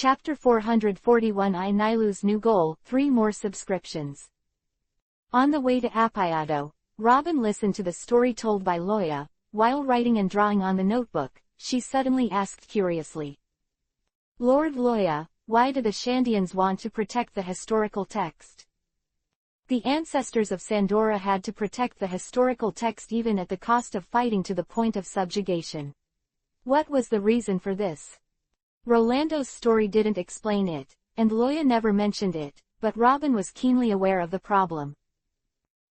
Chapter 441 I Nilu's new goal, 3 more subscriptions. On the way to Appayado, Robin listened to the story told by Loya. While writing and drawing on the notebook, she suddenly asked curiously, "Lord Loya, why do the Shandians want to protect the historical text?" The ancestors of Sandora had to protect the historical text even at the cost of fighting to the point of subjugation. What was the reason for this? Rolando's story didn't explain it, and Loya never mentioned it, but Robin was keenly aware of the problem.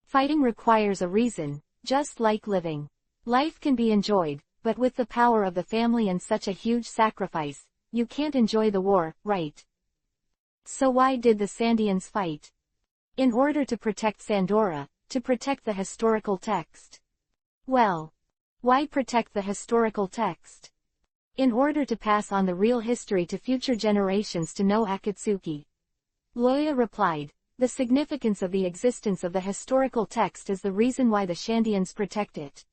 Fighting requires a reason, just like living. Life can be enjoyed, but with the power of the family and such a huge sacrifice, you can't enjoy the war, right? So why did the Sandians fight? In order to protect Sandora, to protect the historical text. Well, why protect the historical text? In order to pass on the real history to future generations to know Akatsuki. Loya replied, the significance of the existence of the historical text is the reason why the Shandians protect it.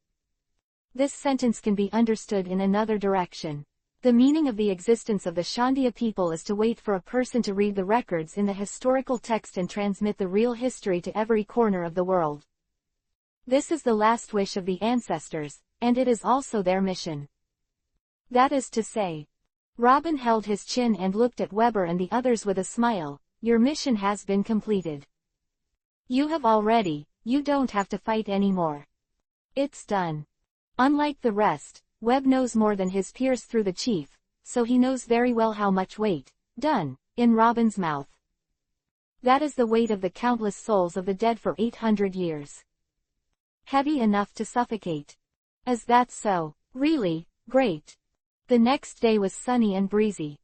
This sentence can be understood in another direction. The meaning of the existence of the Shandia people is to wait for a person to read the records in the historical text and transmit the real history to every corner of the world. This is the last wish of the ancestors, and it is also their mission. That is to say. Robin held his chin and looked at Weber and the others with a smile. Your mission has been completed. You don't have to fight anymore. It's done. Unlike the rest, Webb knows more than his peers through the chief, so he knows very well how much weight, done, in Robin's mouth. That is the weight of the countless souls of the dead for 800 years. Heavy enough to suffocate. Is that so? Really? Great. The next day was sunny and breezy.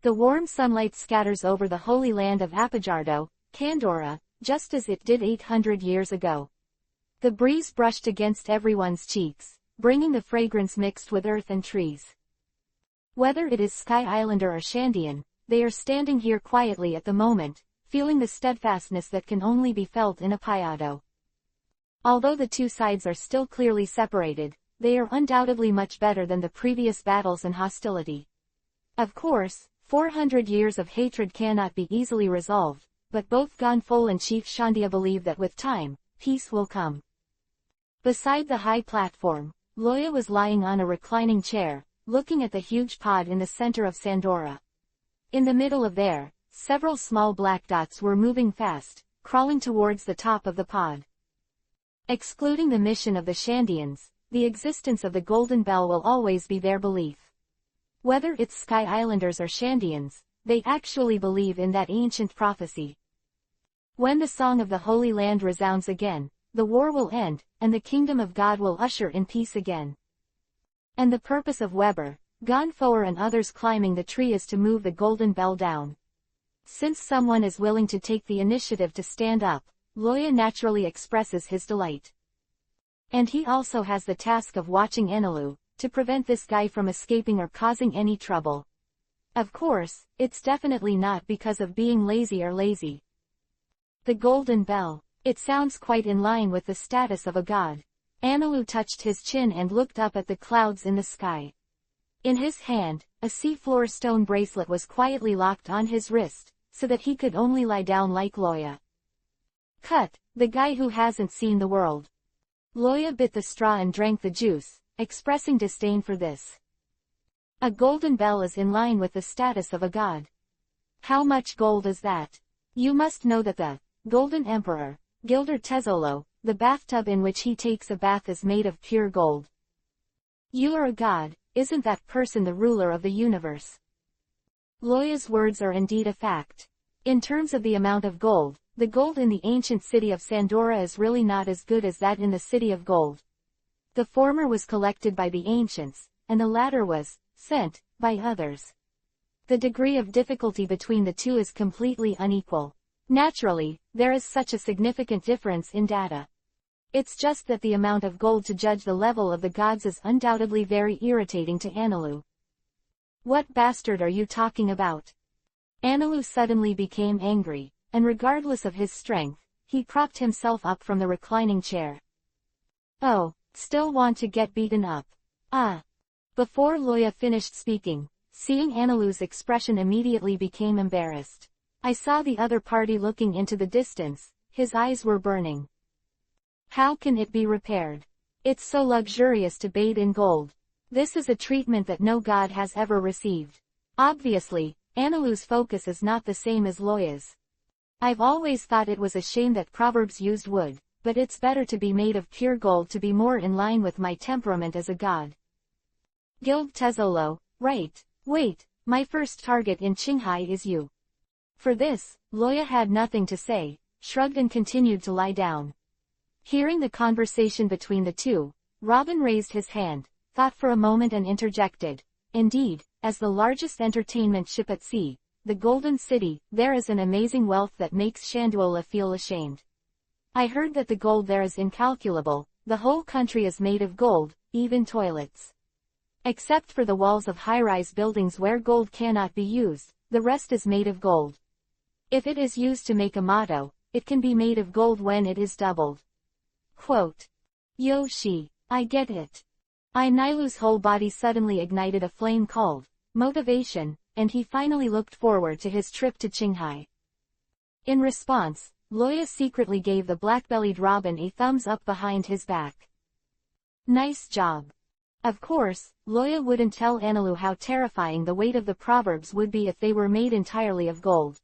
The warm sunlight scatters over the holy land of Appajardo, Kandora, just as it did 800 years ago. The breeze brushed against everyone's cheeks, bringing the fragrance mixed with earth and trees. Whether it is Sky Islander or Shandian, they are standing here quietly at the moment, feeling the steadfastness that can only be felt in Appayado. Although the two sides are still clearly separated, they are undoubtedly much better than the previous battles and hostility. Of course, 400 years of hatred cannot be easily resolved, but both Gonfol and Chief Shandia believe that with time, peace will come. Beside the high platform, Loya was lying on a reclining chair, looking at the huge pod in the center of Sandora. In the middle of there, several small black dots were moving fast, crawling towards the top of the pod. Excluding the mission of the Shandians, the existence of the Golden Bell will always be their belief. Whether it's Sky Islanders or Shandians, they actually believe in that ancient prophecy. When the song of the Holy Land resounds again, the war will end, and the kingdom of God will usher in peace again. And the purpose of Weber, Gonfoer and others climbing the tree is to move the Golden Bell down. Since someone is willing to take the initiative to stand up, Loya naturally expresses his delight. And he also has the task of watching Enilu, to prevent this guy from escaping or causing any trouble. Of course, it's definitely not because of being lazy or lazy. The Golden Bell. It sounds quite in line with the status of a god. Enilu touched his chin and looked up at the clouds in the sky. In his hand, a seafloor stone bracelet was quietly locked on his wrist, so that he could only lie down like Loya. Cut, the guy who hasn't seen the world. Loya bit the straw and drank the juice, expressing disdain for this. A golden bell is in line with the status of a god. How much gold is that? You must know that the Golden Emperor, Gilder Tezzolo, the bathtub in which he takes a bath is made of pure gold. You are a god, isn't that person the ruler of the universe? Loya's words are indeed a fact. In terms of the amount of gold, the gold in the ancient city of Sandora is really not as good as that in the City of Gold. The former was collected by the ancients, and the latter was sent by others. The degree of difficulty between the two is completely unequal. Naturally, there is such a significant difference in data. It's just that the amount of gold to judge the level of the gods is undoubtedly very irritating to Enilu. What bastard are you talking about? Enilu suddenly became angry, and regardless of his strength, he propped himself up from the reclining chair. Oh, still want to get beaten up? Ah. Before Loya finished speaking, Seeing Analu's expression immediately became embarrassed. I saw the other party looking into the distance, his eyes were burning. How can it be repaired? It's so luxurious to bathe in gold. This is a treatment that no god has ever received. Obviously, Analu's focus is not the same as Loya's. I've always thought it was a shame that proverbs used wood, but it's better to be made of pure gold to be more in line with my temperament as a god. Guild Tezzolo, right, wait, my first target in Qinghai is you. For this, Loya had nothing to say, shrugged and continued to lie down. Hearing the conversation between the two, Robin raised his hand, thought for a moment and interjected. Indeed, as the largest entertainment ship at sea, the Golden City, there is an amazing wealth that makes Shanduola feel ashamed. I heard that the gold there is incalculable, the whole country is made of gold, even toilets. Except for the walls of high-rise buildings where gold cannot be used, the rest is made of gold. If it is used to make a motto, it can be made of gold when it is doubled. Quote. Yoshi, I get it. Nailu's whole body suddenly ignited a flame called motivation, and he finally looked forward to his trip to Qinghai. In response, Loya secretly gave the black-bellied Robin a thumbs up behind his back. Nice job. Of course, Loya wouldn't tell Analu how terrifying the weight of the proverbs would be if they were made entirely of gold.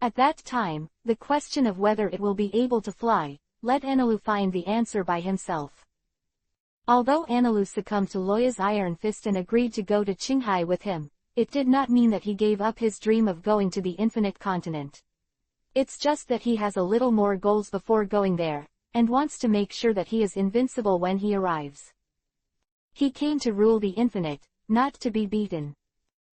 At that time, the question of whether it will be able to fly, let Analu find the answer by himself. Although Analu succumbed to Loya's iron fist and agreed to go to Qinghai with him, it did not mean that he gave up his dream of going to the infinite continent. It's just that he has a little more goals before going there, and wants to make sure that he is invincible when he arrives. He came to rule the infinite, not to be beaten.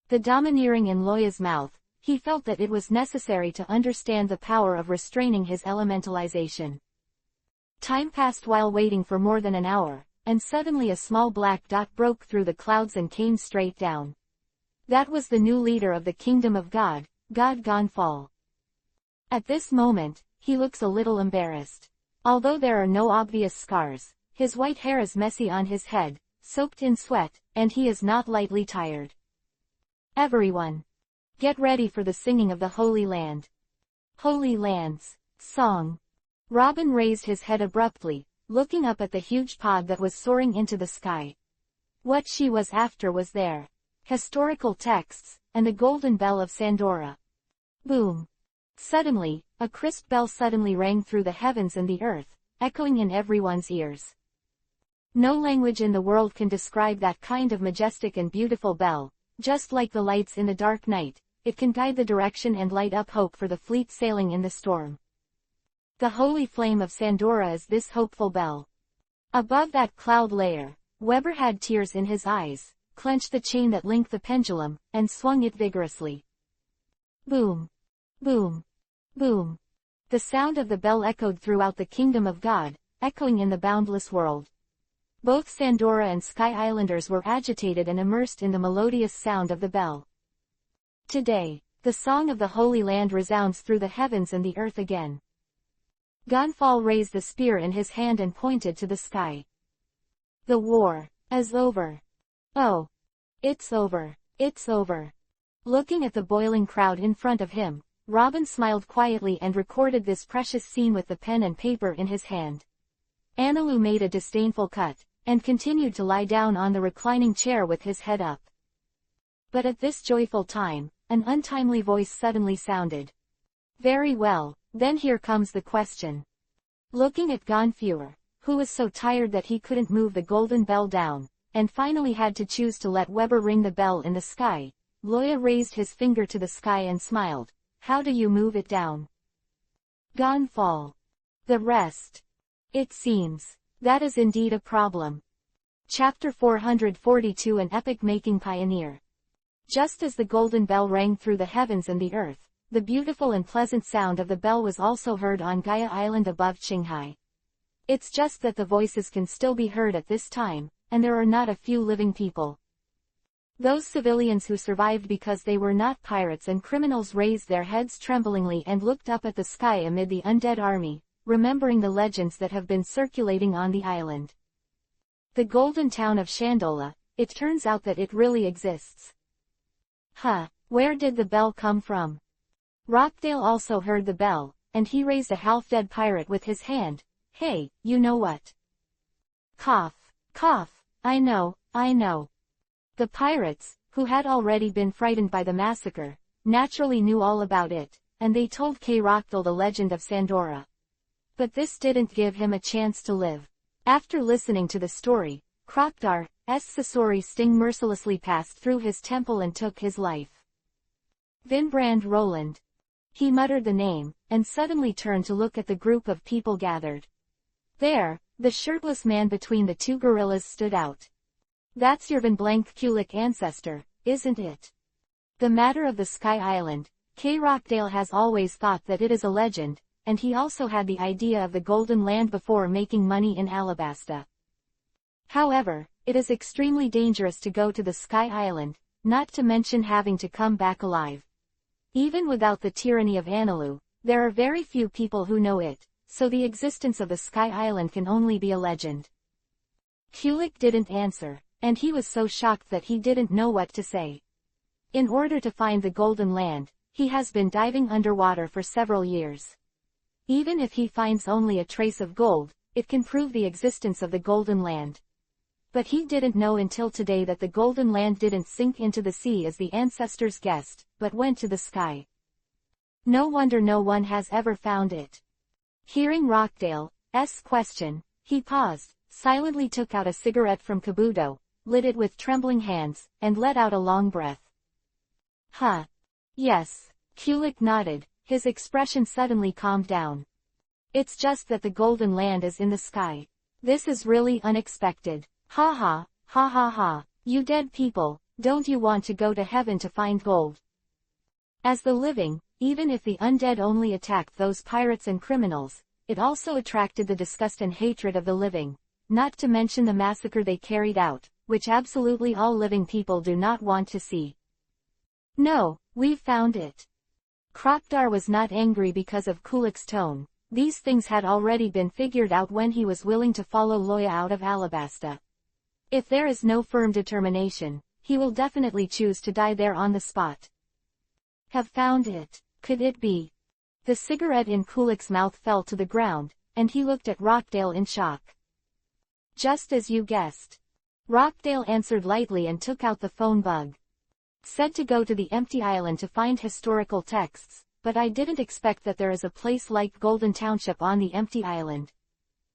The domineering in Loya's mouth, he felt that it was necessary to understand the power of restraining his elementalization. Time passed while waiting for more than an hour, and suddenly a small black dot broke through the clouds and came straight down. That was the new leader of the kingdom of God, God Gonfal. At this moment, he looks a little embarrassed. Although there are no obvious scars, his white hair is messy on his head, soaked in sweat, and he is not lightly tired. Everyone, get ready for the singing of the Holy Land. Holy Land's song. Robin raised his head abruptly, looking up at the huge pod that was soaring into the sky. What she was after was there. Historical texts, and the golden bell of Sandora. Boom. Suddenly, a crisp bell suddenly rang through the heavens and the earth, echoing in everyone's ears. No language in the world can describe that kind of majestic and beautiful bell. Just like the lights in the dark night, it can guide the direction and light up hope for the fleet sailing in the storm. The holy flame of Sandora is this hopeful bell. Above that cloud layer, Weber had tears in his eyes, clenched the chain that linked the pendulum, and swung it vigorously. Boom! Boom! Boom! The sound of the bell echoed throughout the kingdom of God, echoing in the boundless world. Both Sandora and Sky Islanders were agitated and immersed in the melodious sound of the bell. Today, the song of the Holy Land resounds through the heavens and the earth again. Gonfal raised the spear in his hand and pointed to the sky. The war is over. Oh. It's over. It's over. Looking at the boiling crowd in front of him, Robin smiled quietly and recorded this precious scene with the pen and paper in his hand. Analu made a disdainful cut, and continued to lie down on the reclining chair with his head up. But at this joyful time, an untimely voice suddenly sounded. Very well, then here comes the question. Looking at Gonfeuer, who was so tired that he couldn't move the golden bell down, and finally had to choose to let Weber ring the bell in the sky, Loya raised his finger to the sky and smiled. How do you move it down? Gonfal. The rest. It seems. That is indeed a problem. Chapter 442 An Epic-Making Pioneer. Just as the golden bell rang through the heavens and the earth, the beautiful and pleasant sound of the bell was also heard on Gaia Island above Qinghai. It's just that the voices can still be heard at this time, and there are not a few living people. Those civilians who survived because they were not pirates and criminals raised their heads tremblingly and looked up at the sky amid the undead army, remembering the legends that have been circulating on the island. The golden town of Shandola, it turns out that it really exists. Huh, where did the bell come from? Rockdale also heard the bell, and he raised a half-dead pirate with his hand. Hey, you know what? Cough, cough, I know. The pirates, who had already been frightened by the massacre, naturally knew all about it, and they told K. Rockdale the legend of Sandora. But this didn't give him a chance to live. After listening to the story, Crocdar's Sasori sting mercilessly passed through his temple and took his life. Vinbrand Roland. He muttered the name, and suddenly turned to look at the group of people gathered. There, the shirtless man between the two gorillas stood out. That's your Van Blank Kulik ancestor, isn't it? The matter of the Sky Island, K. Rockdale has always thought that it is a legend, and he also had the idea of the Golden Land before making money in Alabasta. However, it is extremely dangerous to go to the Sky Island, not to mention having to come back alive. Even without the tyranny of Analu, there are very few people who know it, so the existence of the Sky Island can only be a legend. Kulik didn't answer, and he was so shocked that he didn't know what to say. In order to find the Golden Land, he has been diving underwater for several years. Even if he finds only a trace of gold, it can prove the existence of the Golden Land. But he didn't know until today that the Golden Land didn't sink into the sea as the ancestors guessed, but went to the sky. No wonder no one has ever found it. Hearing Rockdale's question, he paused, silently took out a cigarette from Kabuto, lit it with trembling hands, and let out a long breath. Huh. Yes. Kulik nodded, his expression suddenly calmed down. It's just that the Golden Land is in the sky. This is really unexpected. Ha ha, ha ha ha, you dead people, don't you want to go to heaven to find gold? As the living, even if the undead only attacked those pirates and criminals, it also attracted the disgust and hatred of the living, not to mention the massacre they carried out, which absolutely all living people do not want to see. No, we've found it. Crocdar was not angry because of Kulik's tone. These things had already been figured out when he was willing to follow Loya out of Alabasta. If there is no firm determination, he will definitely choose to die there on the spot. Have found it. Could it be? The cigarette in Kulik's mouth fell to the ground, and he looked at Rockdale in shock. Just as you guessed. Rockdale answered lightly and took out the phone bug. Said to go to the empty island to find historical texts, but I didn't expect that there is a place like Golden Township on the empty island.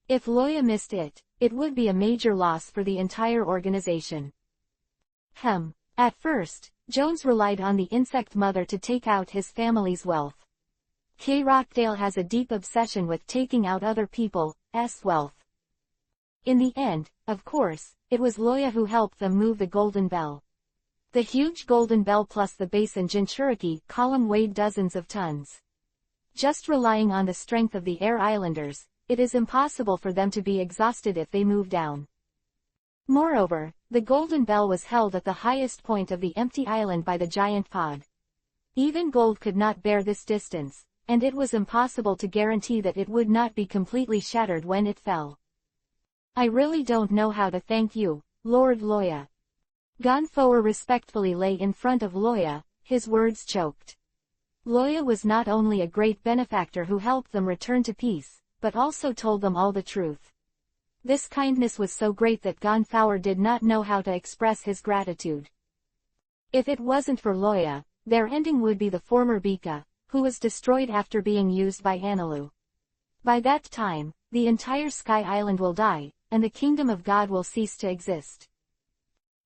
If Loya missed it, it would be a major loss for the entire organization. At first, Jones relied on the insect mother to take out his family's wealth. K. Rockdale has a deep obsession with taking out other people's wealth. In the end, of course, it was Loya who helped them move the Golden Bell. The huge Golden Bell plus the base and Jinchuriki column weighed dozens of tons. Just relying on the strength of the Air Islanders, it is impossible for them to be exhausted if they move down. Moreover, the Golden Bell was held at the highest point of the empty island by the giant pod. Even gold could not bear this distance, and it was impossible to guarantee that it would not be completely shattered when it fell. I really don't know how to thank you, Lord Loya. Gonfower respectfully lay in front of Loya, his words choked. Loya was not only a great benefactor who helped them return to peace, but also told them all the truth. This kindness was so great that Gonfower did not know how to express his gratitude. If it wasn't for Loya, their ending would be the former Bika, who was destroyed after being used by Analu. By that time, the entire Sky Island will die, and the Kingdom of God will cease to exist.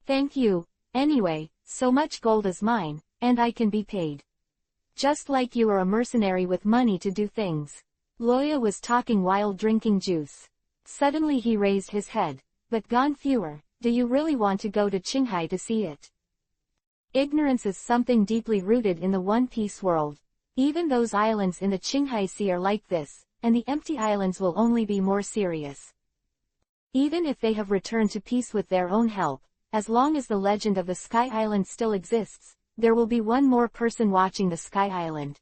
Thank you, anyway, so much gold is mine, and I can be paid. Just like you are a mercenary with money to do things. Loya was talking while drinking juice. Suddenly he raised his head. But Gonfower, do you really want to go to Qinghai to see it? Ignorance is something deeply rooted in the One Piece world. Even those islands in the Qinghai Sea are like this, and the empty islands will only be more serious. Even if they have returned to peace with their own help, as long as the legend of the Sky Island still exists, there will be one more person watching the Sky Island.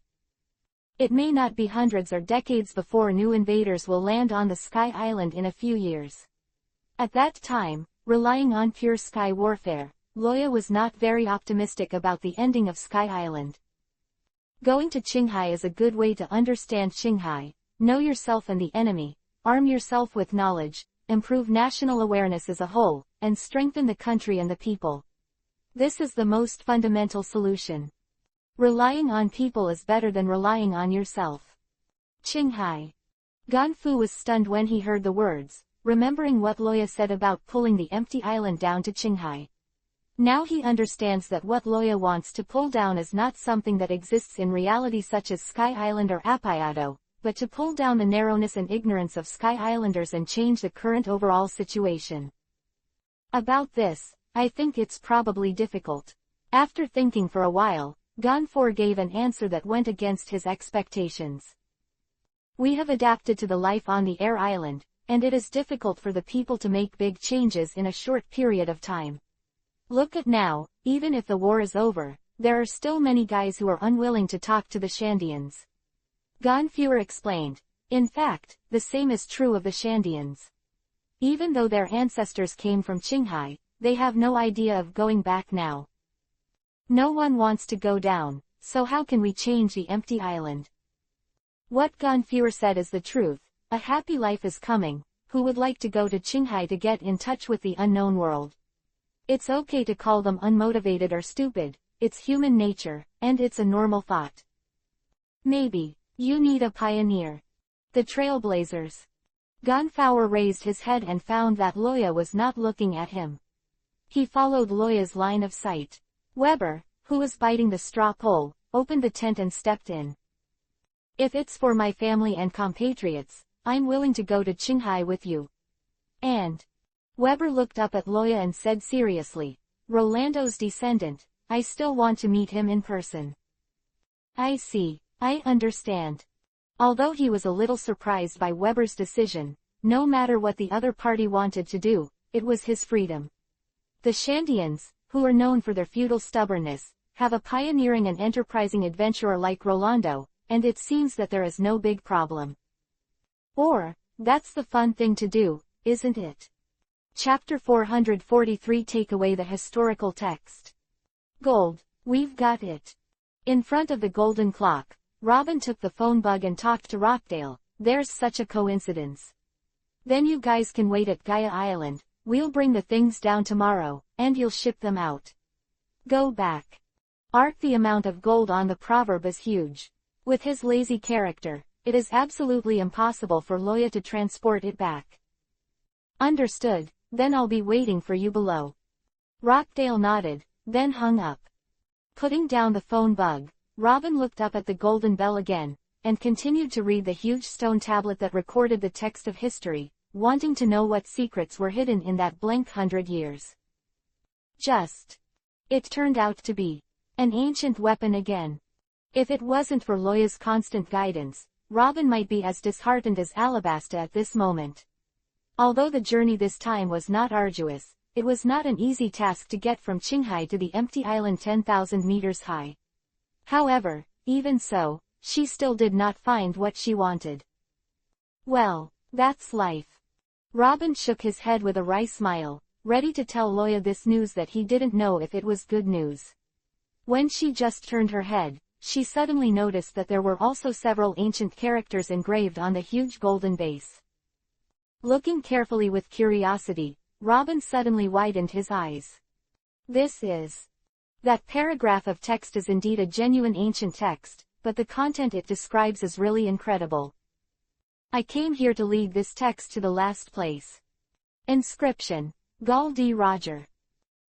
It may not be hundreds or decades before new invaders will land on the Sky Island in a few years. At that time, relying on pure sky warfare, Loya was not very optimistic about the ending of Sky Island. Going to Qinghai is a good way to understand Qinghai, know yourself and the enemy, arm yourself with knowledge, improve national awareness as a whole, and strengthen the country and the people. This is the most fundamental solution. Relying on people is better than relying on yourself. Qinghai. Ganfu was stunned when he heard the words, remembering what Loya said about pulling the empty island down to Qinghai. Now he understands that what Loya wants to pull down is not something that exists in reality such as Sky Island or Appayado, but to pull down the narrowness and ignorance of Sky Islanders and change the current overall situation. About this, I think it's probably difficult. After thinking for a while, Ganfor gave an answer that went against his expectations. We have adapted to the life on the air island, and it is difficult for the people to make big changes in a short period of time. Look at now, even if the war is over, there are still many guys who are unwilling to talk to the Shandians. Ganfuer explained. In fact, the same is true of the Shandians. Even though their ancestors came from Qinghai, they have no idea of going back now. No one wants to go down, so how can we change the empty island? What Ganfuer said is the truth, a happy life is coming. Who would like to go to Qinghai to get in touch with the unknown world? It's okay to call them unmotivated or stupid, it's human nature, and it's a normal thought. Maybe, you need a pioneer. The Trailblazers. Ganfuer raised his head and found that Loya was not looking at him. He followed Loya's line of sight. Weber, who was biting the straw pole, opened the tent and stepped in. If it's for my family and compatriots, I'm willing to go to Qinghai with you. And Weber looked up at Loya and said seriously, Rolando's descendant, I still want to meet him in person. I see, I understand. Although he was a little surprised by Weber's decision, no matter what the other party wanted to do, it was his freedom. The Shandians, who are known for their feudal stubbornness, have a pioneering and enterprising adventurer like Rolando, and it seems that there is no big problem. Or, that's the fun thing to do, isn't it? Chapter 443. Take away the historical text. Gold, we've got it. In front of the golden clock, Robin took the phone bug and talked to Rockdale. There's such a coincidence. Then you guys can wait at Gaia Island, we'll bring the things down tomorrow, and you'll ship them out. Go back. Art. The amount of gold on the proverb is huge. With his lazy character, it is absolutely impossible for Loya to transport it back. Understood, then I'll be waiting for you below. Rockdale nodded, then hung up. Putting down the phone bug, Robin looked up at the golden bell again, and continued to read the huge stone tablet that recorded the text of history, wanting to know what secrets were hidden in that blank 100 years. It turned out to be an ancient weapon again. If it wasn't for Loya's constant guidance, Robin might be as disheartened as Alabasta at this moment. Although the journey this time was not arduous, it was not an easy task to get from Qinghai to the empty island 10,000 meters high. However, even so, she still did not find what she wanted. Well, that's life. Robin shook his head with a wry smile, ready to tell Loya this news that he didn't know if it was good news. When she just turned her head, she suddenly noticed that there were also several ancient characters engraved on the huge golden base. Looking carefully with curiosity, Robin suddenly widened his eyes. That paragraph of text is indeed a genuine ancient text, but the content it describes is really incredible. I came here to lead this text to the last place. Inscription: Gul D. Roger.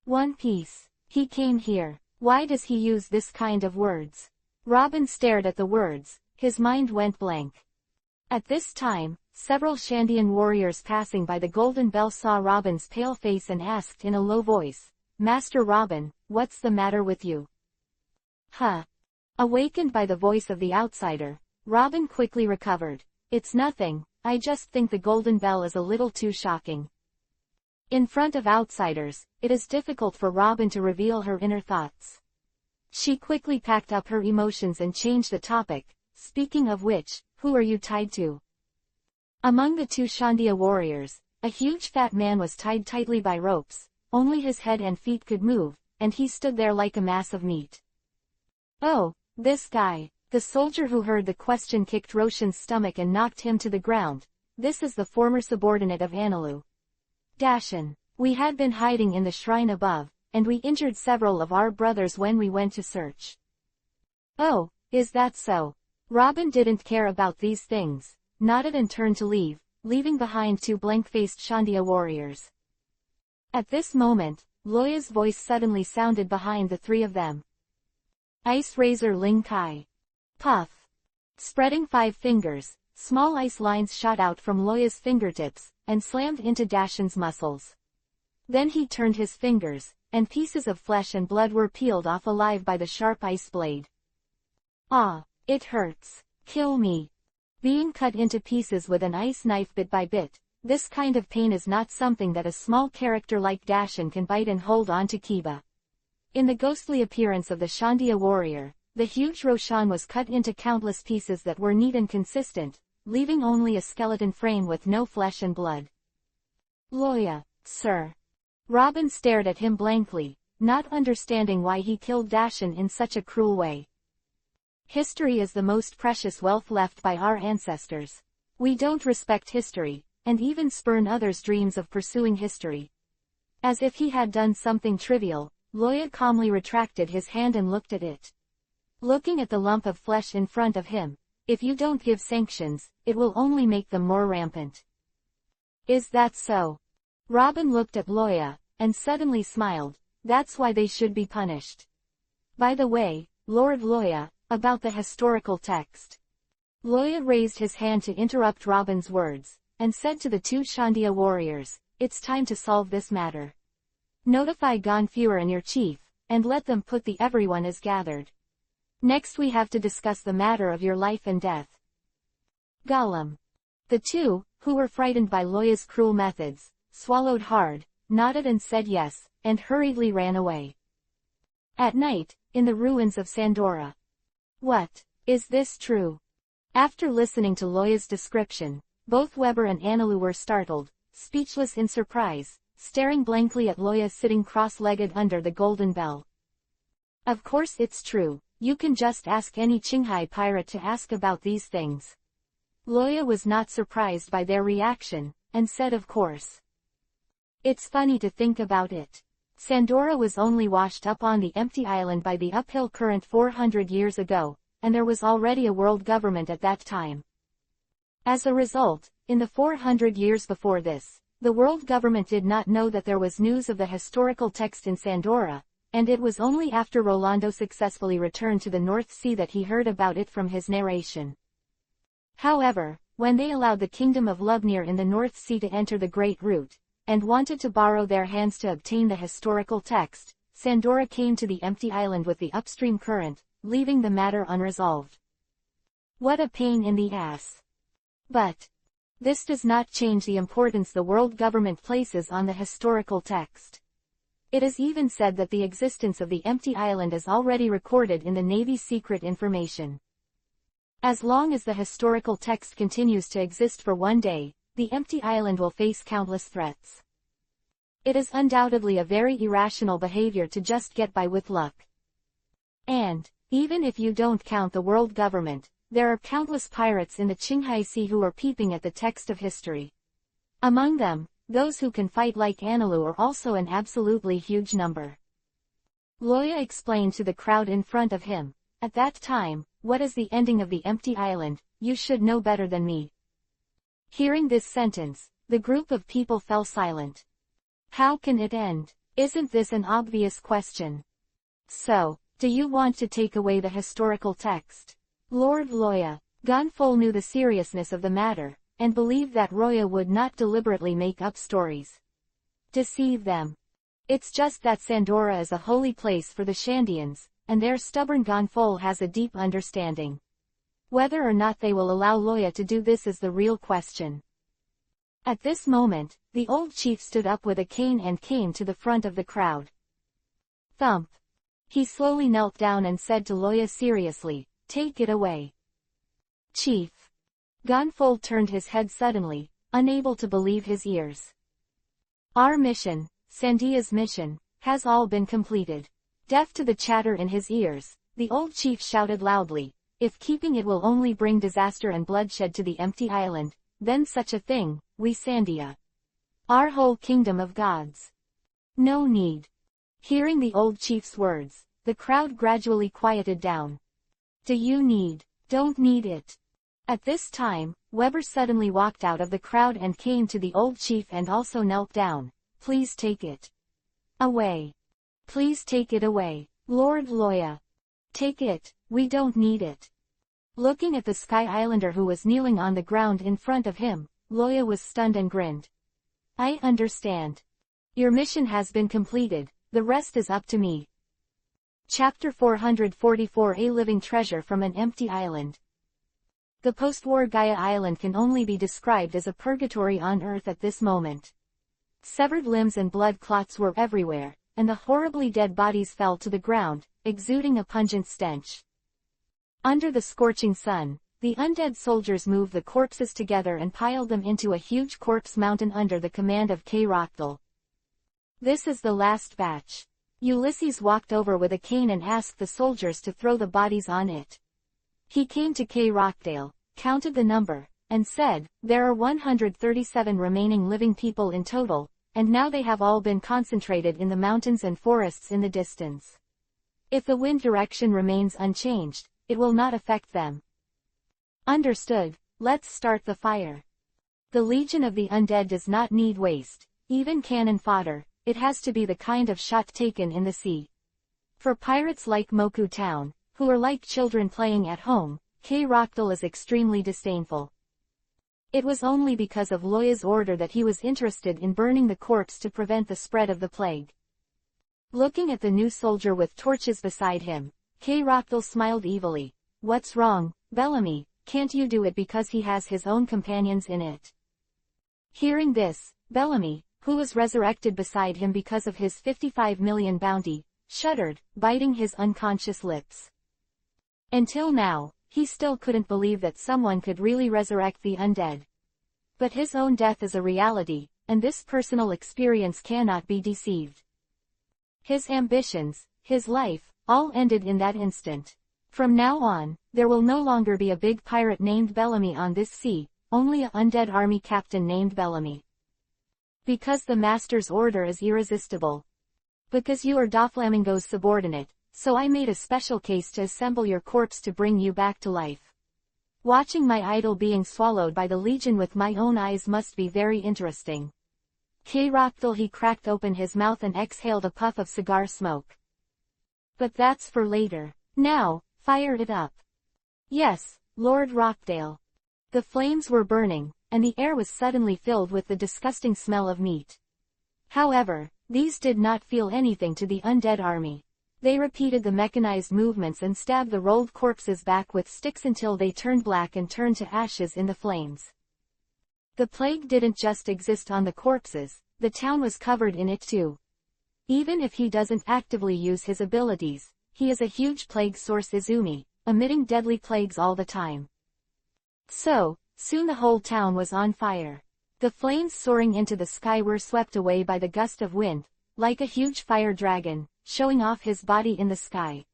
One Piece. He came here. Why does he use this kind of words? Robin stared at the words, his mind went blank. At this time, several Shandian warriors passing by the golden bell saw Robin's pale face and asked in a low voice, Master Robin, what's the matter with you? Huh. Awakened by the voice of the outsider, Robin quickly recovered. It's nothing, I just think the golden bell is a little too shocking. In front of outsiders, it is difficult for Robin to reveal her inner thoughts. She quickly packed up her emotions and changed the topic. Speaking of which, who are you tied to? Among the two Shandia warriors, a huge fat man was tied tightly by ropes. only his head and feet could move, and he stood there like a mass of meat. "Oh, this guy." The soldier who heard the question kicked Roshan's stomach and knocked him to the ground. "This is the former subordinate of Anilu. Dashan. We had been hiding in the shrine above, and we injured several of our brothers when we went to search." "Oh, is that so?" Robin didn't care about these things, nodded and turned to leave, leaving behind two blank-faced Shandia warriors. At this moment, Loya's voice suddenly sounded behind the three of them. "Ice Razor Ling Kai." Puff. Spreading 5 fingers, small ice lines shot out from Loya's fingertips, and slammed into Dashan's muscles. Then he turned his fingers, and pieces of flesh and blood were peeled off alive by the sharp ice blade. "Ah, it hurts. Kill me." Being cut into pieces with an ice knife bit by bit, this kind of pain is not something that a small character like Dashan can bite and hold on to Kiba. In the ghostly appearance of the Shandia warrior, the huge Roshan was cut into countless pieces that were neat and consistent, leaving only a skeleton frame with no flesh and blood. "Loya, sir." Robin stared at him blankly, not understanding why he killed Dashan in such a cruel way. "History is the most precious wealth left by our ancestors. We don't respect history, and even spurn others' dreams of pursuing history." As if he had done something trivial, Loya calmly retracted his hand and looked at it. Looking at the lump of flesh in front of him, "If you don't give sanctions, it will only make them more rampant." "Is that so?" Robin looked at Loya, and suddenly smiled. "That's why they should be punished. By the way, Lord Loya, about the historical text." Loya raised his hand to interrupt Robin's words, and said to the two Shandia warriors, "It's time to solve this matter. Notify Gonfuer and your chief, and let them put the everyone is gathered. Next we have to discuss the matter of your life and death." Gollum. The two, who were frightened by Loya's cruel methods, swallowed hard, nodded and said yes, and hurriedly ran away. At night, in the ruins of Sandora. "What? Is this true?" After listening to Loya's description, both Weber and Anilu were startled, speechless in surprise, staring blankly at Loya sitting cross-legged under the golden bell. "Of course it's true. You can just ask any Qinghai pirate to ask about these things." Loya was not surprised by their reaction, and said of course. "It's funny to think about it. Sandora was only washed up on the empty island by the uphill current 400 years ago, and there was already a world government at that time. As a result, in the 400 years before this, the world government did not know that there was news of the historical text in Sandora, and it was only after Rolando successfully returned to the North Sea that he heard about it from his narration. However, when they allowed the kingdom of Lubnir in the North Sea to enter the Great Route, and wanted to borrow their hands to obtain the historical text, Sandora came to the empty island with the upstream current, leaving the matter unresolved. What a pain in the ass. But this does not change the importance the world government places on the historical text. It is even said that the existence of the empty island is already recorded in the Navy's secret information. As long as the historical text continues to exist for one day, the empty island will face countless threats. It is undoubtedly a very irrational behavior to just get by with luck. And, even if you don't count the world government, there are countless pirates in the Qinghai Sea who are peeping at the text of history. Among them, those who can fight like Anilu are also an absolutely huge number. Loya explained to the crowd in front of him, "At that time, what is the ending of the empty island? You should know better than me." Hearing this sentence, the group of people fell silent. How can it end? Isn't this an obvious question? So, do you want to take away the historical text? Lord Loya. Gonfol knew the seriousness of the matter, and believed that Roya would not deliberately make up stories. Deceive them. It's just that Sandora is a holy place for the Shandians, and their stubborn Gonfol has a deep understanding. Whether or not they will allow Loya to do this is the real question. At this moment, the old chief stood up with a cane and came to the front of the crowd. Thump. He slowly knelt down and said to Loya seriously, "Take it away." Chief. Gonfol turned his head suddenly, unable to believe his ears. "Our mission," Sandia's mission, has all been completed. Deaf to the chatter in his ears, the old chief shouted loudly, if keeping it will only bring disaster and bloodshed to the empty island, then such a thing, we Sandia. Our whole kingdom of gods. No need. Hearing the old chief's words, the crowd gradually quieted down. Do you need? Don't need it. At this time, Weber suddenly walked out of the crowd and came to the old chief and also knelt down. Please take it away. Please take it away, Lord Loya. Take it, we don't need it. Looking at the Sky Islander who was kneeling on the ground in front of him, Loya was stunned and grinned. I understand. Your mission has been completed, the rest is up to me. Chapter 444, A Living Treasure from an Empty Island. The post-war Gaia Island can only be described as a purgatory on Earth at this moment. Severed limbs and blood clots were everywhere, and the horribly dead bodies fell to the ground, exuding a pungent stench. Under the scorching sun, the undead soldiers moved the corpses together and piled them into a huge corpse mountain under the command of K. Rockdale. This is the last batch. Ulysses walked over with a cane and asked the soldiers to throw the bodies on it. He came to K. Rockdale, counted the number, and said, there are 137 remaining living people in total, and now they have all been concentrated in the mountains and forests in the distance. If the wind direction remains unchanged, it will not affect them. Understood, let's start the fire. The Legion of the Undead does not need waste, even cannon fodder, it has to be the kind of shot taken in the sea. For pirates like Moku Town, who are like children playing at home, K. Rockdale is extremely disdainful. It was only because of Loya's order that he was interested in burning the corpse to prevent the spread of the plague. Looking at the new soldier with torches beside him, K. Rockdale smiled evilly. What's wrong, Bellamy, can't you do it because he has his own companions in it? Hearing this, Bellamy, who was resurrected beside him because of his 55 million bounty, shuddered, biting his unconscious lips. Until now, he still couldn't believe that someone could really resurrect the undead. But his own death is a reality, and this personal experience cannot be deceived. His ambitions, his life, all ended in that instant. From now on, there will no longer be a big pirate named Bellamy on this sea, only a undead army captain named Bellamy. Because the master's order is irresistible. Because you are Doflamingo's subordinate, so I made a special case to assemble your corpse to bring you back to life. Watching my idol being swallowed by the Legion with my own eyes must be very interesting. K. Rockdale, he cracked open his mouth and exhaled a puff of cigar smoke. But that's for later. Now, fire it up. Yes, Lord Rockdale. The flames were burning, and the air was suddenly filled with the disgusting smell of meat. However, these did not feel anything to the undead army. They repeated the mechanized movements and stabbed the rolled corpses back with sticks until they turned black and turned to ashes in the flames. The plague didn't just exist on the corpses, the town was covered in it too. Even if he doesn't actively use his abilities, he is a huge plague source Izumi, emitting deadly plagues all the time. So, soon the whole town was on fire. The flames soaring into the sky were swept away by the gust of wind, like a huge fire dragon, showing off his body in the sky.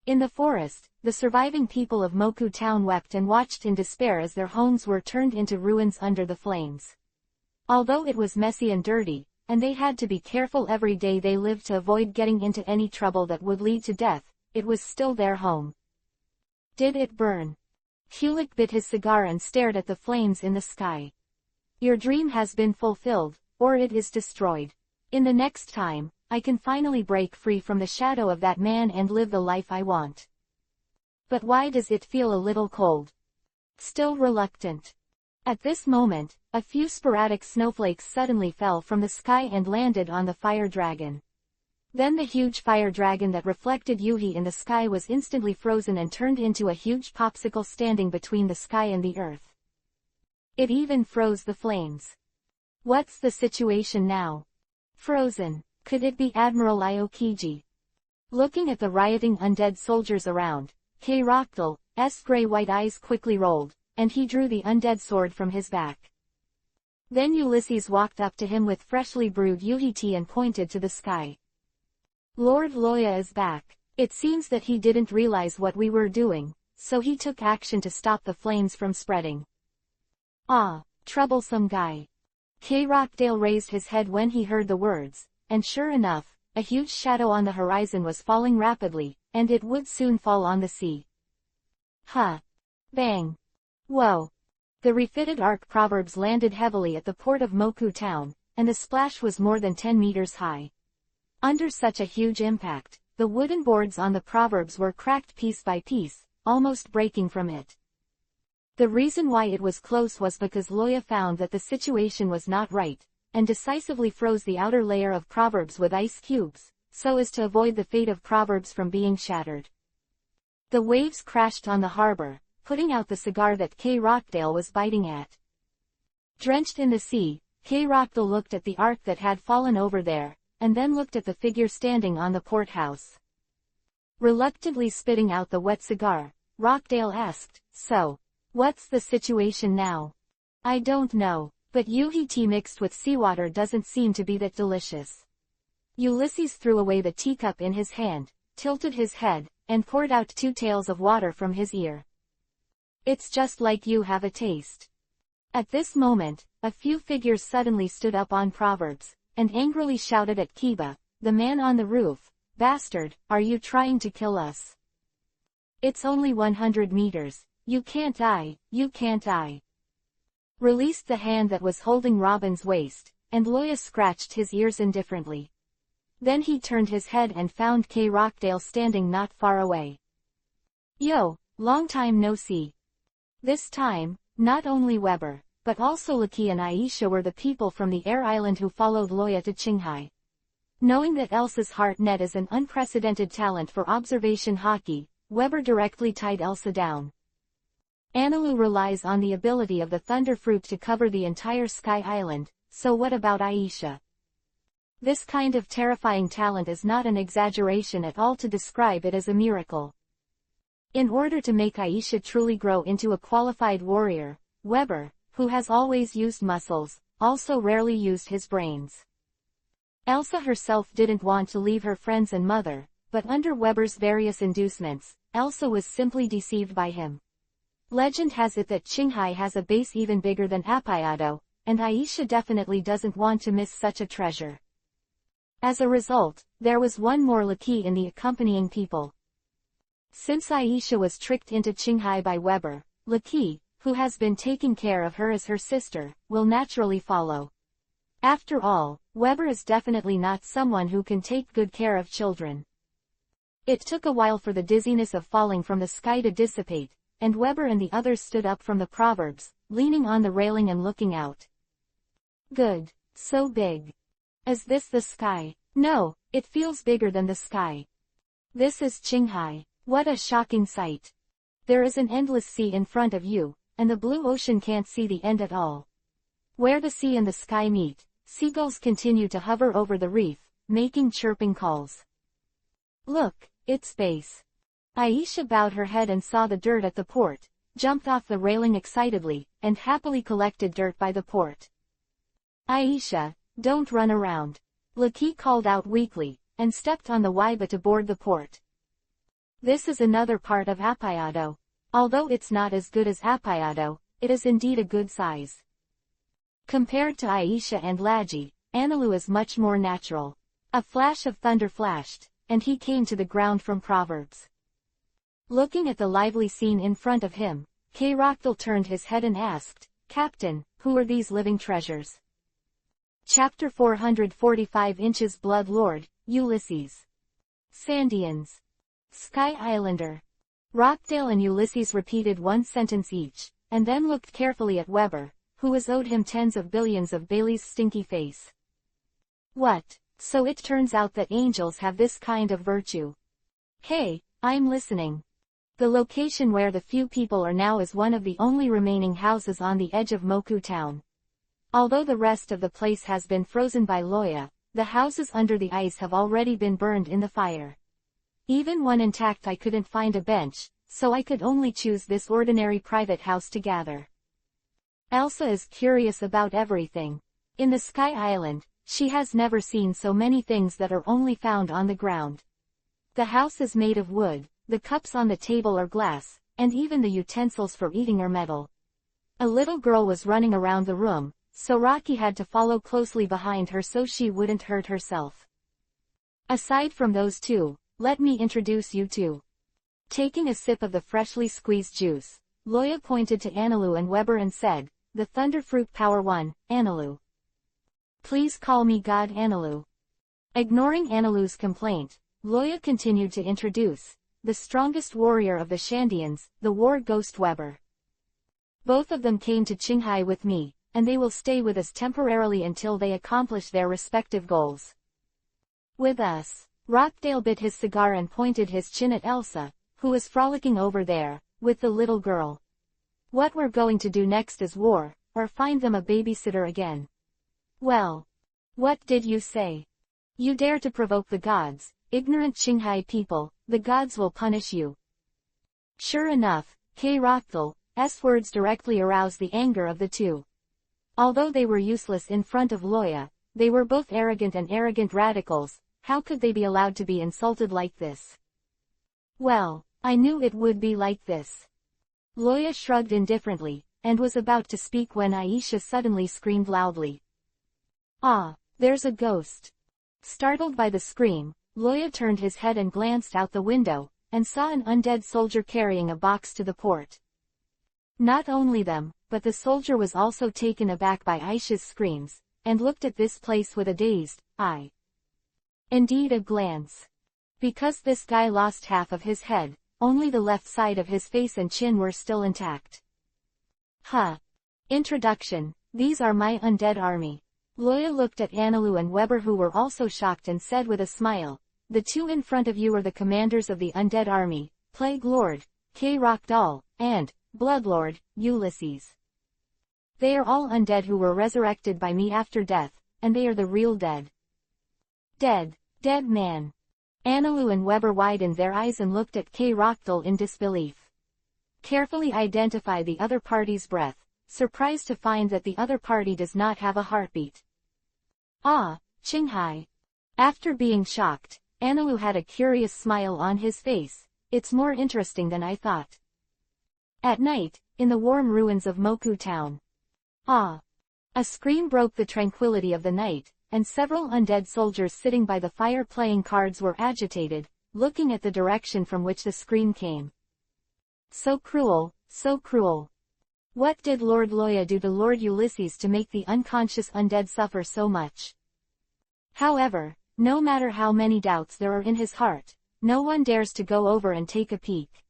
In the forest, the surviving people of Moku Town wept and watched in despair as their homes were turned into ruins under the flames. Although it was messy and dirty, and they had to be careful every day they lived to avoid getting into any trouble that would lead to death, it was still their home. Did it burn? Hulick bit his cigar and stared at the flames in the sky. Your dream has been fulfilled, or it is destroyed. In the next time, I can finally break free from the shadow of that man and live the life I want. But why does it feel a little cold? Still reluctant. At this moment, a few sporadic snowflakes suddenly fell from the sky and landed on the fire dragon. Then the huge fire dragon that reflected Yuhi in the sky was instantly frozen and turned into a huge popsicle standing between the sky and the earth. It even froze the flames. What's the situation now? Frozen. Could it be Admiral Aokiji? Looking at the rioting undead soldiers around, K. Rockdale's gray-white eyes quickly rolled, and he drew the undead sword from his back. Then Ulysses walked up to him with freshly brewed tea and pointed to the sky. Lord Loya is back. It seems that he didn't realize what we were doing, so he took action to stop the flames from spreading. Ah, troublesome guy. K. Rockdale raised his head when he heard the words, and sure enough, a huge shadow on the horizon was falling rapidly, and it would soon fall on the sea. Huh. Bang. Whoa. The refitted Ark Proverbs landed heavily at the port of Moku town, and the splash was more than 10 meters high. Under such a huge impact, the wooden boards on the Proverbs were cracked piece by piece, almost breaking from it. The reason why it was close was because Loya found that the situation was not right, and decisively froze the outer layer of Proverbs with ice cubes, so as to avoid the fate of Proverbs from being shattered. The waves crashed on the harbor, putting out the cigar that K. Rockdale was biting at. Drenched in the sea, K. Rockdale looked at the ark that had fallen over there, and then looked at the figure standing on the port house. Reluctantly spitting out the wet cigar, Rockdale asked, "So, what's the situation now?" "I don't know, but tea mixed with seawater doesn't seem to be that delicious." Ulysses threw away the teacup in his hand, tilted his head, and poured out 2 tails of water from his ear. "It's just like you have a taste." At this moment, a few figures suddenly stood up on Proverbs, and angrily shouted at Kiba, the man on the roof, "Bastard, are you trying to kill us? It's only 100 meters, you can't die, you can't die." Released the hand that was holding Robin's waist, and Loya scratched his ears indifferently. Then he turned his head and found K. Rockdale standing not far away. "Yo, long time no see." This time, not only Weber, but also Lucky and Aisha were the people from the air island who followed Loya to Qinghai. Knowing that Elsa's heart net is an unprecedented talent for observation hockey, Weber directly tied Elsa down. Anilu relies on the ability of the Thunder Fruit to cover the entire Sky Island, so what about Aisha? This kind of terrifying talent is not an exaggeration at all to describe it as a miracle. In order to make Aisha truly grow into a qualified warrior, Weber, who has always used muscles, also rarely used his brains. Elsa herself didn't want to leave her friends and mother, but under Weber's various inducements, Elsa was simply deceived by him. Legend has it that Qinghai has a base even bigger than Appayado, and Aisha definitely doesn't want to miss such a treasure. As a result, there was one more Lucky in the accompanying people. Since Aisha was tricked into Qinghai by Weber, Lucky, who has been taking care of her as her sister, will naturally follow. After all, Weber is definitely not someone who can take good care of children. It took a while for the dizziness of falling from the sky to dissipate, and Weber and the others stood up from the Proverbs, leaning on the railing and looking out. "Good. So big. Is this the sky?" "No, it feels bigger than the sky. This is Qinghai. What a shocking sight. There is an endless sea in front of you, and the blue ocean can't see the end at all. Where the sea and the sky meet, seagulls continue to hover over the reef, making chirping calls. Look, it's space." Aisha bowed her head and saw the dirt at the port, jumped off the railing excitedly, and happily collected dirt by the port. "Aisha, don't run around." Lucky called out weakly, and stepped on the Waiba to board the port. This is another part of Appayado. Although it's not as good as Appayado, it is indeed a good size. Compared to Aisha and Laji, Anilu is much more natural. A flash of thunder flashed, and he came to the ground from Proverbs. Looking at the lively scene in front of him, K. Rockdale turned his head and asked, "Captain, who are these living treasures?" Chapter 445 Inches Blood Lord, Ulysses. Sandians. Sky Islander. Rockdale and Ulysses repeated one sentence each, and then looked carefully at Weber, who was owed him tens of billions of Bailey's stinky face. "What, so it turns out that angels have this kind of virtue?" "Hey, I'm listening." The location where the few people are now is one of the only remaining houses on the edge of Moku town. Although the rest of the place has been frozen by Loya, the houses under the ice have already been burned in the fire. Even one intact I couldn't find a bench, so I could only choose this ordinary private house to gather. Elsa is curious about everything. In the Sky Island, she has never seen so many things that are only found on the ground. The house is made of wood, the cups on the table are glass, and even the utensils for eating are metal. A little girl was running around the room, so Rocky had to follow closely behind her so she wouldn't hurt herself. Aside from those two, let me introduce you to. Taking a sip of the freshly squeezed juice, Loya pointed to Annalou and Weber and said, "The Thunderfruit Power 1, Annalou. Please call me God Annalou." Ignoring Annalou's complaint, Loya continued to introduce, the strongest warrior of the Shandians, the war ghost Weber. Both of them came to Qinghai with me, and they will stay with us temporarily until they accomplish their respective goals. With us. Rockdale bit his cigar and pointed his chin at Elsa, who was frolicking over there, with the little girl. What we're going to do next is war, or find them a babysitter again. Well. What did you say? You dare to provoke the gods, ignorant Qinghai people, the gods will punish you. Sure enough, Rockdale's words directly aroused the anger of the two. Although they were useless in front of Loya, they were both arrogant and arrogant radicals. How could they be allowed to be insulted like this? Well, I knew it would be like this. Loya shrugged indifferently, and was about to speak when Aisha suddenly screamed loudly. Ah, there's a ghost. Startled by the scream, Loya turned his head and glanced out the window, and saw an undead soldier carrying a box to the port. Not only them, but the soldier was also taken aback by Aisha's screams, and looked at this place with a dazed eye. Indeed a glance. Because this guy lost half of his head, only the left side of his face and chin were still intact. Huh. Introduction, these are my undead army. Loya looked at Annalou and Weber who were also shocked and said with a smile, the two in front of you are the commanders of the undead army, Plague Lord, Rockdale, and Bloodlord, Ulysses. They are all undead who were resurrected by me after death, and they are the real dead. Dead man. Annalou and Weber widened their eyes and looked at Rockdale in disbelief. Carefully identify the other party's breath, surprised to find that the other party does not have a heartbeat. Ah, Qinghai. After being shocked, Annalou had a curious smile on his face. It's more interesting than I thought. At night, in the warm ruins of Moku town. Ah. A scream broke the tranquility of the night, and several undead soldiers sitting by the fire playing cards were agitated, looking at the direction from which the scream came. So cruel, so cruel. What did Lord Loya do to Lord Ulysses to make the unconscious undead suffer so much? However, no matter how many doubts there are in his heart, no one dares to go over and take a peek.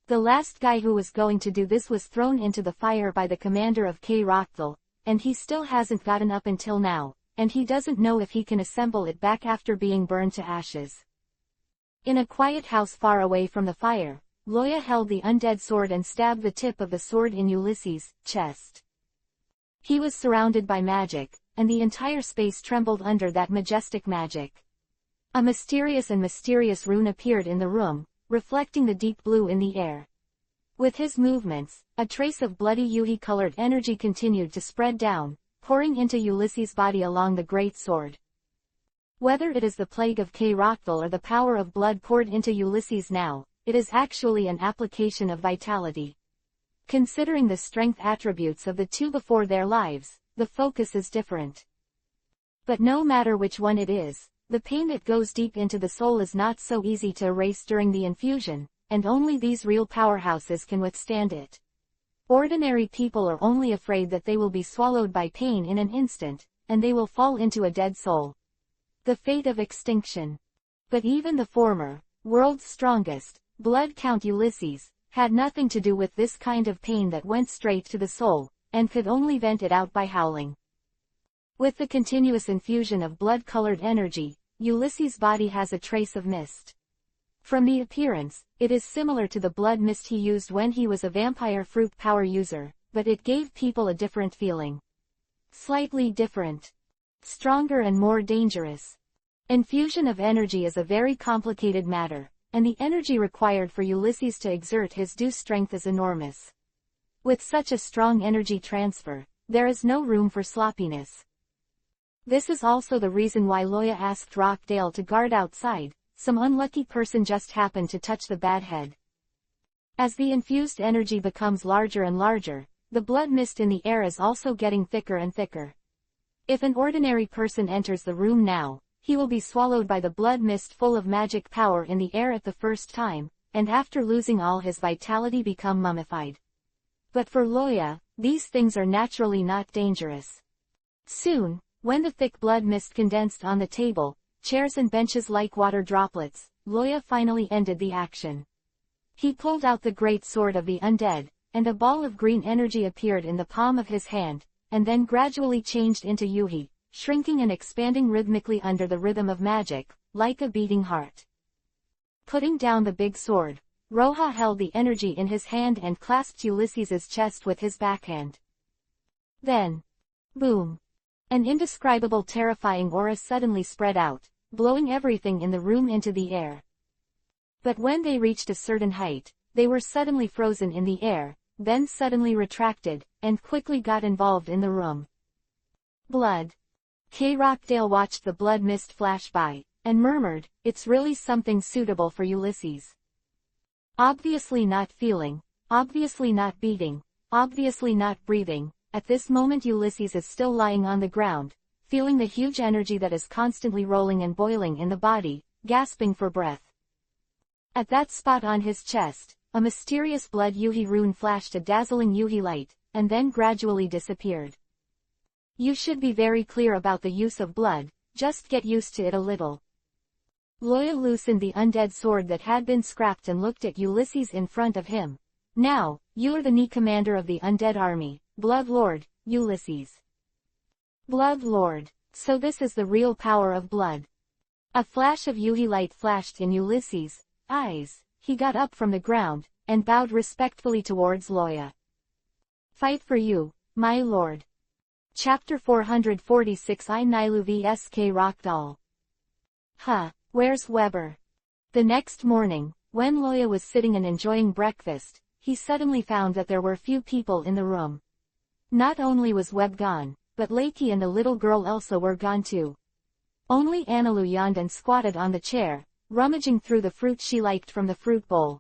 The last guy who was going to do this was thrown into the fire by the commander of Rockdale, and he still hasn't gotten up until now, and he doesn't know if he can assemble it back after being burned to ashes. In a quiet house far away from the fire, Loya held the undead sword and stabbed the tip of the sword in Ulysses' chest. He was surrounded by magic, and the entire space trembled under that majestic magic. A mysterious rune appeared in the room, reflecting the deep blue in the air. With his movements, a trace of bloody Yuhi-colored energy continued to spread down, pouring into Ulysses' body along the great sword. Whether it is the plague of Rockdale or the power of blood poured into Ulysses now, it is actually an application of vitality. Considering the strength attributes of the two before their lives, the focus is different. But no matter which one it is, the pain that goes deep into the soul is not so easy to erase during the infusion, and only these real powerhouses can withstand it. Ordinary people are only afraid that they will be swallowed by pain in an instant, and they will fall into a dead soul. The fate of extinction. But even the former, world's strongest, blood count Ulysses, had nothing to do with this kind of pain that went straight to the soul, and could only vent it out by howling. With the continuous infusion of blood-colored energy, Ulysses' body has a trace of mist. From the appearance, it is similar to the blood mist he used when he was a vampire fruit power user, but it gave people a different feeling. Slightly different. Stronger and more dangerous. Infusion of energy is a very complicated matter, and the energy required for Ulysses to exert his due strength is enormous. With such a strong energy transfer, there is no room for sloppiness. This is also the reason why Loya asked Rockdale to guard outside. Some unlucky person just happened to touch the bad head. As the infused energy becomes larger and larger, the blood mist in the air is also getting thicker and thicker. If an ordinary person enters the room now, he will be swallowed by the blood mist full of magic power in the air at the first time, and after losing all his vitality become mummified. But for Loya, these things are naturally not dangerous. Soon, when the thick blood mist condensed on the table, chairs and benches like water droplets, Loya finally ended the action. He pulled out the great sword of the undead, and a ball of green energy appeared in the palm of his hand, and then gradually changed into Yuhi, shrinking and expanding rhythmically under the rhythm of magic, like a beating heart. Putting down the big sword, Roja held the energy in his hand and clasped Ulysses's chest with his backhand. Then, boom! An indescribable terrifying aura suddenly spread out, blowing everything in the room into the air. But when they reached a certain height, they were suddenly frozen in the air, then suddenly retracted, and quickly got involved in the room. Blood. K. Rockdale watched the blood mist flash by, and murmured, "It's really something suitable for Ulysses." Obviously not feeling, obviously not beating, obviously not breathing, at this moment Ulysses is still lying on the ground, feeling the huge energy that is constantly rolling and boiling in the body, gasping for breath. At that spot on his chest, a mysterious blood Yuhi rune flashed a dazzling Yuhi light, and then gradually disappeared. You should be very clear about the use of blood, just get used to it a little. Loya loosened the undead sword that had been scrapped and looked at Ulysses in front of him. Now, you are the new commander of the undead army, Blood Lord, Ulysses. Blood Lord. So this is the real power of blood. A flash of Yuhi light flashed in Ulysses' eyes. He got up from the ground, and bowed respectfully towards Loya. Fight for you, my lord. Chapter 446 I Nilu vs K. Rockdale. Huh, where's Weber? The next morning, when Loya was sitting and enjoying breakfast, he suddenly found that there were few people in the room. Not only was Webb gone, but Lakey and the little girl Elsa were gone too. Only Anilu yawned and squatted on the chair, rummaging through the fruit she liked from the fruit bowl.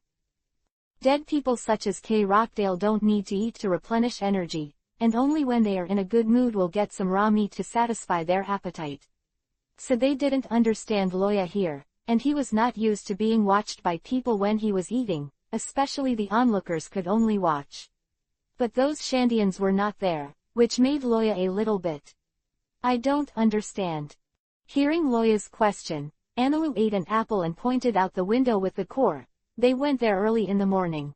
Dead people such as K. Rockdale don't need to eat to replenish energy, and only when they are in a good mood will get some raw meat to satisfy their appetite. So they didn't understand Loya here, and he was not used to being watched by people when he was eating, especially the onlookers could only watch. But those Shandians were not there, which made Loya a little bit. I don't understand. Hearing Loya's question, Anilu ate an apple and pointed out the window with the core. They went there early in the morning.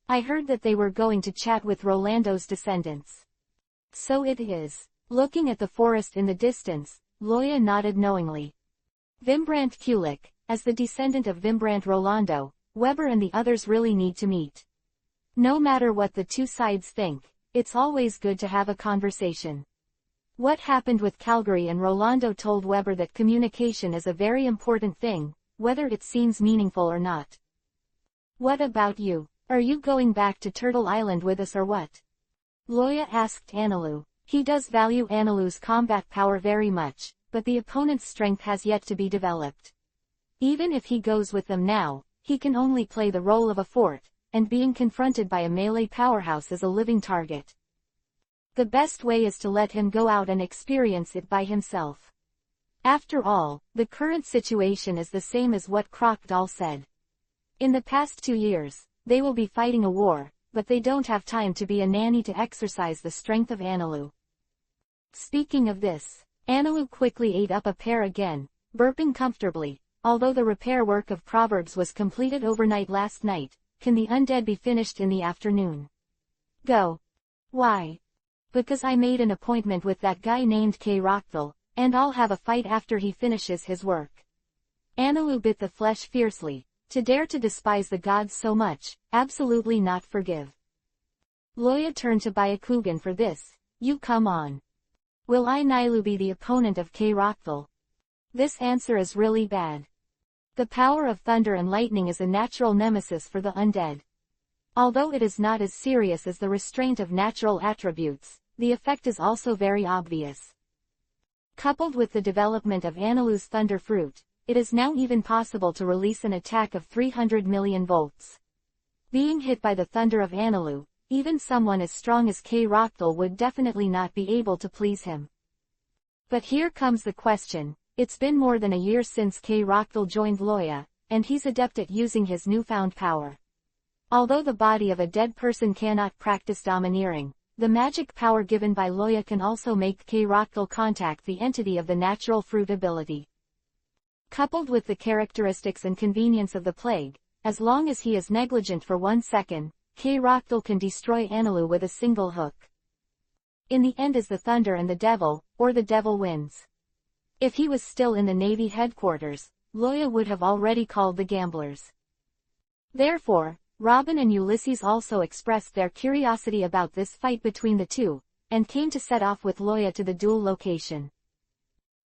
I heard that they were going to chat with Rolando's descendants. So it is. Looking at the forest in the distance, Loya nodded knowingly. Wimbrand Kulik, as the descendant of Wimbrand Rolando, Weber and the others really need to meet. No matter what the two sides think, it's always good to have a conversation. What happened with Calgary and Rolando told Weber that communication is a very important thing, whether it seems meaningful or not. What about you? Are you going back to Turtle Island with us or what? Loya asked Anilu. He does value Anilu's combat power very much, but the opponent's strength has yet to be developed. Even if he goes with them now, he can only play the role of a fort, and being confronted by a melee powerhouse is a living target. The best way is to let him go out and experience it by himself. After all, the current situation is the same as what Rockdale said. In the past 2 years, they will be fighting a war, but they don't have time to be a nanny to exercise the strength of Anilu. Speaking of this, Anilu quickly ate up a pear again, burping comfortably. Although the repair work of Proverbs was completed overnight last night, can the undead be finished in the afternoon? Go. Why? Because I made an appointment with that guy named K. Rockdale, and I'll have a fight after he finishes his work. Anilu bit the flesh fiercely. To dare to despise the gods so much, absolutely not forgive. Loya turned to Byakugan for this. You come on. Will I Nilu be the opponent of K. Rockdale? This answer is really bad. The power of thunder and lightning is a natural nemesis for the undead. Although it is not as serious as the restraint of natural attributes, the effect is also very obvious. Coupled with the development of Analu's thunder fruit, it is now even possible to release an attack of 300 million volts. Being hit by the thunder of Analu, even someone as strong as K. Rochdale would definitely not be able to please him. But here comes the question, it's been more than a year since K. Rochdale joined Loya, and he's adept at using his newfound power. Although the body of a dead person cannot practice domineering, the magic power given by Loya can also make K. Rochdale contact the entity of the natural fruit ability. Coupled with the characteristics and convenience of the plague, as long as he is negligent for 1 second, K. Rochdale can destroy Analu with a single hook. In the end is the thunder and the devil, or the devil wins. If he was still in the Navy headquarters, Loya would have already called the gamblers. Therefore, Robin and Ulysses also expressed their curiosity about this fight between the two, and came to set off with Loya to the duel location.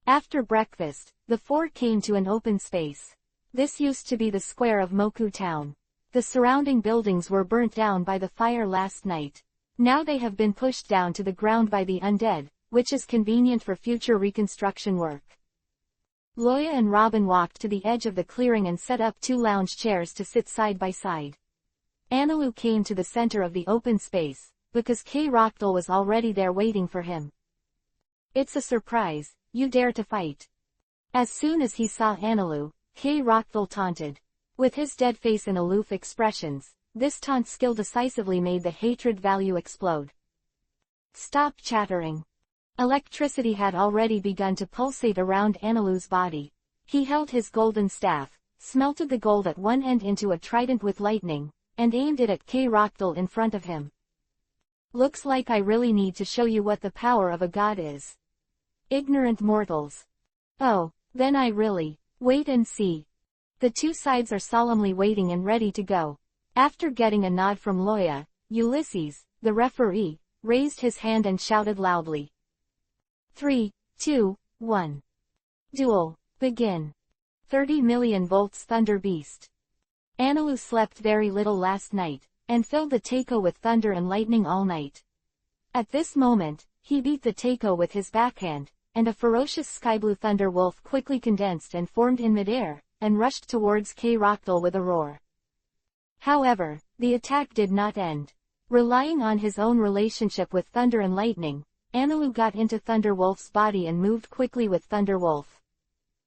After breakfast, the four came to an open space. This used to be the square of Moku town. The surrounding buildings were burnt down by the fire last night. Now they have been pushed down to the ground by the undead, which is convenient for future reconstruction work. Loya and Robin walked to the edge of the clearing and set up 2 lounge chairs to sit side by side. Analu came to the center of the open space, because K. Rochdale was already there waiting for him. It's a surprise, you dare to fight. As soon as he saw Analu, K. Rochdale taunted. With his dead face and aloof expressions, this taunt skill decisively made the hatred value explode. Stop chattering. Electricity had already begun to pulsate around Analu's body. He held his golden staff, smelted the gold at one end into a trident with lightning, and aimed it at K. Rochdale in front of him. Looks like I really need to show you what the power of a god is. Ignorant mortals. Oh, then I really, wait and see. The two sides are solemnly waiting and ready to go. After getting a nod from Loya, Ulysses, the referee, raised his hand and shouted loudly. 3, 2, 1. Duel, begin. 30 million volts thunder beast. Analu slept very little last night, and filled the taiko with thunder and lightning all night. At this moment, he beat the taiko with his backhand, and a ferocious sky-blue thunder wolf quickly condensed and formed in midair, and rushed towards K. Rochdale with a roar. However, the attack did not end. Relying on his own relationship with thunder and lightning, Analu got into Thunder Wolf's body and moved quickly with Thunder Wolf.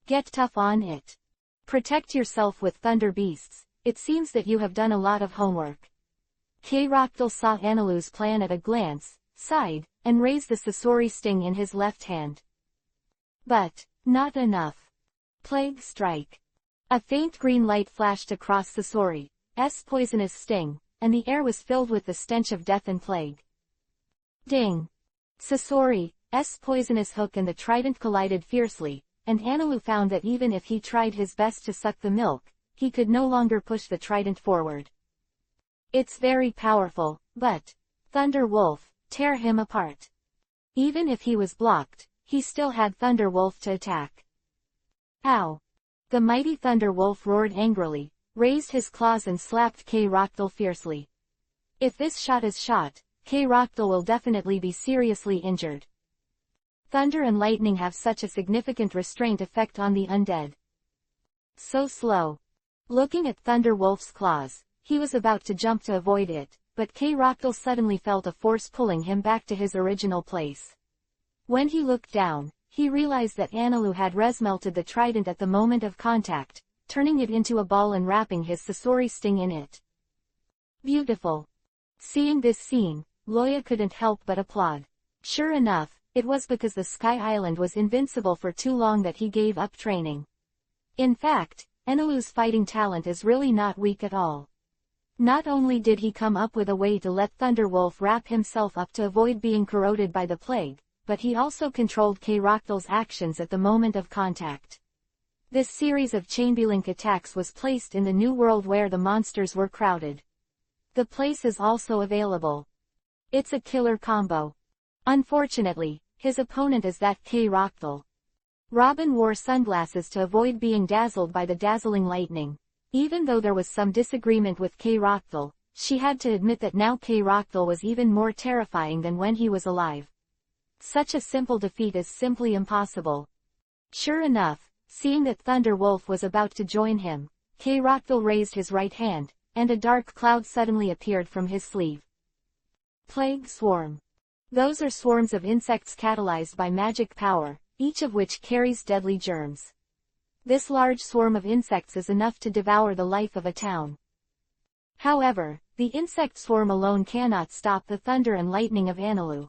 Get tough on it. Protect yourself with thunder beasts, it seems that you have done a lot of homework. K. Rochdale saw Analu's plan at a glance, sighed, and raised the Sasori sting in his left hand. But, not enough. Plague strike. A faint green light flashed across Sasori's poisonous sting, and the air was filled with the stench of death and plague. Ding! Sasori's poisonous hook and the trident collided fiercely, and Analu found that even if he tried his best to suck the milk, he could no longer push the trident forward. It's very powerful, but, Thunder Wolf, tear him apart. Even if he was blocked, he still had Thunder Wolf to attack. Ow! The mighty Thunder Wolf roared angrily, raised his claws and slapped K. Rochdale fiercely. If this shot is shot, K. Rochdale will definitely be seriously injured. Thunder and lightning have such a significant restraint effect on the undead. So slow. Looking at Thunder Wolf's claws, he was about to jump to avoid it, but K. Rochdale suddenly felt a force pulling him back to his original place. When he looked down, he realized that Analu had resmelted the trident at the moment of contact, turning it into a ball and wrapping his Sasori sting in it. Beautiful. Seeing this scene, Loya couldn't help but applaud. Sure enough, it was because the Sky Island was invincible for too long that he gave up training. In fact, Analu's fighting talent is really not weak at all. Not only did he come up with a way to let Thunder Wolf wrap himself up to avoid being corroded by the plague, but he also controlled K. Rochdale's actions at the moment of contact. This series of chain-link attacks was placed in the new world where the monsters were crowded. The place is also available. It's a killer combo. Unfortunately, his opponent is that K. Rochdale. Robin wore sunglasses to avoid being dazzled by the dazzling lightning. Even though there was some disagreement with K. Rochdale, She had to admit that now K-Roctal was even more terrifying than when he was alive. Such a simple defeat is simply impossible. Sure enough, seeing that Thunder Wolf was about to join him, K-Roctal raised his right hand, and a dark cloud suddenly appeared from his sleeve. Plague Swarm. Those are swarms of insects catalyzed by magic power, each of which carries deadly germs. This large swarm of insects is enough to devour the life of a town. However, the insect swarm alone cannot stop the thunder and lightning of Anilu.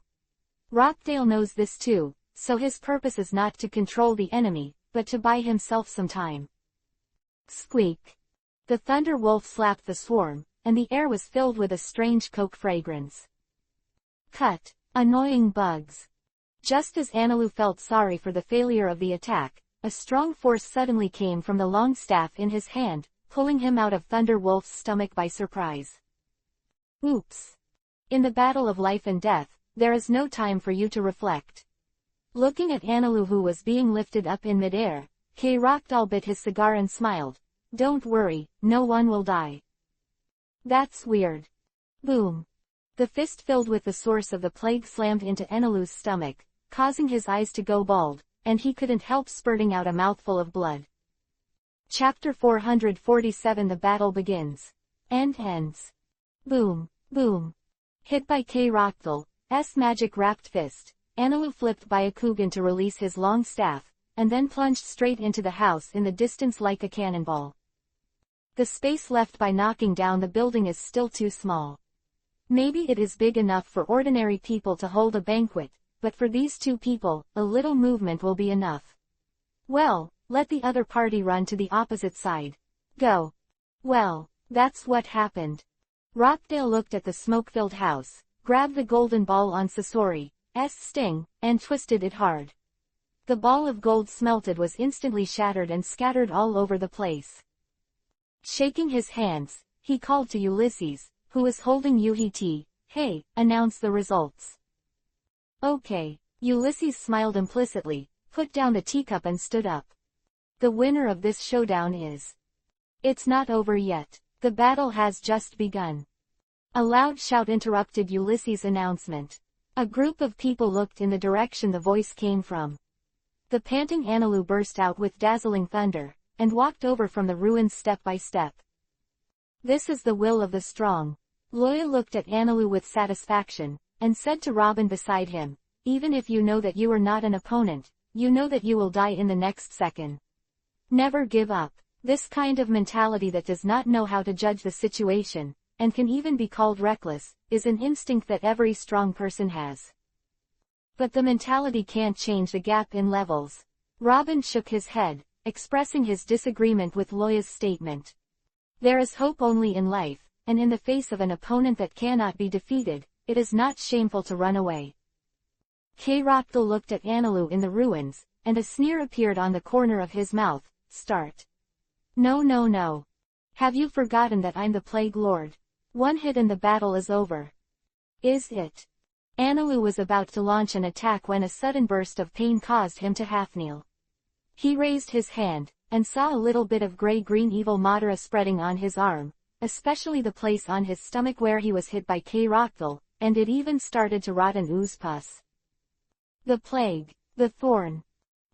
Rockdale knows this too, so his purpose is not to control the enemy, but to buy himself some time. Squeak. The Thunder Wolf slapped the swarm, and the air was filled with a strange coke fragrance. Cut. Annoying bugs. Just as Anilu felt sorry for the failure of the attack, a strong force suddenly came from the long staff in his hand, pulling him out of Thunder Wolf's stomach by surprise. Oops. In the battle of life and death, there is no time for you to reflect. Looking at Anilu who was being lifted up in midair, K-Roctal bit his cigar and smiled. Don't worry, no one will die. That's weird. Boom. The fist filled with the source of the plague slammed into Anilu's stomach, causing his eyes to go bald, and he couldn't help spurting out a mouthful of blood. Chapter 447 The battle begins. And ends. Boom, boom. Hit by K-Roctal's magic-wrapped fist, Anilu flipped Byakugan to release his long staff, and then plunged straight into the house in the distance like a cannonball. The space left by knocking down the building is still too small. Maybe it is big enough for ordinary people to hold a banquet, but for these two people, a little movement will be enough. Well, let the other party run to the opposite side. Go. Well, that's what happened. Rockdale looked at the smoke-filled house, grabbed the golden ball on Sasori's sting, and twisted it hard. The ball of gold smelted was instantly shattered and scattered all over the place. Shaking his hands, he called to Ulysses, who was holding Uhit. Hey, announce the results. Okay. Ulysses smiled implicitly, put down the teacup and stood up. The winner of this showdown is... It's not over yet. The battle has just begun. A loud shout interrupted Ulysses' announcement. A group of people looked in the direction the voice came from. The panting Anilu burst out with dazzling thunder, and walked over from the ruins step by step. This is the will of the strong. Loya looked at Anilu with satisfaction, and said to Robin beside him, even if you know that you are not an opponent, you know that you will die in the next second. Never give up. This kind of mentality that does not know how to judge the situation, and can even be called reckless, is an instinct that every strong person has. But the mentality can't change the gap in levels. Robin shook his head, expressing his disagreement with Loya's statement. There is hope only in life, and in the face of an opponent that cannot be defeated, it is not shameful to run away. K-Roctal looked at Anilu in the ruins, and a sneer appeared on the corner of his mouth. Start. No no no. Have you forgotten that I'm the Plague Lord? One hit and the battle is over. Is it? Anilu was about to launch an attack when a sudden burst of pain caused him to half kneel. He raised his hand, and saw a little bit of gray-green evil Madara spreading on his arm, especially the place on his stomach where he was hit by K-Roctal, and it even started to rot and ooze pus. The plague. The thorn.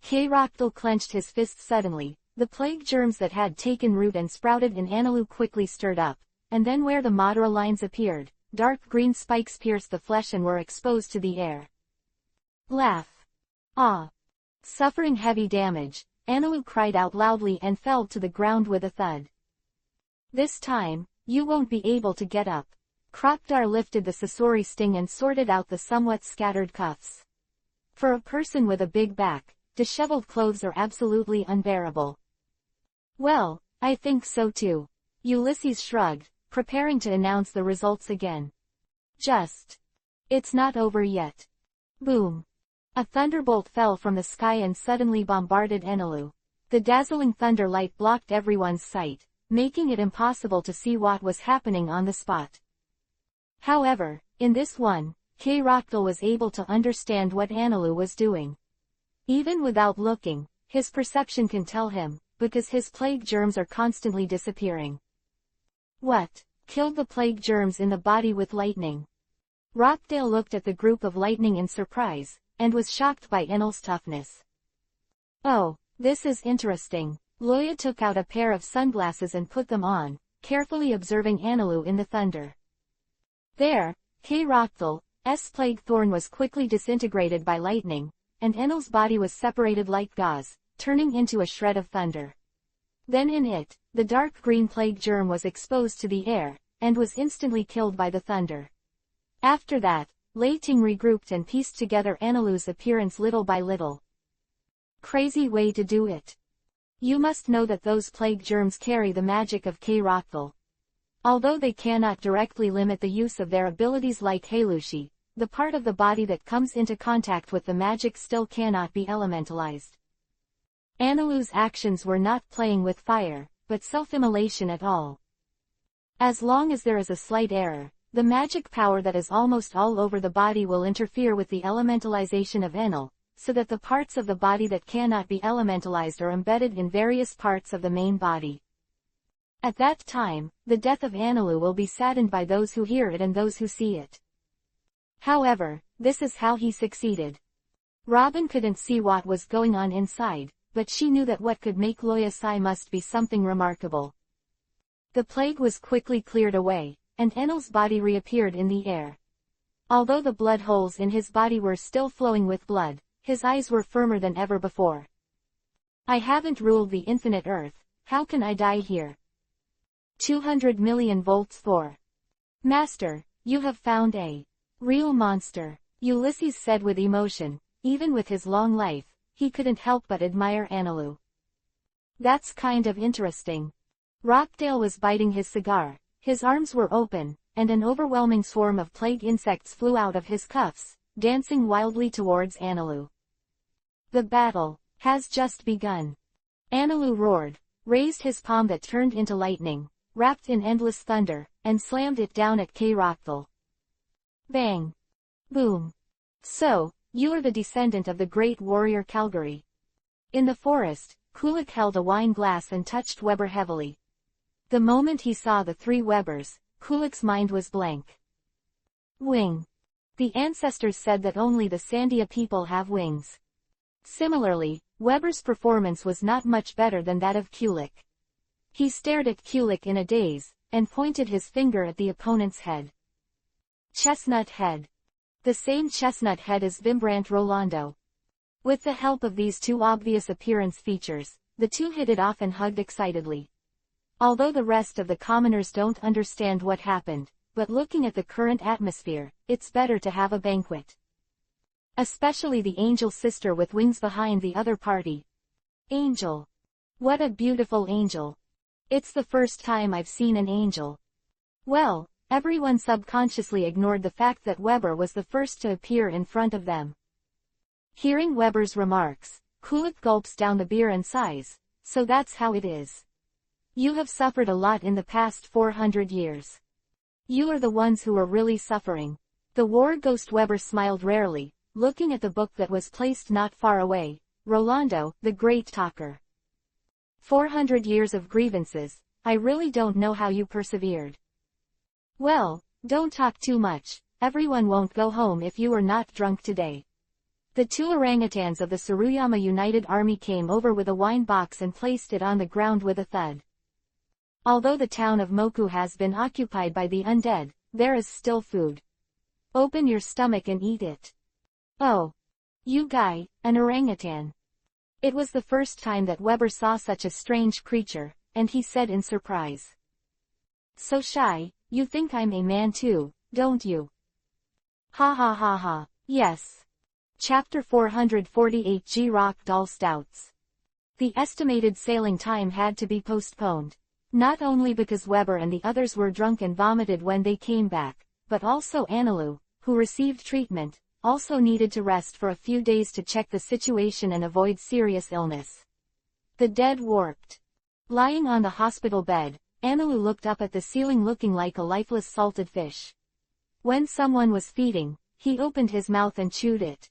K-Roctal clenched his fist suddenly. The plague germs that had taken root and sprouted in Anilu quickly stirred up, and then where the Madara lines appeared, dark green spikes pierced the flesh and were exposed to the air. Laugh. Ah. Suffering heavy damage, Anilu cried out loudly and fell to the ground with a thud. This time, you won't be able to get up. Krokdar lifted the Sasori sting and sorted out the somewhat scattered cuffs. For a person with a big back, disheveled clothes are absolutely unbearable. Well, I think so too. Ulysses shrugged, preparing to announce the results again. It's not over yet. Boom. A thunderbolt fell from the sky and suddenly bombarded Anilu. The dazzling thunder light blocked everyone's sight, making it impossible to see what was happening on the spot. However, in this one, K-Roctal was able to understand what Anilu was doing. Even without looking, his perception can tell him, because his plague germs are constantly disappearing. What? killed the plague germs in the body with lightning. Rockdale looked at the group of lightning in surprise, and was shocked by Enel's toughness. Oh, this is interesting. Loya took out a pair of sunglasses and put them on, carefully observing Anilu in the thunder. There, K. Rockdale's plague thorn was quickly disintegrated by lightning, and Enel's body was separated like gauze, turning into a shred of thunder. Then in it, the dark green plague germ was exposed to the air, and was instantly killed by the thunder. After that, Lei Ting regrouped and pieced together Anilu's appearance little by little. Crazy way to do it. You must know that those plague germs carry the magic of K. Rockdale. Although they cannot directly limit the use of their abilities like Heilushi, the part of the body that comes into contact with the magic still cannot be elementalized. Anilu's actions were not playing with fire, but self-immolation at all. As long as there is a slight error, the magic power that is almost all over the body will interfere with the elementalization of Enel, so that the parts of the body that cannot be elementalized are embedded in various parts of the main body. At that time, the death of Anilu will be saddened by those who hear it and those who see it. However, this is how he succeeded. Robin couldn't see what was going on inside, but she knew that what could make Loya sigh must be something remarkable. The plague was quickly cleared away, and Enel's body reappeared in the air. Although the blood holes in his body were still flowing with blood, his eyes were firmer than ever before. I haven't ruled the infinite earth, how can I die here? 200 million volts Thor. Master, you have found a real monster, Ulysses said with emotion. Even with his long life, he couldn't help but admire Anilu. That's kind of interesting. Rockdale was biting his cigar, his arms were open, and an overwhelming swarm of plague insects flew out of his cuffs, dancing wildly towards Anilu. The battle has just begun. Anilu roared, raised his palm that turned into lightning, wrapped in endless thunder, and slammed it down at K. Rockdale. Bang! Boom! So, you are the descendant of the great warrior Calgary. In the forest, Kulik held a wine glass and touched Weber heavily. The moment he saw the three Webers, Kulik's mind was blank. Wing. The ancestors said that only the Sandia people have wings. Similarly, Weber's performance was not much better than that of Kulik. He stared at Kulik in a daze, and pointed his finger at the opponent's head. Chestnut head. The same chestnut head as Vimbrant Rolando. With the help of these two obvious appearance features, the two hit it off and hugged excitedly. Although the rest of the commoners don't understand what happened, but looking at the current atmosphere, it's better to have a banquet. Especially the angel sister with wings behind the other party. Angel. What a beautiful angel. It's the first time I've seen an angel. Well, everyone subconsciously ignored the fact that Weber was the first to appear in front of them. Hearing Weber's remarks, Kulik gulps down the beer and sighs, so that's how it is. You have suffered a lot in the past 400 years. You are the ones who are really suffering. The war ghost Weber smiled rarely, looking at the book that was placed not far away. Rolando, the great talker. 400 years of grievances, I really don't know how you persevered. Well, don't talk too much, everyone won't go home if you are not drunk today. The two orangutans of the Suruyama United Army came over with a wine box and placed it on the ground with a thud. Although the town of Moku has been occupied by the undead, there is still food. Open your stomach and eat it. Oh. You guy, an orangutan. It was the first time that Weber saw such a strange creature, and he said in surprise. So shy, you think I'm a man too, don't you? Ha ha ha ha, yes. Chapter 448 G Rock Doll Stouts. The estimated sailing time had to be postponed. Not only because Weber and the others were drunk and vomited when they came back, but also Anilu, who received treatment, also needed to rest for a few days to check the situation and avoid serious illness. The dead warped. Lying on the hospital bed, Anilu looked up at the ceiling looking like a lifeless salted fish. When someone was feeding, he opened his mouth and chewed it.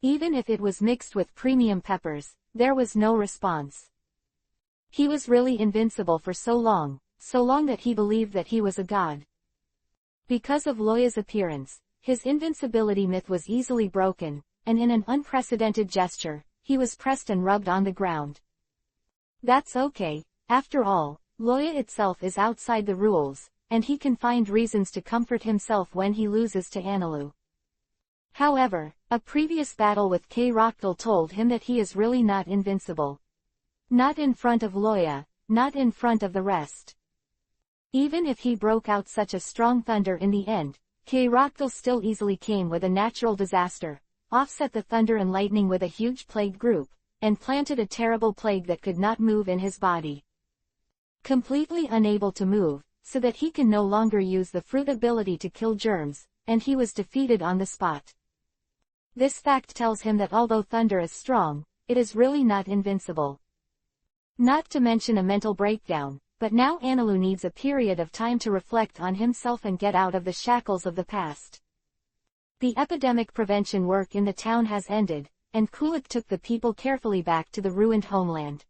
Even if it was mixed with premium peppers, there was no response. He was really invincible for so long, so long that he believed that he was a god. Because of Loya's appearance, his invincibility myth was easily broken, and in an unprecedented gesture, he was pressed and rubbed on the ground. That's okay, after all, Loya itself is outside the rules, and he can find reasons to comfort himself when he loses to Anilu. However, a previous battle with K-Rochdal told him that he is really not invincible. Not in front of Loya, not in front of the rest. Even if he broke out such a strong thunder in the end, K-Rochdal still easily came with a natural disaster, offset the thunder and lightning with a huge plague group, and planted a terrible plague that could not move in his body. Completely unable to move, so that he can no longer use the fruit ability to kill germs, and he was defeated on the spot. This fact tells him that although thunder is strong, it is really not invincible. Not to mention a mental breakdown, but now Anilu needs a period of time to reflect on himself and get out of the shackles of the past. The epidemic prevention work in the town has ended, and Kulik took the people carefully back to the ruined homeland.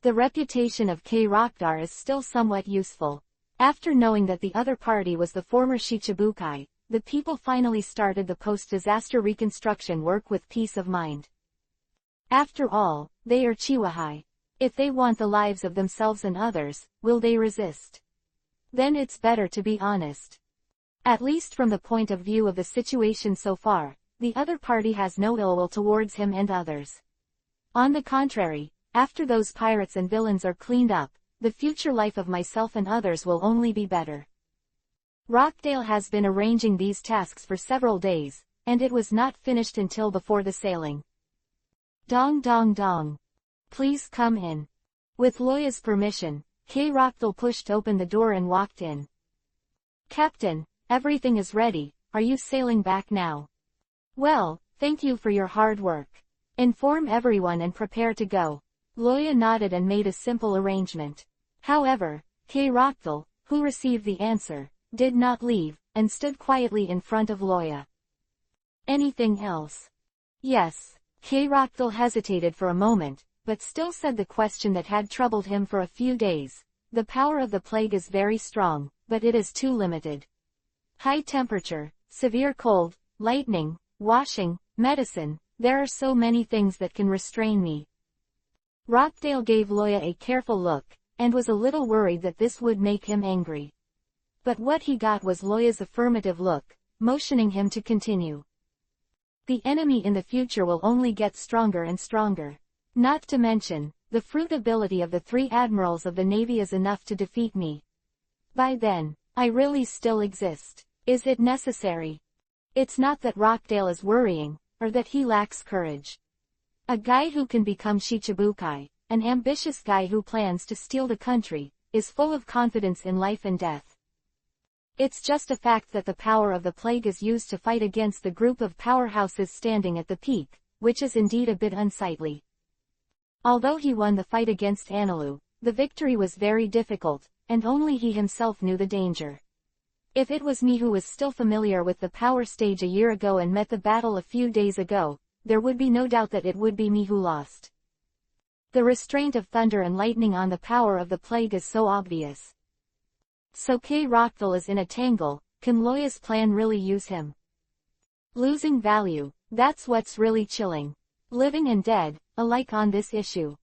The reputation of K-Rochdal is still somewhat useful. After knowing that the other party was the former Shichibukai, the people finally started the post-disaster reconstruction work with peace of mind. After all, they are Chiwahai. If they want the lives of themselves and others, will they resist? Then it's better to be honest. At least from the point of view of the situation so far, the other party has no ill will towards him and others. On the contrary, after those pirates and villains are cleaned up, the future life of myself and others will only be better. Rochdale has been arranging these tasks for several days, and it was not finished until before the sailing. Dong dong dong. Please come in. With Loya's permission, K-Rochdal pushed open the door and walked in. Captain, everything is ready, are you sailing back now? Well, thank you for your hard work. Inform everyone and prepare to go. Loya nodded and made a simple arrangement. However, K-Rochdal, who received the answer, did not leave, and stood quietly in front of Loya. Anything else? Yes. K-Rochdal hesitated for a moment, but still said the question that had troubled him for a few days. The power of the plague is very strong, but it is too limited. High temperature, severe cold, lightning, washing, medicine, there are so many things that can restrain me. Rochdale gave Loya a careful look, and was a little worried that this would make him angry. But what he got was Loya's affirmative look, motioning him to continue. The enemy in the future will only get stronger and stronger. Not to mention, the fruit ability of the 3 admirals of the Navy is enough to defeat me. By then, I really still exist. Is it necessary? It's not that Rochdale is worrying, or that he lacks courage. A guy who can become Shichibukai, an ambitious guy who plans to steal the country, is full of confidence in life and death. It's just a fact that the power of the plague is used to fight against the group of powerhouses standing at the peak, which is indeed a bit unsightly. Although he won the fight against Anilu, the victory was very difficult, and only he himself knew the danger. If it was me who was still familiar with the power stage a year ago and met the battle a few days ago, there would be no doubt that it would be me who lost. The restraint of thunder and lightning on the power of the plague is so obvious. So K-Rochdal is in a tangle. Can Loya's plan really use him? Losing value, that's what's really chilling. Living and dead, alike on this issue.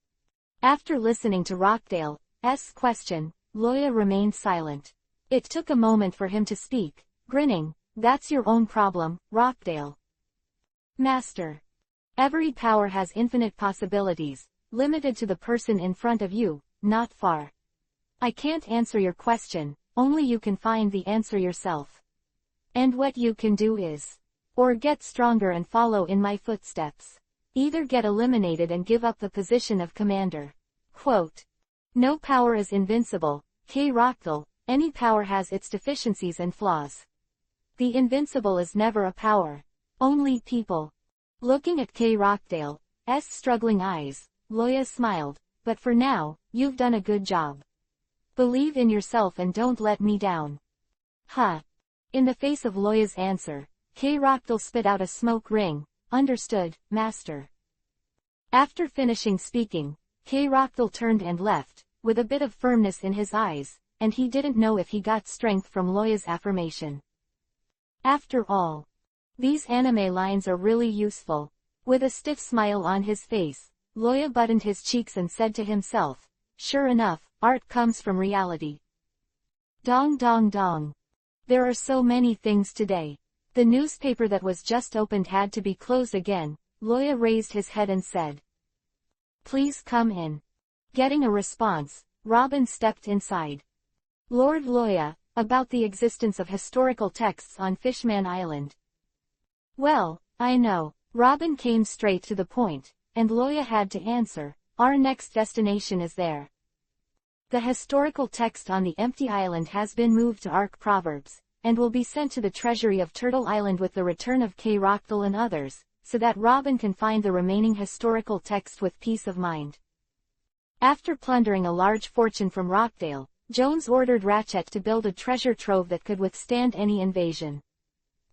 After listening to Rochdale's question, Loya remained silent. It took a moment for him to speak, grinning. That's your own problem, Rochdale. Master. Every power has infinite possibilities, limited to the person in front of you, not far. I can't answer your question, only you can find the answer yourself. And what you can do is, or get stronger and follow in my footsteps. Either get eliminated and give up the position of commander. Quote. No power is invincible, K-Rochdal, any power has its deficiencies and flaws. The invincible is never a power. Only people. Looking at K-Rochdale's struggling eyes, Loya smiled, but for now, you've done a good job. Believe in yourself and don't let me down. Huh. In the face of Loya's answer, K-Rochdal spit out a smoke ring. Understood, Master. After finishing speaking, K-Rochdal turned and left, with a bit of firmness in his eyes, and he didn't know if he got strength from Loya's affirmation. After all, these anime lines are really useful. With a stiff smile on his face, Loya buttoned his cheeks and said to himself, "Sure enough, art comes from reality." Dong dong dong. There are so many things today. The newspaper that was just opened had to be closed again. Loya raised his head and said, "Please come in." Getting a response, Robin stepped inside. "Lord Loya, about the existence of historical texts on Fishman Island." "Well, I know." Robin came straight to the point, and Loya had to answer, "Our next destination is there." The historical text on the empty island has been moved to Ark Proverbs, and will be sent to the treasury of Turtle Island with the return of K. Rockdale and others, so that Robin can find the remaining historical text with peace of mind. After plundering a large fortune from Rockdale, Jones ordered Ratchet to build a treasure trove that could withstand any invasion.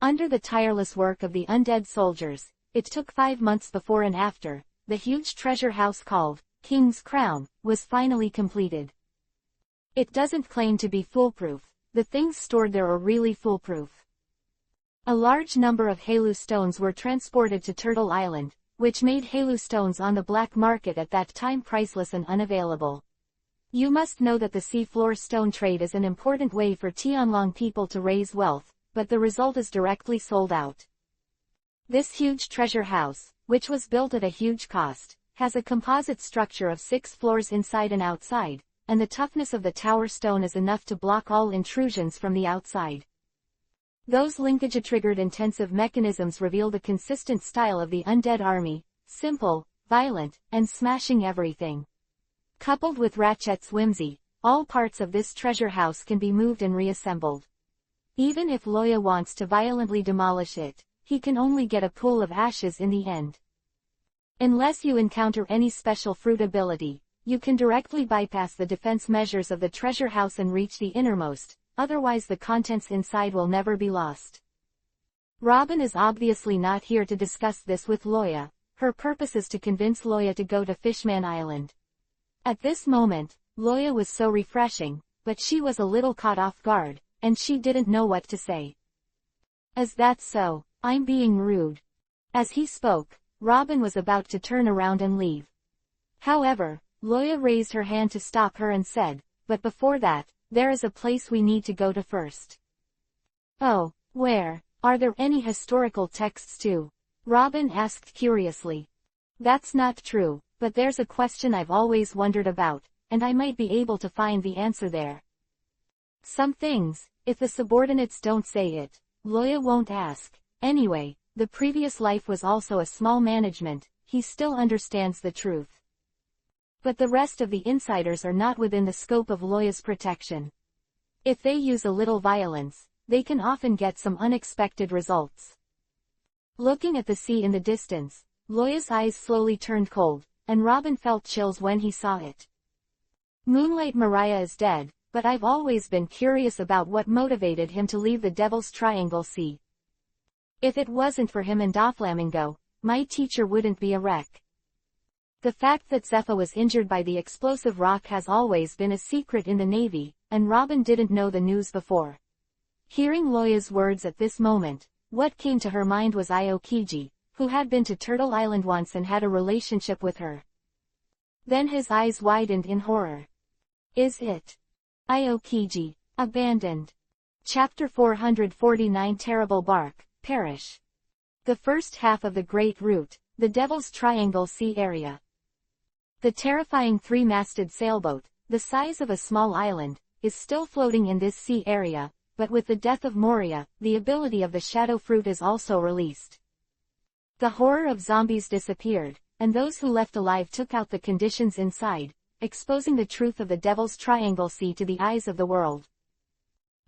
Under the tireless work of the undead soldiers, it took 5 months before and after, the huge treasure house called King's Crown was finally completed. It doesn't claim to be foolproof. The things stored there are really foolproof. A large number of Halu stones were transported to Turtle Island, which made Halu stones on the black market at that time priceless and unavailable. You must know that the seafloor stone trade is an important way for Tianlong people to raise wealth, but the result is directly sold out. This huge treasure house, which was built at a huge cost, has a composite structure of 6 floors inside and outside, and the toughness of the tower stone is enough to block all intrusions from the outside. Those linkage-triggered intensive mechanisms reveal the consistent style of the undead army, simple, violent, and smashing everything. Coupled with Ratchet's whimsy, all parts of this treasure house can be moved and reassembled. Even if Loya wants to violently demolish it, he can only get a pool of ashes in the end. Unless you encounter any special fruit ability, you can directly bypass the defense measures of the treasure house and reach the innermost, otherwise the contents inside will never be lost. Robin is obviously not here to discuss this with Loya. Her purpose is to convince Loya to go to Fishman Island. At this moment, Loya was so refreshing, but she was a little caught off guard, and she didn't know what to say. "Is that so? I'm being rude." As he spoke, Robin was about to turn around and leave. However, Loya raised her hand to stop her and said, "But before that, there is a place we need to go to first." "Oh, where? Are there any historical texts too?" Robin asked curiously. "That's not true, but there's a question I've always wondered about, and I might be able to find the answer there." Some things, if the subordinates don't say it, Loya won't ask. Anyway, the previous life was also a small management, he still understands the truth. But the rest of the insiders are not within the scope of Loya's protection. If they use a little violence, they can often get some unexpected results. Looking at the sea in the distance, Loya's eyes slowly turned cold, and Robin felt chills when he saw it. Moonlight Mariah is dead, but I've always been curious about what motivated him to leave the Devil's Triangle Sea. If it wasn't for him and Doflamingo, my teacher wouldn't be a wreck. The fact that Zephyr was injured by the explosive rock has always been a secret in the Navy, and Robin didn't know the news before. Hearing Loya's words at this moment, what came to her mind was Aokiji, who had been to Turtle Island once and had a relationship with her. Then his eyes widened in horror. Is it Aokiji, abandoned? Chapter 449 Terrible Bark, Perish. The first half of the Great Route, the Devil's Triangle Sea area. The terrifying 3-masted sailboat, the size of a small island, is still floating in this sea area, but with the death of Moria, the ability of the Shadow Fruit is also released. The horror of zombies disappeared, and those who left alive took out the conditions inside, exposing the truth of the Devil's Triangle Sea to the eyes of the world.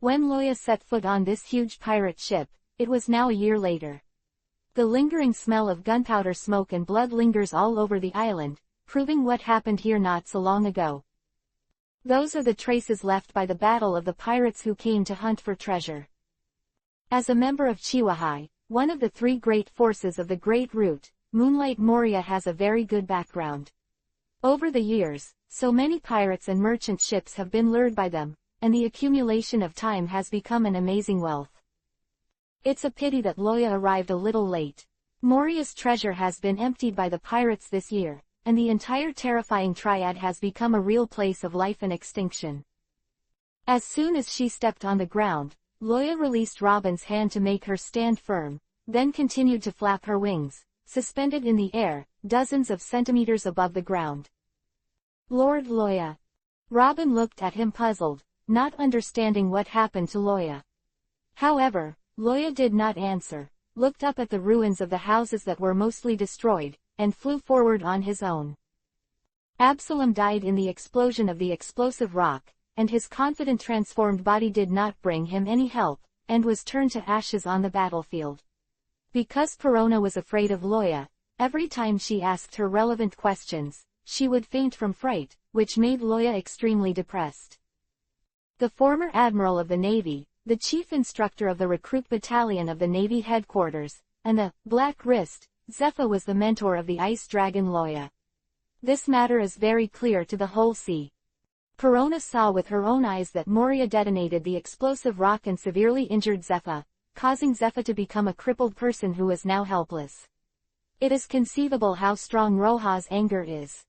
When Loya set foot on this huge pirate ship, it was now a year later. The lingering smell of gunpowder smoke and blood lingers all over the island, proving what happened here not so long ago. Those are the traces left by the battle of the pirates who came to hunt for treasure. As a member of Chiwahai, one of the 3 great forces of the Great Route, Moonlight Moria has a very good background. Over the years, so many pirates and merchant ships have been lured by them, and the accumulation of time has become an amazing wealth. It's a pity that Loya arrived a little late. Moria's treasure has been emptied by the pirates this year, and the entire terrifying triad has become a real place of life and extinction. As soon as she stepped on the ground, Loya released Robin's hand to make her stand firm, then continued to flap her wings, suspended in the air, dozens of centimeters above the ground. Lord Loya. Robin looked at him puzzled, not understanding what happened to Loya. However, Loya did not answer, looked up at the ruins of the houses that were mostly destroyed, and flew forward on his own. Absalom died in the explosion of the explosive rock, and his confident transformed body did not bring him any help, and was turned to ashes on the battlefield. Because Perona was afraid of Loya, every time she asked her relevant questions, she would faint from fright, which made Loya extremely depressed. The former admiral of the Navy, the chief instructor of the recruit battalion of the Navy headquarters, and the Black Wrist, Zephyr was the mentor of the ice dragon Loya. This matter is very clear to the whole sea. Perona saw with her own eyes that Moria detonated the explosive rock and severely injured Zephyr, causing Zephyr to become a crippled person who is now helpless. It is conceivable how strong Roha's anger is.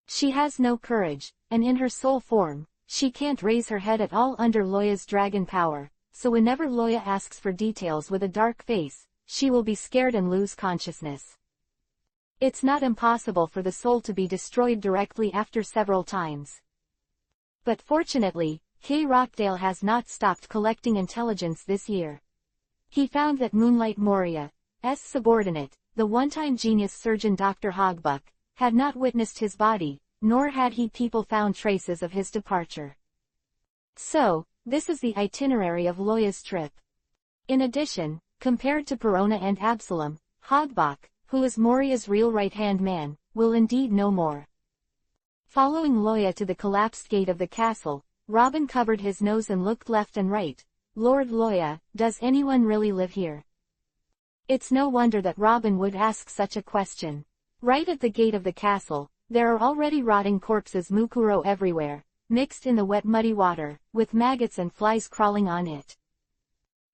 She has no courage, and in her soul form, she can't raise her head at all under Loya's dragon power, so whenever Loya asks for details with a dark face, she will be scared and lose consciousness. It's not impossible for the soul to be destroyed directly after several times. But fortunately, K. Rockdale has not stopped collecting intelligence this year. He found that Moonlight Moria's subordinate, the one-time genius surgeon Dr. Hogbuck, had not witnessed his body, nor had people found traces of his departure. So, this is the itinerary of Loya's trip. In addition, compared to Perona and Absalom, Hogbuck, who is Moria's real right-hand man, will indeed know more. Following Loya to the collapsed gate of the castle, Robin covered his nose and looked left and right. Lord Loya, does anyone really live here? It's no wonder that Robin would ask such a question. Right at the gate of the castle, there are already rotting corpses Mukuro everywhere, mixed in the wet muddy water, with maggots and flies crawling on it.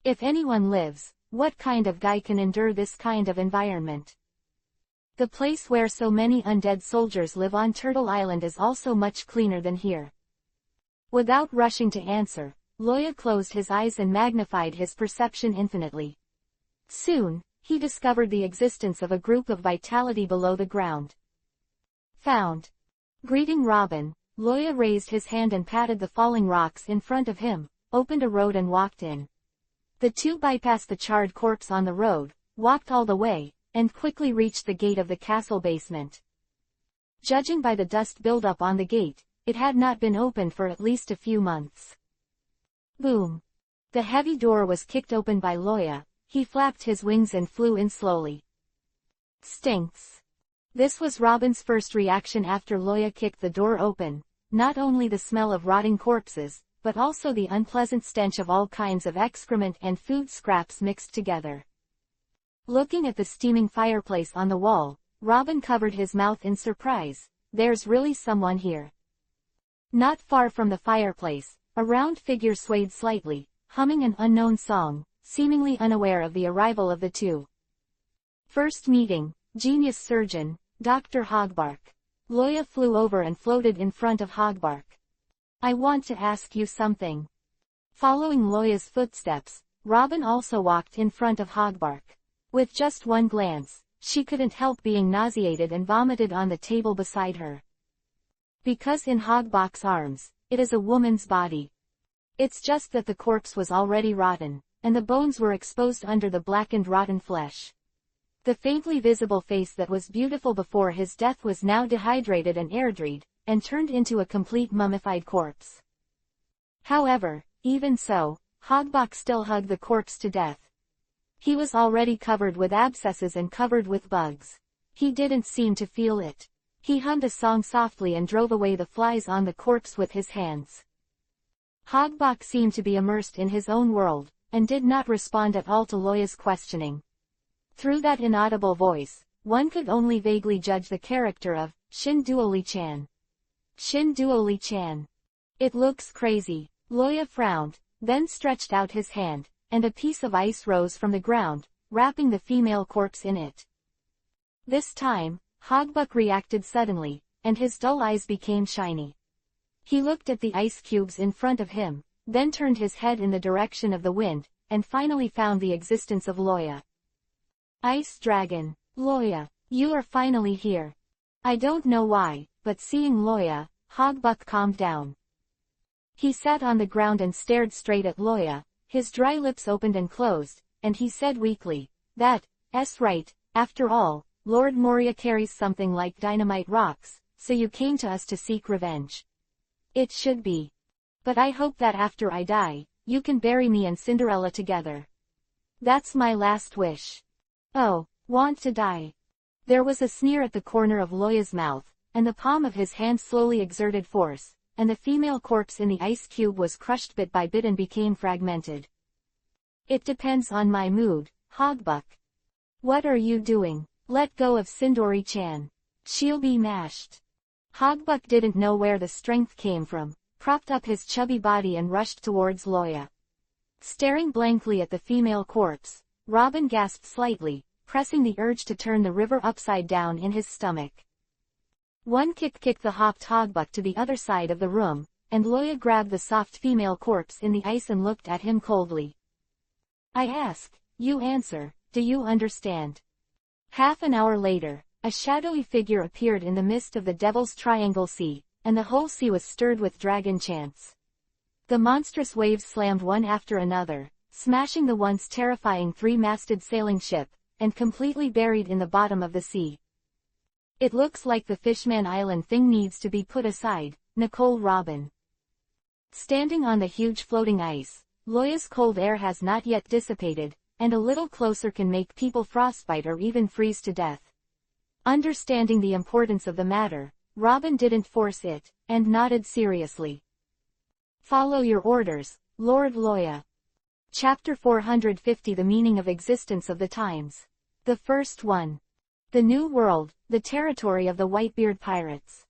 If anyone lives, what kind of guy can endure this kind of environment? The place where so many undead soldiers live on Turtle Island is also much cleaner than here. Without rushing to answer, Loya closed his eyes and magnified his perception infinitely. Soon, he discovered the existence of a group of vitality below the ground. Found. Greeting Robin, Loya raised his hand and patted the falling rocks in front of him, opened a road and walked in. The two bypassed the charred corpse on the road, walked all the way, and quickly reached the gate of the castle basement. Judging by the dust buildup on the gate, it had not been opened for at least a few months. Boom. The heavy door was kicked open by Loya. He flapped his wings and flew in slowly. Stinks. This was Robin's first reaction after Loya kicked the door open, not only the smell of rotting corpses, but also the unpleasant stench of all kinds of excrement and food scraps mixed together. Looking at the steaming fireplace on the wall, Robin covered his mouth in surprise. There's really someone here. Not far from the fireplace, a round figure swayed slightly, humming an unknown song, seemingly unaware of the arrival of the two. First meeting, genius surgeon, Dr. Hogbark. Loya flew over and floated in front of Hogbark. I want to ask you something. Following Loya's footsteps, Robin also walked in front of Hogbark. With just one glance, she couldn't help being nauseated and vomited on the table beside her. Because in Hogbark's arms, it is a woman's body. It's just that the corpse was already rotten, and the bones were exposed under the blackened rotten flesh. The faintly visible face that was beautiful before his death was now dehydrated and air-dried, and turned into a complete mummified corpse. However, even so, Hogbark still hugged the corpse to death. He was already covered with abscesses and covered with bugs. He didn't seem to feel it. He hummed a song softly and drove away the flies on the corpse with his hands. Hogbark seemed to be immersed in his own world, and did not respond at all to Loya's questioning. Through that inaudible voice, one could only vaguely judge the character of Shin Duoli-chan. Shin Duoli-chan. It looks crazy. Loya frowned, then stretched out his hand, and a piece of ice rose from the ground, wrapping the female corpse in it. This time, Hogbuck reacted suddenly, and his dull eyes became shiny. He looked at the ice cubes in front of him, then turned his head in the direction of the wind, and finally found the existence of Loya. Ice Dragon, Loya, you are finally here. I don't know why, but seeing Loya, Hogbuck calmed down. He sat on the ground and stared straight at Loya, his dry lips opened and closed, and he said weakly, "That's right, after all, Lord Moria carries something like dynamite rocks, so you came to us to seek revenge. It should be. But I hope that after I die, you can bury me and Cinderella together. That's my last wish." "Oh, want to die?" There was a sneer at the corner of Loya's mouth, and the palm of his hand slowly exerted force, and the female corpse in the ice cube was crushed bit by bit and became fragmented. "It depends on my mood, Hogbuck." "What are you doing? Let go of Sindori-chan. She'll be mashed." Hogbuck didn't know where the strength came from, propped up his chubby body and rushed towards Loya. Staring blankly at the female corpse, Robin gasped slightly, pressing the urge to turn the river upside down in his stomach. One kick kicked the hopped Hogbuck to the other side of the room, and Loya grabbed the soft female corpse in the ice and looked at him coldly. "I ask, you answer, do you understand?" Half an hour later, a shadowy figure appeared in the mist of the Devil's Triangle Sea, and the whole sea was stirred with dragon chants. The monstrous waves slammed one after another, smashing the once terrifying three-masted sailing ship, and completely buried in the bottom of the sea. "It looks like the Fishman Island thing needs to be put aside," Nicole Robin. Standing on the huge floating ice, Loya's cold air has not yet dissipated, and a little closer can make people frostbite or even freeze to death. Understanding the importance of the matter, Robin didn't force it, and nodded seriously. "Follow your orders, Lord Loya." Chapter 450 The Meaning of Existence of the Times. The first one. The New World, the territory of the Whitebeard pirates.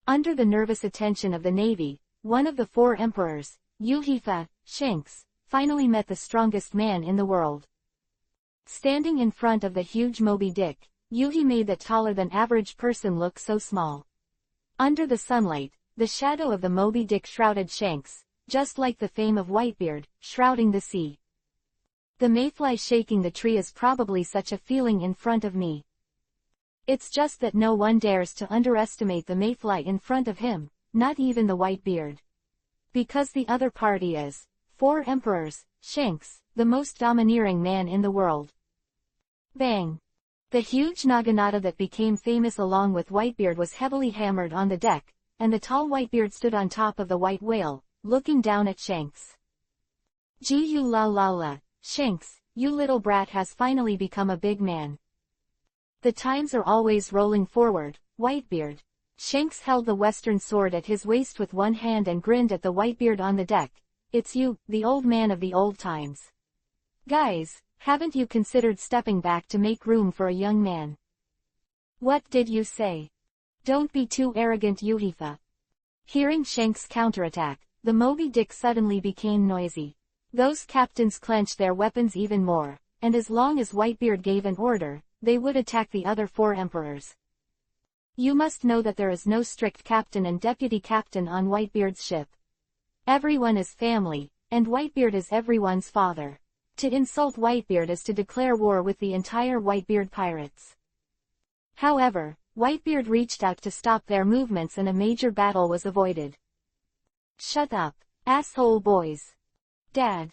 Under the nervous attention of the Navy, one of the four emperors, Yuhifa, Shanks, finally met the strongest man in the world. Standing in front of the huge Moby Dick, Yuhi made the taller-than-average person look so small. Under the sunlight, the shadow of the Moby Dick shrouded Shanks, just like the fame of Whitebeard, shrouding the sea. "The mayfly shaking the tree is probably such a feeling in front of me. It's just that no one dares to underestimate the mayfly in front of him, not even the Whitebeard. Because the other party is, four emperors, Shanks, the most domineering man in the world." Bang! The huge naginata that became famous along with Whitebeard was heavily hammered on the deck, and the tall Whitebeard stood on top of the white whale, looking down at Shanks. "Gee you la la la, Shanks, you little brat has finally become a big man. The times are always rolling forward, Whitebeard." Shanks held the western sword at his waist with one hand and grinned at the Whitebeard on the deck. "It's you, the old man of the old times. Guys, haven't you considered stepping back to make room for a young man?" "What did you say? Don't be too arrogant, Yuhifa." Hearing Shanks counterattack, the Moby Dick suddenly became noisy. Those captains clenched their weapons even more, and as long as Whitebeard gave an order, they would attack the other four emperors. "You must know that there is no strict captain and deputy captain on Whitebeard's ship. Everyone is family, and Whitebeard is everyone's father. To insult Whitebeard is to declare war with the entire Whitebeard pirates." However, Whitebeard reached out to stop their movements and a major battle was avoided. "Shut up, asshole boys. Dad."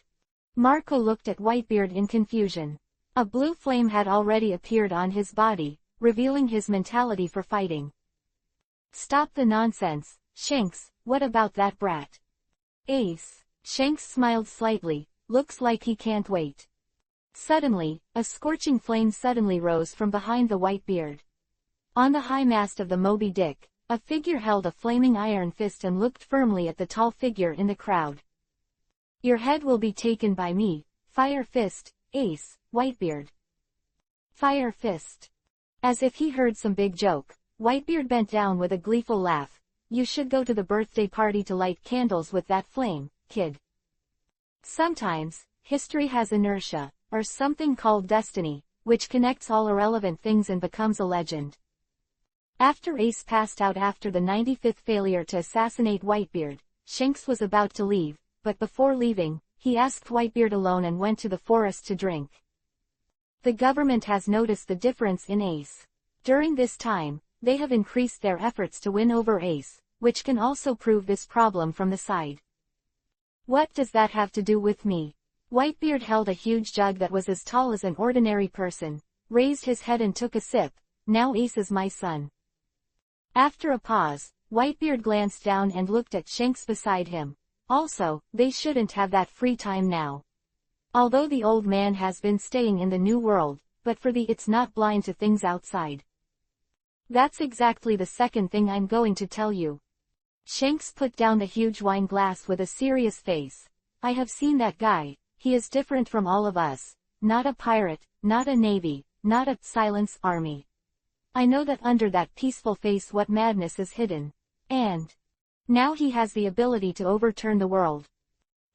Marco looked at Whitebeard in confusion. A blue flame had already appeared on his body, revealing his mentality for fighting. "Stop the nonsense, Shanks, what about that brat?" "Ace." Shanks smiled slightly, "Looks like he can't wait." Suddenly, a scorching flame suddenly rose from behind the Whitebeard. On the high mast of the Moby Dick, a figure held a flaming iron fist and looked firmly at the tall figure in the crowd. "Your head will be taken by me, Fire Fist, Ace, Whitebeard." Fire Fist. As if he heard some big joke, Whitebeard bent down with a gleeful laugh. "You should go to the birthday party to light candles with that flame, kid. Sometimes, history has inertia, or something called destiny, which connects all irrelevant things and becomes a legend. After Ace passed out after the 95th failure to assassinate Whitebeard, Shanks was about to leave, but before leaving, he asked Whitebeard alone and went to the forest to drink. The government has noticed the difference in Ace. During this time, they have increased their efforts to win over Ace, which can also prove this problem from the side. What does that have to do with me? Whitebeard held a huge jug that was as tall as an ordinary person, raised his head and took a sip. Now Ace is my son. After a pause, Whitebeard glanced down and looked at Shanks beside him. Also, they shouldn't have that free time now. Although the old man has been staying in the new world, but for it's not blind to things outside. That's exactly the second thing I'm going to tell you. Shanks put down the huge wine glass with a serious face. I have seen that guy. He is different from all of us. Not a pirate, not a navy, not a silence army. I know that under that peaceful face what madness is hidden. And now he has the ability to overturn the world.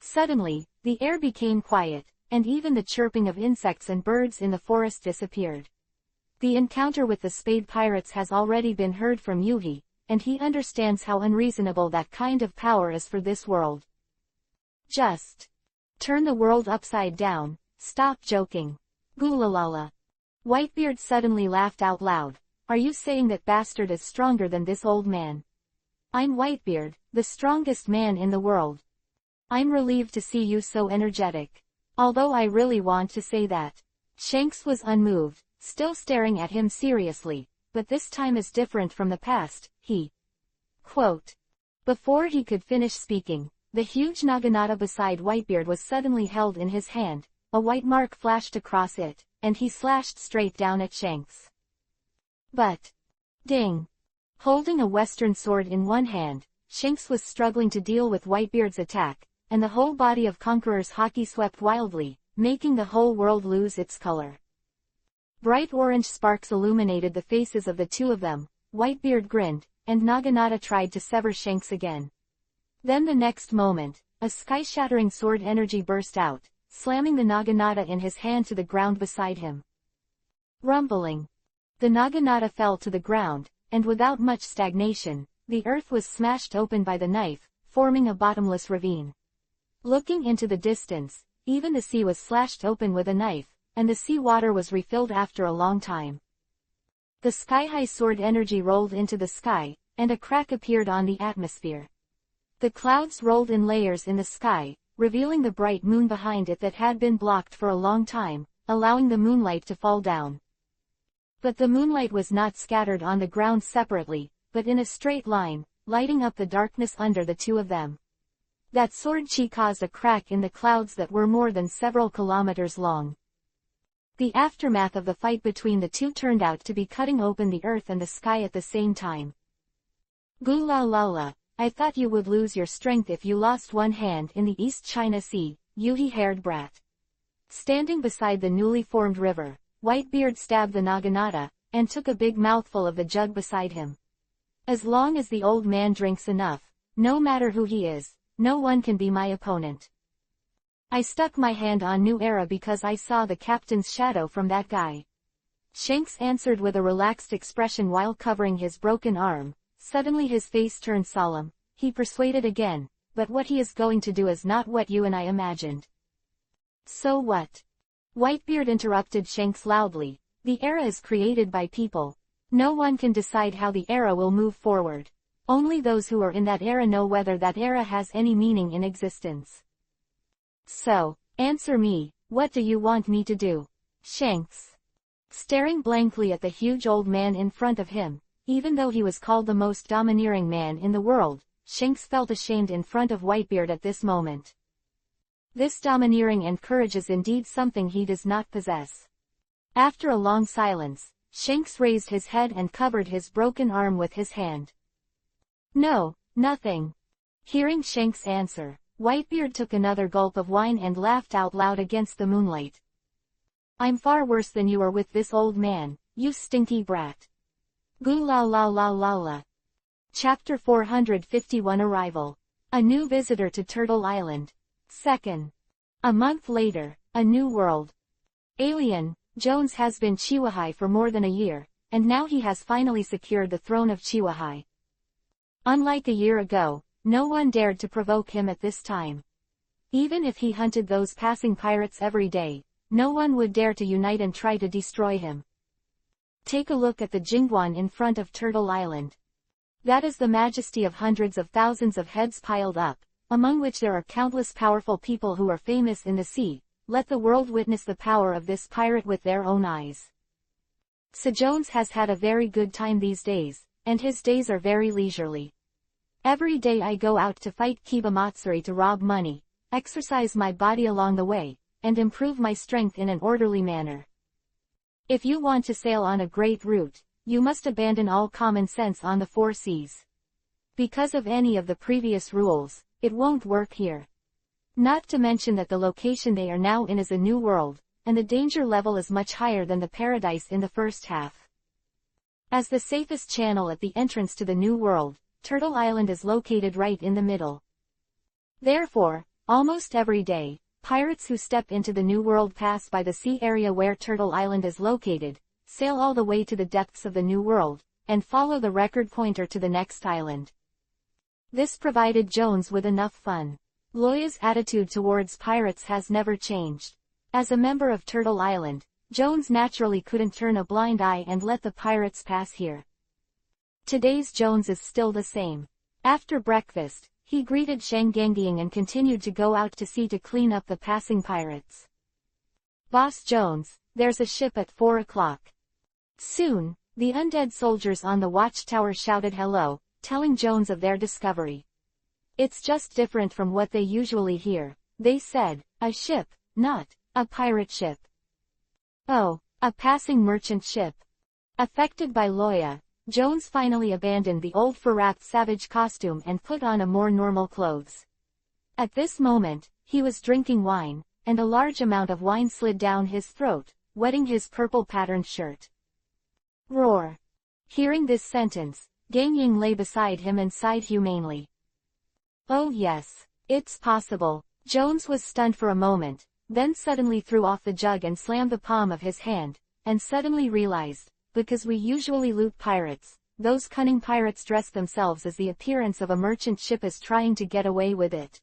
Suddenly, the air became quiet, and even the chirping of insects and birds in the forest disappeared. The encounter with the Spade Pirates has already been heard from Yuhi, and he understands how unreasonable that kind of power is for this world. Just turn the world upside down, stop joking. Goolalala. Whitebeard suddenly laughed out loud. Are you saying that bastard is stronger than this old man? I'm Whitebeard, the strongest man in the world. I'm relieved to see you so energetic. Although I really want to say that. Shanks was unmoved, still staring at him seriously, but this time is different from the past, he. Quote. Before he could finish speaking, the huge naginata beside Whitebeard was suddenly held in his hand, a white mark flashed across it, and he slashed straight down at Shanks. But. Ding. Holding a western sword in one hand, Shanks was struggling to deal with Whitebeard's attack, and the whole body of Conqueror's hockey swept wildly, making the whole world lose its color. Bright orange sparks illuminated the faces of the two of them. Whitebeard grinned, and Naginata tried to sever Shanks again. Then the next moment, a sky-shattering sword energy burst out, slamming the Naginata in his hand to the ground beside him. Rumbling. The Naginata fell to the ground, and without much stagnation, the earth was smashed open by the knife, forming a bottomless ravine. Looking into the distance, even the sea was slashed open with a knife, and the sea water was refilled after a long time. The sky-high sword energy rolled into the sky, and a crack appeared on the atmosphere. The clouds rolled in layers in the sky, revealing the bright moon behind it that had been blocked for a long time, allowing the moonlight to fall down. But the moonlight was not scattered on the ground separately, but in a straight line, lighting up the darkness under the two of them. That sword chi caused a crack in the clouds that were more than several kilometers long. The aftermath of the fight between the two turned out to be cutting open the earth and the sky at the same time. Goolalala, I thought you would lose your strength if you lost one hand in the East China Sea, Yuhi-haired brat. Standing beside the newly formed river, Whitebeard stabbed the Naginata, and took a big mouthful of the jug beside him. As long as the old man drinks enough, no matter who he is, no one can be my opponent. I stuck my hand on New Era because I saw the captain's shadow from that guy. Shanks answered with a relaxed expression while covering his broken arm. Suddenly his face turned solemn. He persuaded again, but what he is going to do is not what you and I imagined. So what? Whitebeard interrupted Shanks loudly. The era is created by people. No one can decide how the era will move forward. Only those who are in that era know whether that era has any meaning in existence. So, answer me, what do you want me to do? Shanks. Staring blankly at the huge old man in front of him, even though he was called the most domineering man in the world, Shanks felt ashamed in front of Whitebeard at this moment. This domineering and courage is indeed something he does not possess. After a long silence, Shanks raised his head and covered his broken arm with his hand. No, nothing. Hearing Shanks' answer, Whitebeard took another gulp of wine and laughed out loud against the moonlight. I'm far worse than you are with this old man, you stinky brat. Goo la la la la la. Chapter 451 Arrival. A new visitor to Turtle Island. 2nd. A month later, a new world. Alien, Jones has been Chihuahai for more than a year, and now he has finally secured the throne of Chihuahai. Unlike a year ago, no one dared to provoke him at this time. Even if he hunted those passing pirates every day, no one would dare to unite and try to destroy him. Take a look at the Jingguan in front of Turtle Island. That is the majesty of hundreds of thousands of heads piled up, among which there are countless powerful people who are famous in the sea. Let the world witness the power of this pirate with their own eyes. So Jones has had a very good time these days, and his days are very leisurely. Every day I go out to fight Kiba Matsuri to rob money, exercise my body along the way, and improve my strength in an orderly manner. If you want to sail on a great route, you must abandon all common sense on the 4 seas. Because of any of the previous rules, it won't work here. Not to mention that the location they are now in is a new world, and the danger level is much higher than the paradise in the first half. As the safest channel at the entrance to the new world, Turtle Island is located right in the middle. Therefore, almost every day, pirates who step into the new world pass by the sea area where Turtle Island is located, sail all the way to the depths of the new world, and follow the record pointer to the next island. This provided Jones with enough fun. Loya's attitude towards pirates has never changed. As a member of Turtle Island, Jones naturally couldn't turn a blind eye and let the pirates pass here. Today's Jones is still the same. After breakfast, he greeted Shang Gangying and continued to go out to sea to clean up the passing pirates. Boss Jones, there's a ship at 4 o'clock. Soon, the undead soldiers on the watchtower shouted hello, telling Jones of their discovery. It's just different from what they usually hear, they said, a ship, not a pirate ship. Oh, a passing merchant ship. Affected by Loya, Jones finally abandoned the old fur-wrapped savage costume and put on a more normal clothes. At this moment, he was drinking wine, and a large amount of wine slid down his throat, wetting his purple-patterned shirt. Roar. Hearing this sentence, Gangying lay beside him and sighed humanely. Oh yes, it's possible. Jones was stunned for a moment, then suddenly threw off the jug and slammed the palm of his hand, and suddenly realized, because we usually loot pirates, those cunning pirates dress themselves as the appearance of a merchant ship is trying to get away with it.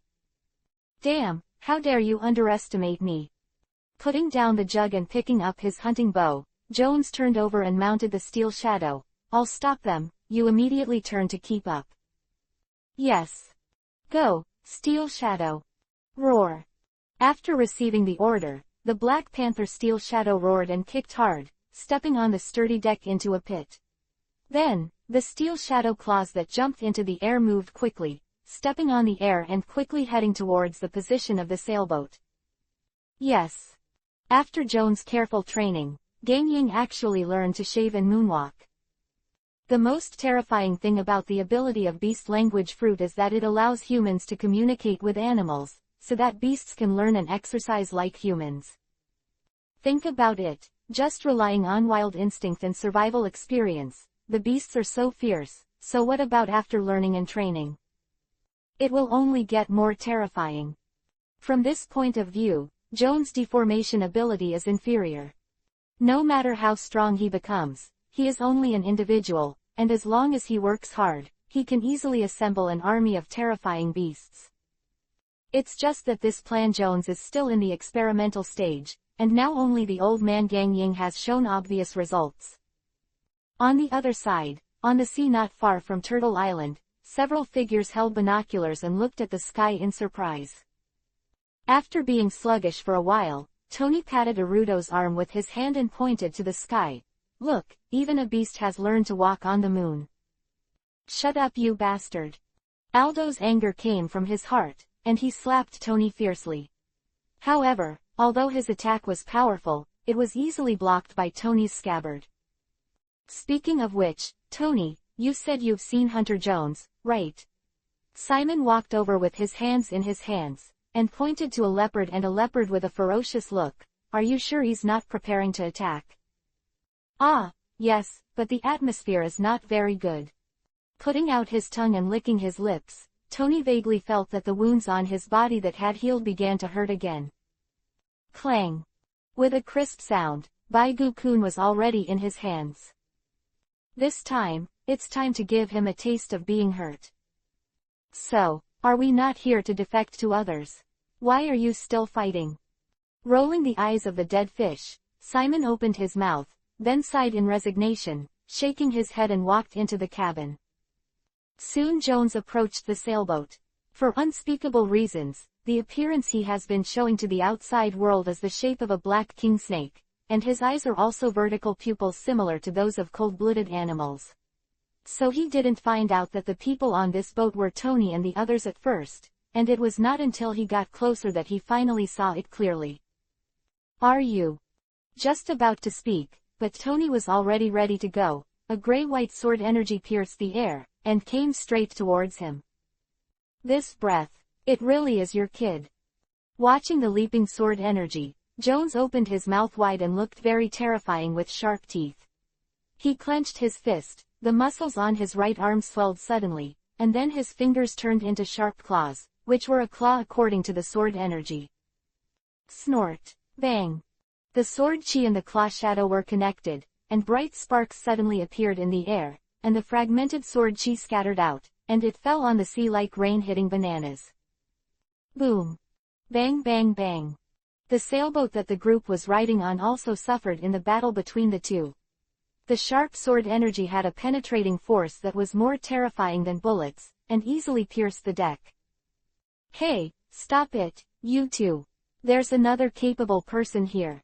Damn, how dare you underestimate me? Putting down the jug and picking up his hunting bow, Jones turned over and mounted the steel shadow. I'll stop them, you immediately turned to keep up. Yes. Go, Steel Shadow. Roar. After receiving the order, the Black Panther Steel Shadow roared and kicked hard, stepping on the sturdy deck into a pit. Then, the Steel Shadow claws that jumped into the air moved quickly, stepping on the air and quickly heading towards the position of the sailboat. Yes. After Jones' careful training, Gangying actually learned to shave and moonwalk. The most terrifying thing about the ability of beast language fruit is that it allows humans to communicate with animals, so that beasts can learn and exercise like humans. Think about it, just relying on wild instinct and survival experience, the beasts are so fierce, so what about after learning and training? It will only get more terrifying. From this point of view, Jones' deformation ability is inferior. No matter how strong he becomes, he is only an individual, and as long as he works hard, he can easily assemble an army of terrifying beasts. It's just that this plan Jones is still in the experimental stage, and now only the old man Gangying has shown obvious results. On the other side, on the sea not far from Turtle Island, several figures held binoculars and looked at the sky in surprise. After being sluggish for a while, Tony patted Arudo's arm with his hand and pointed to the sky. Look, even a beast has learned to walk on the moon. Shut up, you bastard. Aldo's anger came from his heart, and he slapped Tony fiercely. However, although his attack was powerful, it was easily blocked by Tony's scabbard. Speaking of which, Tony, you said you've seen Hunter Jones, right? Simon walked over with his hands in his hands, and pointed to a leopard with a ferocious look. Are you sure he's not preparing to attack? Ah, yes, but the atmosphere is not very good. Putting out his tongue and licking his lips, Tony vaguely felt that the wounds on his body that had healed began to hurt again. Clang! With a crisp sound, Baigu-kun was already in his hands. This time, it's time to give him a taste of being hurt. So, are we not here to defect to others? Why are you still fighting? Rolling the eyes of the dead fish, Simon opened his mouth, then sighed in resignation, shaking his head and walked into the cabin. Soon Jones approached the sailboat. For unspeakable reasons, the appearance he has been showing to the outside world is the shape of a black king snake, and his eyes are also vertical pupils similar to those of cold-blooded animals. So he didn't find out that the people on this boat were Tony and the others at first, and it was not until he got closer that he finally saw it clearly. Are you? Just about to speak, but Tony was already ready to go. A gray-white sword energy pierced the air, and came straight towards him. This breath, it really is your kid. Watching the leaping sword energy, Jones opened his mouth wide and looked very terrifying with sharp teeth. He clenched his fist, the muscles on his right arm swelled suddenly, and then his fingers turned into sharp claws, which were a claw according to the sword energy. Snort! Bang! The sword chi and the claw shadow were connected, and bright sparks suddenly appeared in the air, and the fragmented sword chi scattered out, and it fell on the sea like rain hitting bananas. Boom! Bang bang bang! The sailboat that the group was riding on also suffered in the battle between the two. The sharp sword energy had a penetrating force that was more terrifying than bullets, and easily pierced the deck. Hey, stop it, you two. There's another capable person here.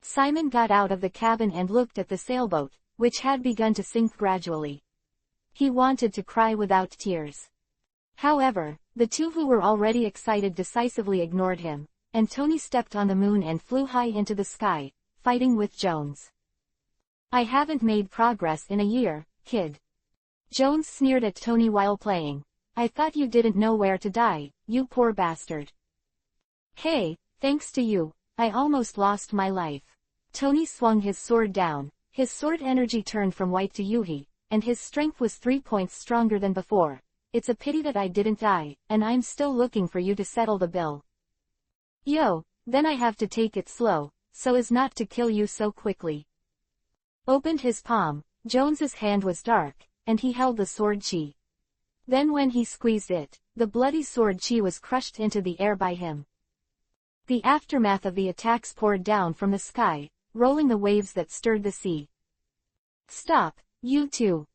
Simon got out of the cabin and looked at the sailboat, which had begun to sink gradually. He wanted to cry without tears. However, the two who were already excited decisively ignored him, and Tony stepped on the moon and flew high into the sky, fighting with Jones. I haven't made progress in a year, kid. Jones sneered at Tony while playing. I thought you didn't know where to die, you poor bastard. Hey, thanks to you, I almost lost my life. Tony swung his sword down, his sword energy turned from white to yuhi, and his strength was 3 points stronger than before. It's a pity that I didn't die, and I'm still looking for you to settle the bill. Yo, then I have to take it slow, so as not to kill you so quickly. Opened his palm, Jones's hand was dark, and he held the sword chi. Then when he squeezed it, the bloody sword chi was crushed into the air by him. The aftermath of the attacks poured down from the sky, rolling the waves that stirred the sea. Stop, you two.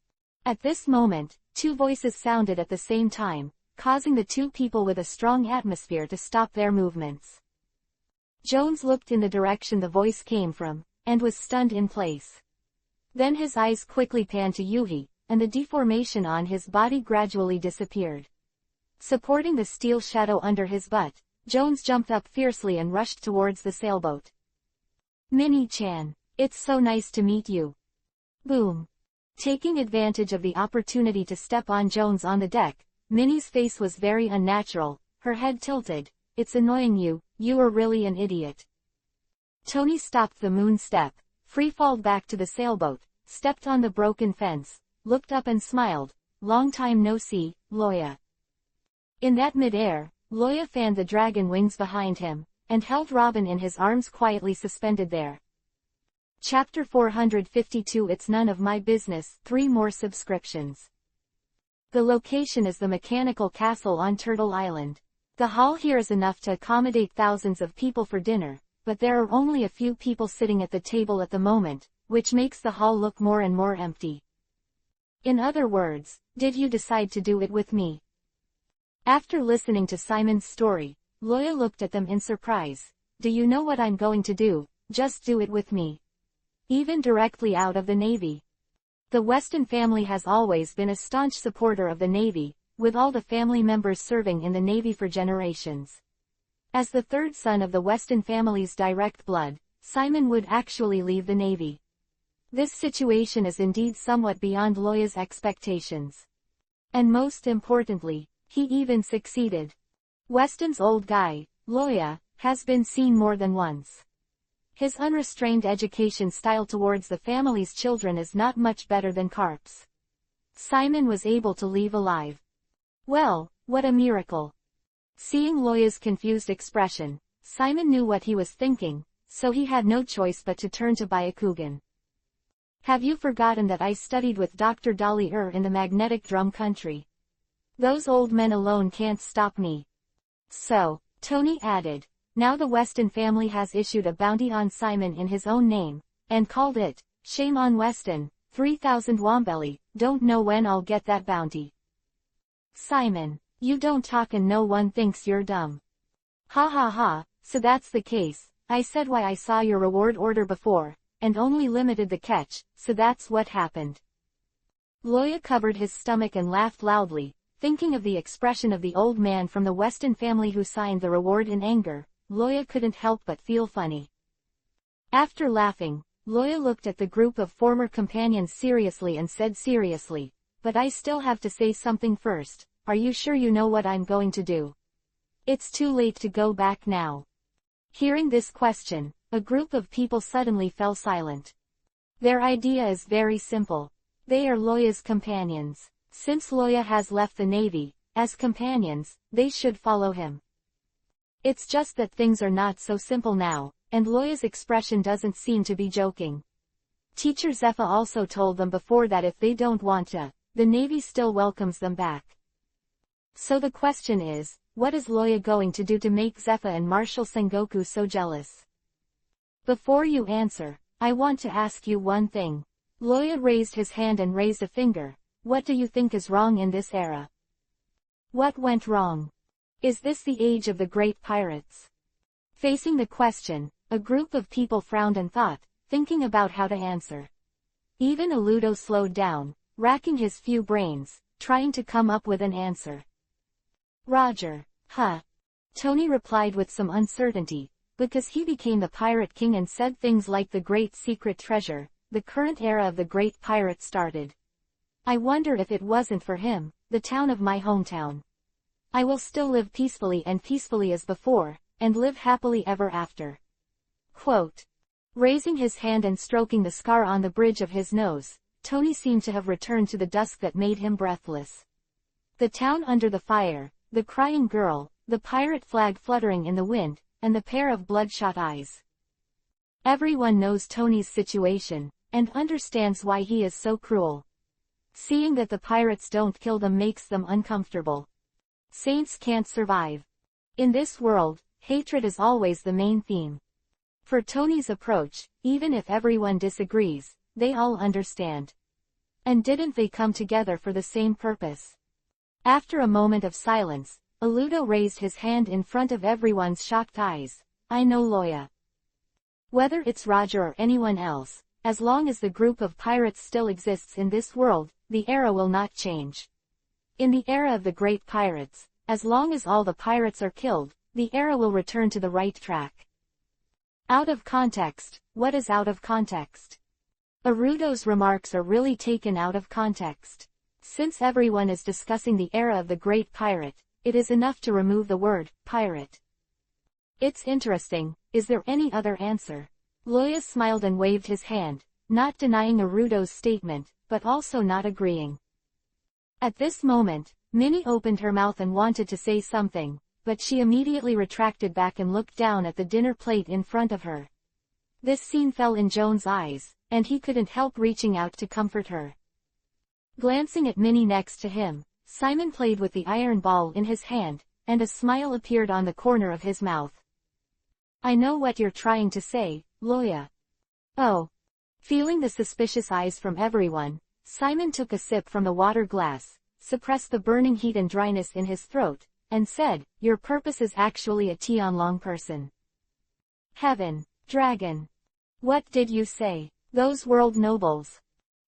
At this moment, two voices sounded at the same time, causing the two people with a strong atmosphere to stop their movements. Jones looked in the direction the voice came from, and was stunned in place. Then his eyes quickly panned to Yuhi, and the deformation on his body gradually disappeared. Supporting the steel shadow under his butt, Jones jumped up fiercely and rushed towards the sailboat. Minnie-chan, it's so nice to meet you. Boom. Taking advantage of the opportunity to step on Jones on the deck, Minnie's face was very unnatural, her head tilted. It's annoying you are really an idiot. Tony stopped the moon step, freefalled back to the sailboat, stepped on the broken fence, looked up and smiled. Long time no see, Loya. In that mid-air, Loya fanned the dragon wings behind him, and held Robin in his arms quietly suspended there. Chapter 452 It's none of my business, 3 more subscriptions. The location is the mechanical castle on Turtle Island. The hall here is enough to accommodate thousands of people for dinner, but there are only a few people sitting at the table at the moment, which makes the hall look more and more empty. In other words, did you decide to do it with me? After listening to Simon's story, Loya looked at them in surprise. Do you know what I'm going to do? Just do it with me. Even directly out of the Navy. The Weston family has always been a staunch supporter of the Navy, with all the family members serving in the Navy for generations. As the third son of the Weston family's direct blood, Simon would actually leave the Navy. This situation is indeed somewhat beyond Loya's expectations. And most importantly, he even succeeded. Weston's old guy, Loya, has been seen more than once. His unrestrained education style towards the family's children is not much better than Carp's. Simon was able to leave alive. Well, What a miracle. Seeing Loya's confused expression, Simon knew what he was thinking, so he had no choice but to turn to Byakugan. Have you forgotten that I studied with Dr. Dolly in the magnetic drum country? Those old men alone can't stop me. So, Tony added, now the Weston family has issued a bounty on Simon in his own name, and called it, Shame on Weston, 3,000 Wombelly, don't know when I'll get that bounty. Simon, you don't talk and no one thinks you're dumb. Ha ha ha, so that's the case, I said why I saw your reward order before, and only limited the catch, so that's what happened. Loya covered his stomach and laughed loudly, thinking of the expression of the old man from the Weston family who signed the reward in anger. Loya couldn't help but feel funny. After laughing, Loya looked at the group of former companions seriously and said seriously, but I still have to say something first. Are you sure you know what I'm going to do? It's too late to go back now. Hearing this question, a group of people suddenly fell silent. Their idea is very simple. They are Loya's companions. Since Loya has left the Navy, as companions, they should follow him. It's just that things are not so simple now, and Loya's expression doesn't seem to be joking. Teacher Zephyr also told them before that if they don't want to, the Navy still welcomes them back. So the question is, what is Loya going to do to make Zephyr and Marshal Sengoku so jealous? Before you answer, I want to ask you one thing. Loya raised his hand and raised a finger. What do you think is wrong in this era? What went wrong? Is this the age of the great pirates? Facing the question, a group of people frowned and thought, thinking about how to answer. Even Aludo slowed down, racking his few brains, trying to come up with an answer. Roger, huh? Tony replied with some uncertainty, because he became the Pirate King and said things like the great secret treasure. The current era of the great pirates started. I wonder if it wasn't for him, the town of my hometown. I will still live peacefully as before, and live happily ever after. Quote. Raising his hand and stroking the scar on the bridge of his nose, Tony seemed to have returned to the dusk that made him breathless. The town under the fire, the crying girl, the pirate flag fluttering in the wind, and the pair of bloodshot eyes. Everyone knows Tony's situation, and understands why he is so cruel. Seeing that the pirates don't kill them makes them uncomfortable. Saints can't survive. In this world, hatred is always the main theme. For Tony's approach, even if everyone disagrees, they all understand. And didn't they come together for the same purpose? After a moment of silence, Aludo raised his hand in front of everyone's shocked eyes. I know Loya. Whether it's Roger or anyone else, as long as the group of pirates still exists in this world, the era will not change. In the era of the great pirates, as long as all the pirates are killed, the era will return to the right track. Out of context. What is out of context? Arudo's remarks are really taken out of context. Since everyone is discussing the era of the great pirate, it is enough to remove the word, pirate. It's interesting. Is there any other answer? Loya smiled and waved his hand, not denying Arudo's statement, but also not agreeing. At this moment, Minnie opened her mouth and wanted to say something, but she immediately retracted back and looked down at the dinner plate in front of her. This scene fell in Joan's eyes, and he couldn't help reaching out to comfort her. Glancing at Minnie next to him, Simon played with the iron ball in his hand, and a smile appeared on the corner of his mouth. I know what you're trying to say, Loya. Oh. Feeling the suspicious eyes from everyone, Simon took a sip from the water glass, suppressed the burning heat and dryness in his throat, and said, your purpose is actually a Tianlong person. Heaven, dragon. What did you say? Those world nobles.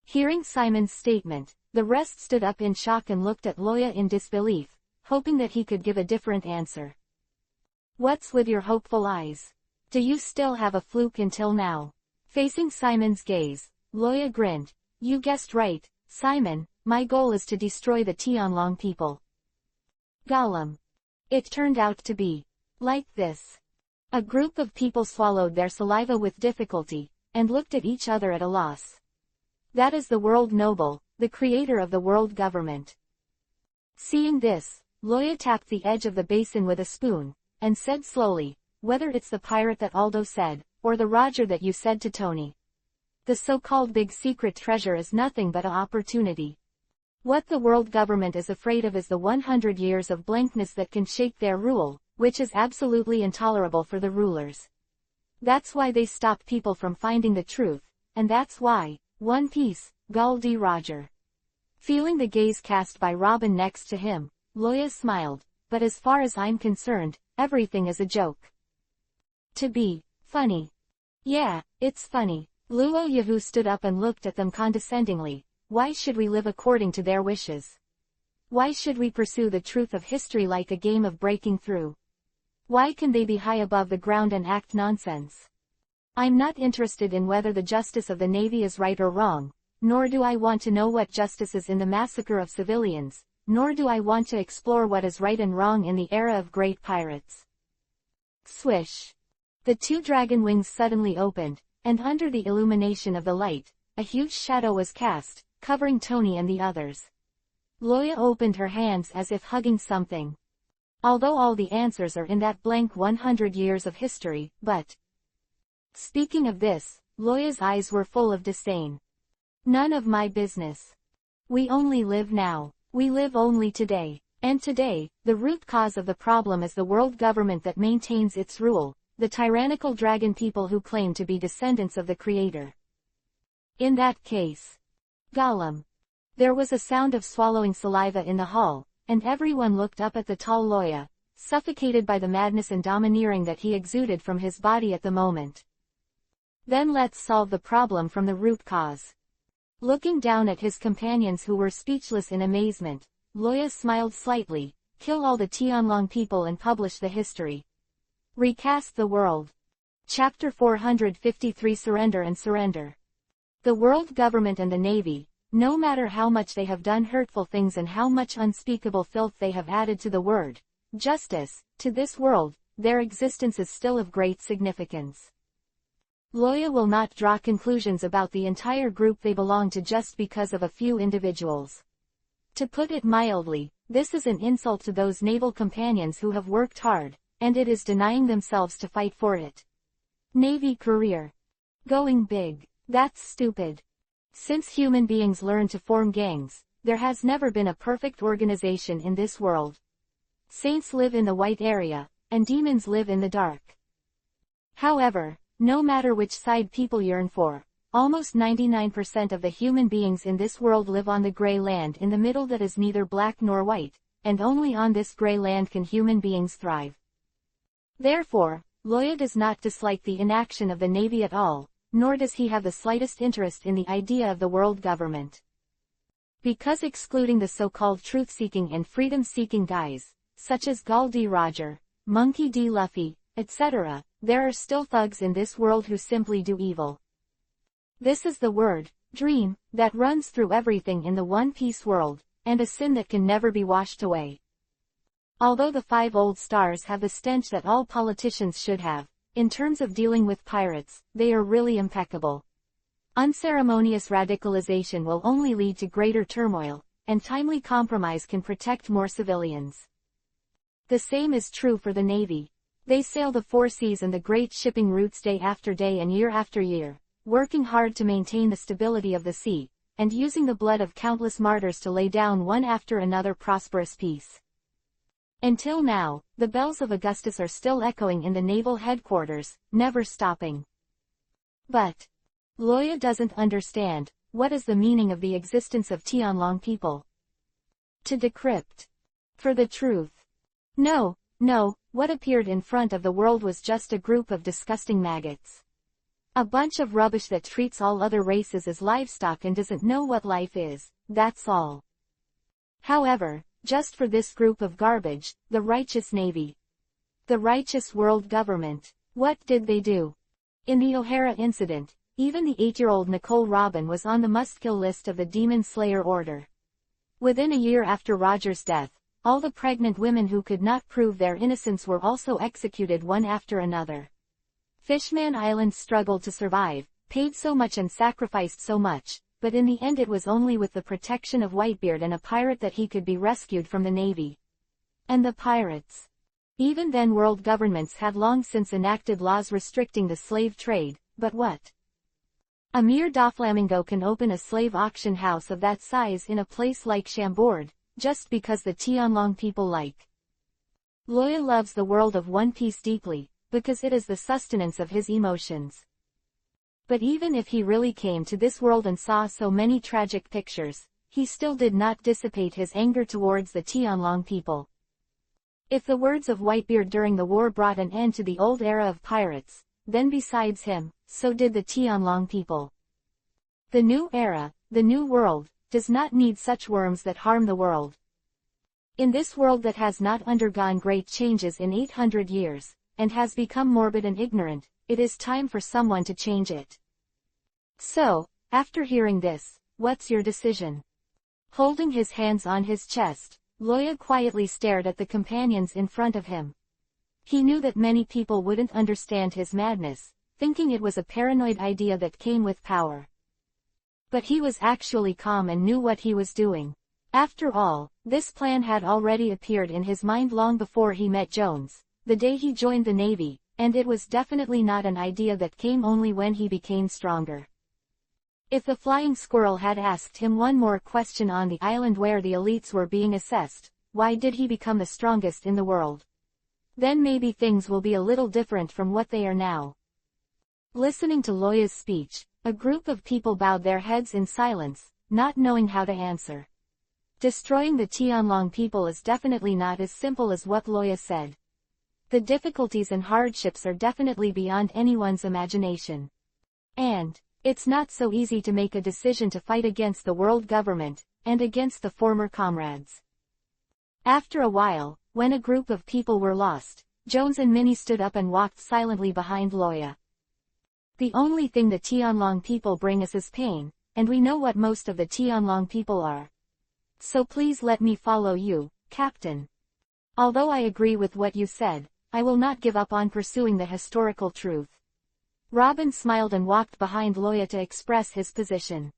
Hearing Simon's statement, the rest stood up in shock and looked at Loya in disbelief, hoping that he could give a different answer. What's with your hopeful eyes? Do you still have a fluke until now? Facing Simon's gaze, Loya grinned. You guessed right, Simon, my goal is to destroy the Tianlong people. Gollum. It turned out to be like this. A group of people swallowed their saliva with difficulty, and looked at each other at a loss. That is the world noble, the creator of the world government. Seeing this, Loya tapped the edge of the basin with a spoon, and said slowly, "Whether it's the pirate that Aldo said, or the Roger that you said to Tony. The so-called big secret treasure is nothing but an opportunity. What the world government is afraid of is the 100 years of blankness that can shake their rule, which is absolutely intolerable for the rulers. That's why they stop people from finding the truth, and that's why, One Piece, Gul D. Roger." Feeling the gaze cast by Robin next to him, Loya smiled, "But as far as I'm concerned, everything is a joke. To be funny. Yeah, it's funny." Luo Yahu stood up and looked at them condescendingly. "Why should we live according to their wishes? Why should we pursue the truth of history like a game of breaking through? Why can they be high above the ground and act nonsense? I'm not interested in whether the justice of the Navy is right or wrong, nor do I want to know what justice is in the massacre of civilians, nor do I want to explore what is right and wrong in the era of great pirates." Swish! The two dragon wings suddenly opened, and under the illumination of the light, a huge shadow was cast, covering Tony and the others. Loya opened her hands as if hugging something. Although all the answers are in that blank 100 years of history, but... Speaking of this, Loya's eyes were full of disdain. "None of my business. We only live now. We live only today. And today, the root cause of the problem is the world government that maintains its rule, the tyrannical dragon people who claim to be descendants of the Creator. In that case..." Gollum. There was a sound of swallowing saliva in the hall, and everyone looked up at the tall Loya, suffocated by the madness and domineering that he exuded from his body at the moment. "Then let's solve the problem from the root cause." Looking down at his companions who were speechless in amazement, Loya smiled slightly. "Kill all the Tianlong people and publish the history. Recast the world." Chapter 453 Surrender and Surrender. The world government and the Navy, no matter how much they have done hurtful things and how much unspeakable filth they have added to the word justice, to this world, their existence is still of great significance. Loya will not draw conclusions about the entire group they belong to just because of a few individuals. To put it mildly, this is an insult to those naval companions who have worked hard, and it is denying themselves to fight for it. Navy career. Going big. That's stupid. Since human beings learned to form gangs, there has never been a perfect organization in this world. Saints live in the white area, and demons live in the dark. However, no matter which side people yearn for, almost 99% of the human beings in this world live on the gray land in the middle that is neither black nor white, and only on this gray land can human beings thrive. Therefore, Loya does not dislike the inaction of the Navy at all, nor does he have the slightest interest in the idea of the world government. Because excluding the so-called truth-seeking and freedom-seeking guys, such as Gul D. Roger, Monkey D. Luffy, etc., there are still thugs in this world who simply do evil. This is the word, dream, that runs through everything in the One Piece world, and a sin that can never be washed away. Although the 5 old stars have the stench that all politicians should have, in terms of dealing with pirates, they are really impeccable. Unceremonious radicalization will only lead to greater turmoil, and timely compromise can protect more civilians. The same is true for the Navy. They sail the 4 seas and the great shipping routes day after day and year after year, working hard to maintain the stability of the sea, and using the blood of countless martyrs to lay down one after another prosperous peace. Until now, the bells of Augustus are still echoing in the naval headquarters, never stopping. But Loya doesn't understand, what is the meaning of the existence of Tianlong people? To decrypt. For the truth. No, what appeared in front of the world was just a group of disgusting maggots. A bunch of rubbish that treats all other races as livestock and doesn't know what life is, that's all. However, just for this group of garbage, the righteous Navy. The righteous world government. What did they do? In the O'Hara incident, even the 8-year-old Nicole Robin was on the must-kill list of the Demon Slayer Order. Within a year after Roger's death, all the pregnant women who could not prove their innocence were also executed one after another. Fishman Island struggled to survive, paid so much and sacrificed so much, but in the end it was only with the protection of Whitebeard and a pirate that he could be rescued from the Navy. And the pirates. Even then world governments had long since enacted laws restricting the slave trade, but what? A mere Doflamingo can open a slave auction house of that size in a place like Chambord, just because the Tianlong people like. Loya loves the world of One Piece deeply, because it is the sustenance of his emotions. But even if he really came to this world and saw so many tragic pictures, he still did not dissipate his anger towards the Tianlong people. If the words of Whitebeard during the war brought an end to the old era of pirates, then besides him, so did the Tianlong people. The new era, the new world, does not need such worms that harm the world. In this world that has not undergone great changes in 800 years, and has become morbid and ignorant, it is time for someone to change it. So, after hearing this, what's your decision? Holding his hands on his chest, Loya quietly stared at the companions in front of him. He knew that many people wouldn't understand his madness, thinking it was a paranoid idea that came with power. But he was actually calm and knew what he was doing. After all, this plan had already appeared in his mind long before he met Jones, the day he joined the Navy, and it was definitely not an idea that came only when he became stronger. If the flying squirrel had asked him one more question on the island where the elites were being assessed, why did he become the strongest in the world? Then maybe things will be a little different from what they are now. Listening to Loya's speech, a group of people bowed their heads in silence, not knowing how to answer. Destroying the Tianlong people is definitely not as simple as what Loya said. The difficulties and hardships are definitely beyond anyone's imagination. And it's not so easy to make a decision to fight against the world government, and against the former comrades. After a while, when a group of people were lost, Jones and Minnie stood up and walked silently behind Loya. The only thing the Tianlong people bring us is pain, and we know what most of the Tianlong people are. So please let me follow you, Captain. Although I agree with what you said, I will not give up on pursuing the historical truth. Robin smiled and walked behind Loya to express his position.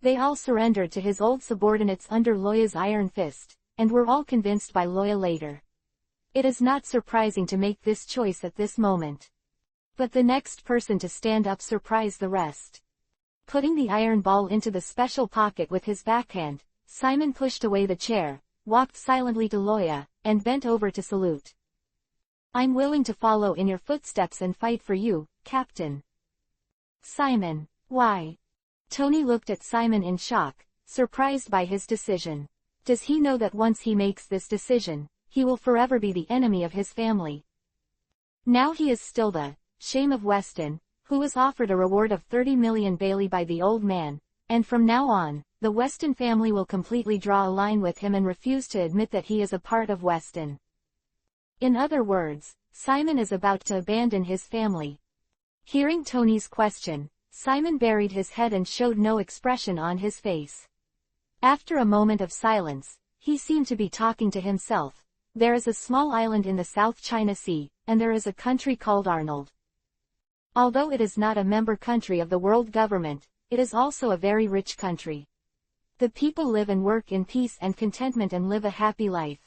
They all surrendered to his old subordinates under Loya's iron fist, and were all convinced by Loya later. It is not surprising to make this choice at this moment. But the next person to stand up surprised the rest. Putting the iron ball into the special pocket with his backhand, Simon pushed away the chair, walked silently to Loya, and bent over to salute. I'm willing to follow in your footsteps and fight for you, Captain. Simon, why? Tony looked at Simon in shock, surprised by his decision. Does he know that once he makes this decision, he will forever be the enemy of his family? Now he is still the shame of Weston, who was offered a reward of 30 million Bailey by the old man, and from now on, the Weston family will completely draw a line with him and refuse to admit that he is a part of Weston. In other words, Simon is about to abandon his family. Hearing Tony's question, Simon buried his head and showed no expression on his face. After a moment of silence, he seemed to be talking to himself. There is a small island in the South China Sea, and there is a country called Arnold. Although it is not a member country of the world government, it is also a very rich country. The people live and work in peace and contentment and live a happy life.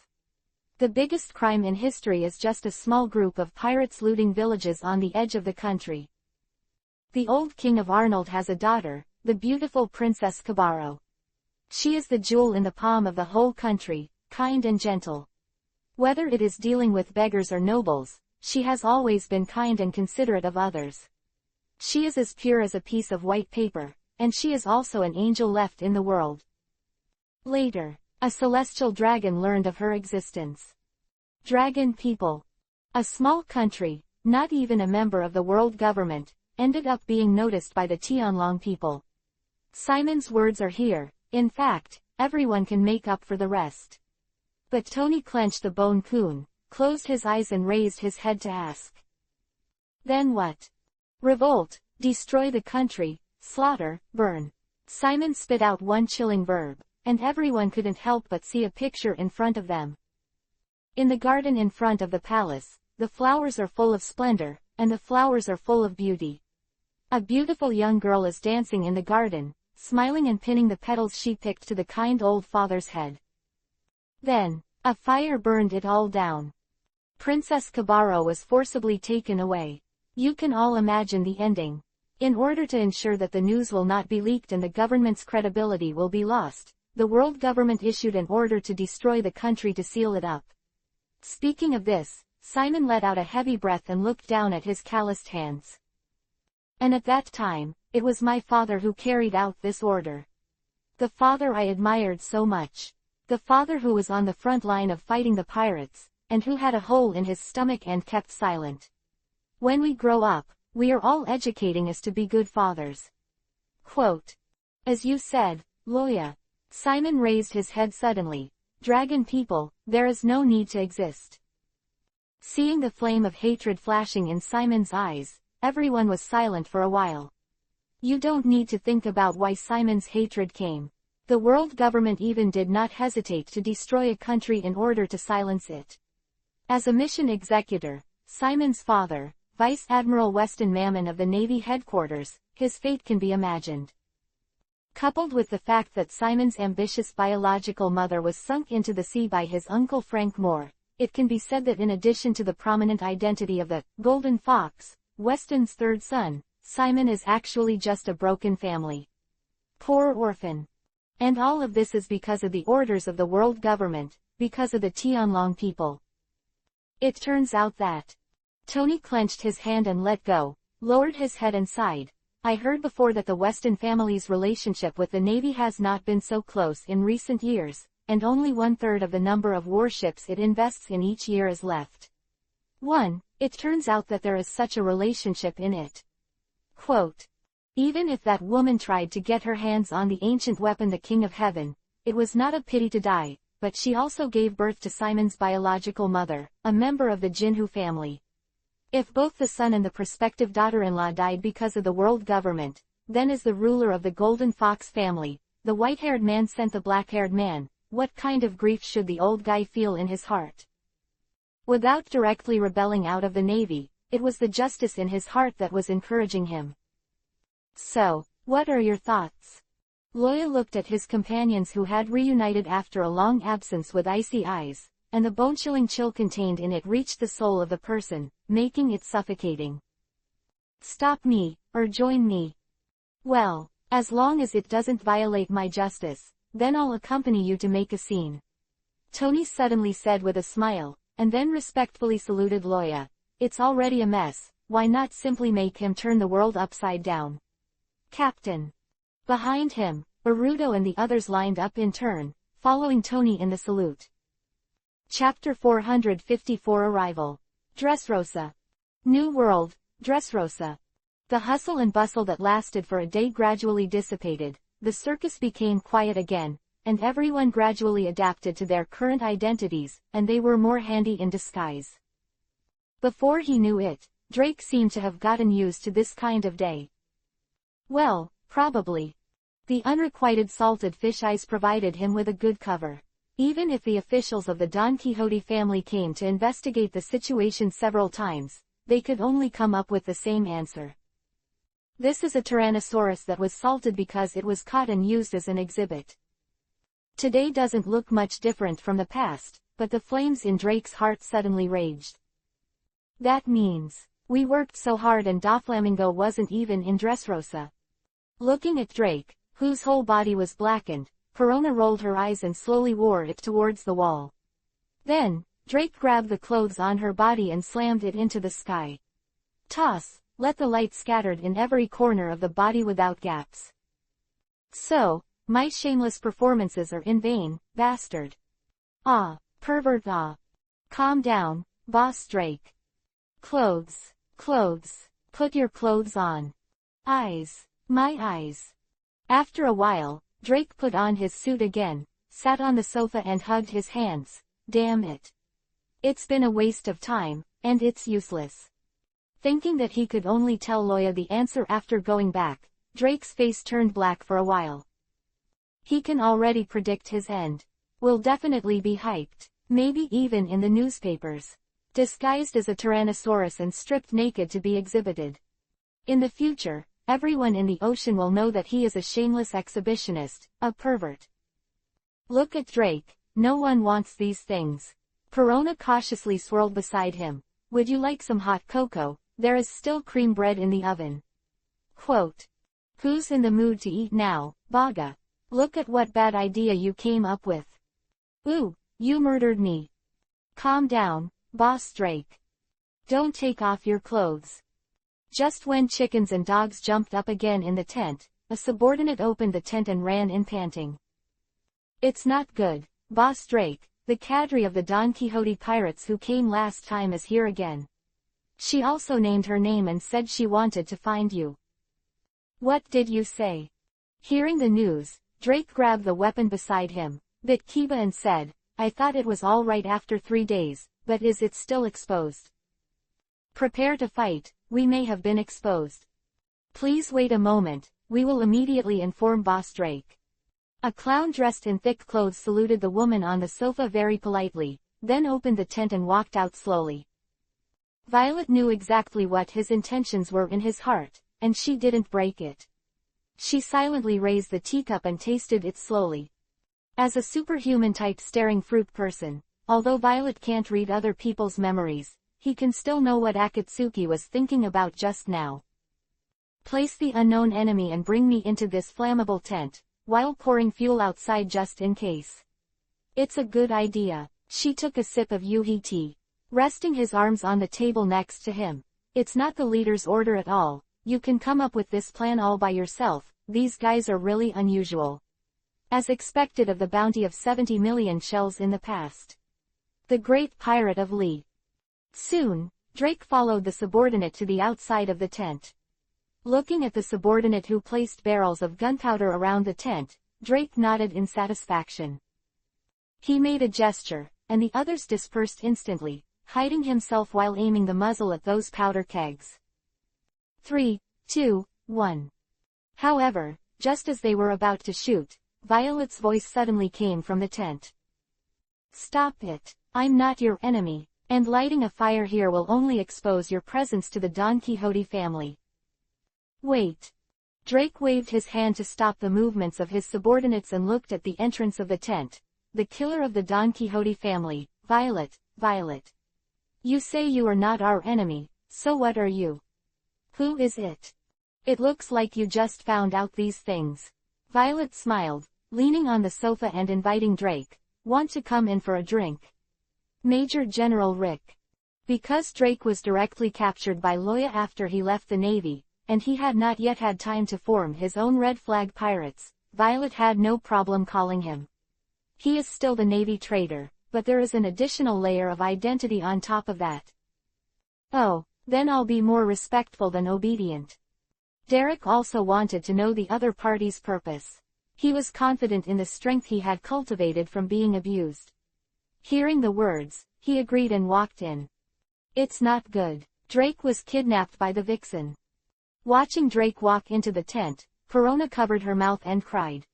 The biggest crime in history is just a small group of pirates looting villages on the edge of the country. The old king of Arnold has a daughter, the beautiful Princess Kabaro. She is the jewel in the palm of the whole country, kind and gentle. Whether it is dealing with beggars or nobles, she has always been kind and considerate of others. She is as pure as a piece of white paper, and she is also an angel left in the world. Later, a celestial dragon learned of her existence. Dragon people. A small country, not even a member of the world government, ended up being noticed by the Tianlong people. Simon's words are here. In fact, everyone can make up for the rest. But Tony clenched the bone coon, closed his eyes and raised his head to ask. Then what? Revolt, destroy the country, slaughter, burn. Simon spit out one chilling verb, and everyone couldn't help but see a picture in front of them. In the garden in front of the palace, the flowers are full of splendor, and the flowers are full of beauty. A beautiful young girl is dancing in the garden, smiling and pinning the petals she picked to the kind old father's head. Then, A fire burned it all down. Princess Kabaro was forcibly taken away. You can all imagine the ending. In order to ensure that the news will not be leaked and the government's credibility will be lost, the world government issued an order to destroy the country to seal it up. Speaking of this, Simon let out a heavy breath and looked down at his calloused hands. And at that time, it was my father who carried out this order. The father I admired so much. The father who was on the front line of fighting the pirates, and who had a hole in his stomach and kept silent. When we grow up, we are all educating us to be good fathers. Quote. As you said, Loya. Simon raised his head suddenly. Dragon people, there is no need to exist. Seeing the flame of hatred flashing in Simon's eyes, everyone was silent for a while. You don't need to think about why Simon's hatred came. The world government even did not hesitate to destroy a country in order to silence it. As a mission executor, Simon's father, Vice Admiral Weston Mammon of the Navy headquarters, his fate can be imagined. Coupled with the fact that Simon's ambitious biological mother was sunk into the sea by his uncle Frank Moore, it can be said that in addition to the prominent identity of the Golden Fox, Weston's third son, Simon is actually just a broken family. Poor orphan. And all of this is because of the orders of the world government, because of the Tianlong people. It turns out that Tony clenched his hand and let go, lowered his head and sighed. I heard before that the Weston family's relationship with the Navy has not been so close in recent years, and only 1/3 of the number of warships it invests in each year is left. It turns out that there is such a relationship in it. Quote. Even if that woman tried to get her hands on the ancient weapon the King of Heaven, it was not a pity to die, but she also gave birth to Simon's biological mother, a member of the Jinhu family. If both the son and the prospective daughter-in-law died because of the world government, then as the ruler of the Golden Fox family, the white-haired man sent the black-haired man, what kind of grief should the old guy feel in his heart? Without directly rebelling out of the Navy, it was the justice in his heart that was encouraging him. So, what are your thoughts? Loya looked at his companions who had reunited after a long absence with icy eyes, and the bone-chilling chill contained in it reached the soul of the person, making it suffocating. Stop me, or join me. Well, as long as it doesn't violate my justice, then I'll accompany you to make a scene. Tony suddenly said with a smile, and then respectfully saluted Loya. It's already a mess, why not simply make him turn the world upside down? Captain. Behind him, Baruto and the others lined up in turn, following Tony in the salute. Chapter 454 Arrival. Dressrosa. New World, Dressrosa. The hustle and bustle that lasted for a day gradually dissipated, the circus became quiet again, and everyone gradually adapted to their current identities, and they were more handy in disguise. Before he knew it, Drake seemed to have gotten used to this kind of day. Well, probably. The unrequited salted fish eyes provided him with a good cover. Even if the officials of the Don Quixote family came to investigate the situation several times, they could only come up with the same answer. This is a Tyrannosaurus that was salted because it was caught and used as an exhibit. Today doesn't look much different from the past, but the flames in Drake's heart suddenly raged. That means, we worked so hard and Doflamingo wasn't even in Dressrosa. Looking at Drake, whose whole body was blackened, Corona rolled her eyes and slowly wore it towards the wall. Then, Drake grabbed the clothes on her body and slammed it into the sky. Toss, let the light scattered in every corner of the body without gaps. So, my shameless performances are in vain, bastard. Ah, pervert ah. Calm down, boss Drake. Clothes, put your clothes on. Eyes, my eyes. After a while, Drake put on his suit again, sat on the sofa and hugged his hands. Damn it. It's been a waste of time, and it's useless. Thinking that he could only tell Loya the answer after going back, Drake's face turned black for a while. He can already predict his end. Will definitely be hyped, maybe even in the newspapers. Disguised as a Tyrannosaurus and stripped naked to be exhibited. In the future, everyone in the ocean will know that he is a shameless exhibitionist, a pervert. Look at Drake, no one wants these things. Perona cautiously swirled beside him. Would you like some hot cocoa? There is still cream bread in the oven. Quote. Who's in the mood to eat now, Baga? Look at what bad idea you came up with. Ooh, you murdered me. Calm down, Boss Drake. Don't take off your clothes. Just when chickens and dogs jumped up again in the tent, a subordinate opened the tent and ran in panting. It's not good, Boss Drake. The cadre of the Don Quixote pirates who came last time is here again. She also named her name and said she wanted to find you. What did you say? Hearing the news, Drake grabbed the weapon beside him, bit Kiba and said, I thought it was all right after 3 days, but is it still exposed? Prepare to fight, we may have been exposed. Please wait a moment, we will immediately inform Boss Drake. A clown dressed in thick clothes saluted the woman on the sofa very politely, then opened the tent and walked out slowly. Violet knew exactly what his intentions were in his heart, and she didn't break it. She silently raised the teacup and tasted it slowly. As a superhuman-type staring fruit person, although Violet can't read other people's memories, he can still know what Akatsuki was thinking about just now. Place the unknown enemy and bring me into this flammable tent, while pouring fuel outside just in case. It's a good idea. She took a sip of Yuhi tea, resting his arms on the table next to him. It's not the leader's order at all. You can come up with this plan all by yourself. These guys are really unusual. As expected of the bounty of 70 million shells in the past. The Great Pirate of Lee. Soon, Drake followed the subordinate to the outside of the tent. Looking at the subordinate who placed barrels of gunpowder around the tent, Drake nodded in satisfaction. He made a gesture, and the others dispersed instantly, hiding himself while aiming the muzzle at those powder kegs. 3, 2, 1. However, just as they were about to shoot, Violet's voice suddenly came from the tent. Stop it, I'm not your enemy, and lighting a fire here will only expose your presence to the Don Quixote family. Wait. Drake waved his hand to stop the movements of his subordinates and looked at the entrance of the tent. The killer of the Don Quixote family, Violet. You say you are not our enemy, so what are you? Who is it? It looks like you just found out these things. Violet smiled, leaning on the sofa and inviting Drake. Want to come in for a drink? Major General Rick. Because Drake was directly captured by Loya after he left the Navy, and he had not yet had time to form his own Red Flag pirates, Violet had no problem calling him. He is still the Navy traitor, but there is an additional layer of identity on top of that. Oh, then I'll be more respectful than obedient. Derek also wanted to know the other party's purpose. He was confident in the strength he had cultivated from being abused. Hearing the words, he agreed and walked in. It's not good. Drake was kidnapped by the Vixen. Watching Drake walk into the tent, Perona covered her mouth and cried.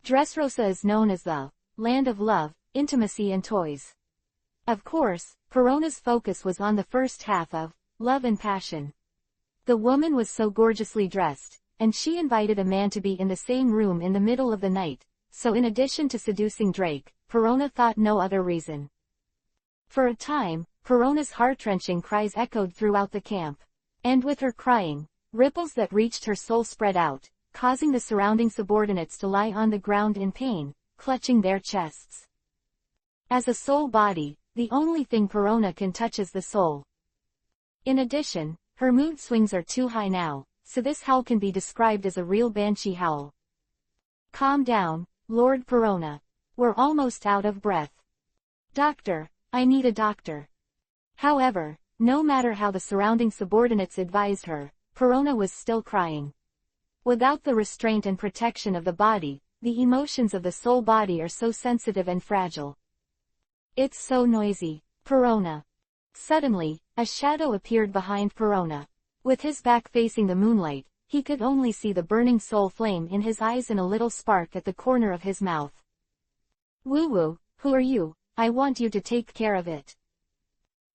Dressrosa is known as the land of love, intimacy and toys. Of course, Perona's focus was on the first half of Love and Passion. The woman was so gorgeously dressed, and she invited a man to be in the same room in the middle of the night, so in addition to seducing Drake, Perona thought no other reason. For a time, Perona's heart-wrenching cries echoed throughout the camp. And with her crying, ripples that reached her soul spread out, causing the surrounding subordinates to lie on the ground in pain, clutching their chests. As a soul body, the only thing Perona can touch is the soul. In addition, her mood swings are too high now, so this howl can be described as a real banshee howl. Calm down, Lord Perona. We're almost out of breath. Doctor, I need a doctor. However, no matter how the surrounding subordinates advised her, Perona was still crying. Without the restraint and protection of the body, the emotions of the soul body are so sensitive and fragile. It's so noisy, Perona. Suddenly, a shadow appeared behind Perona. With his back facing the moonlight, he could only see the burning soul flame in his eyes and a little spark at the corner of his mouth. Woo-woo, who are you? I want you to take care of it.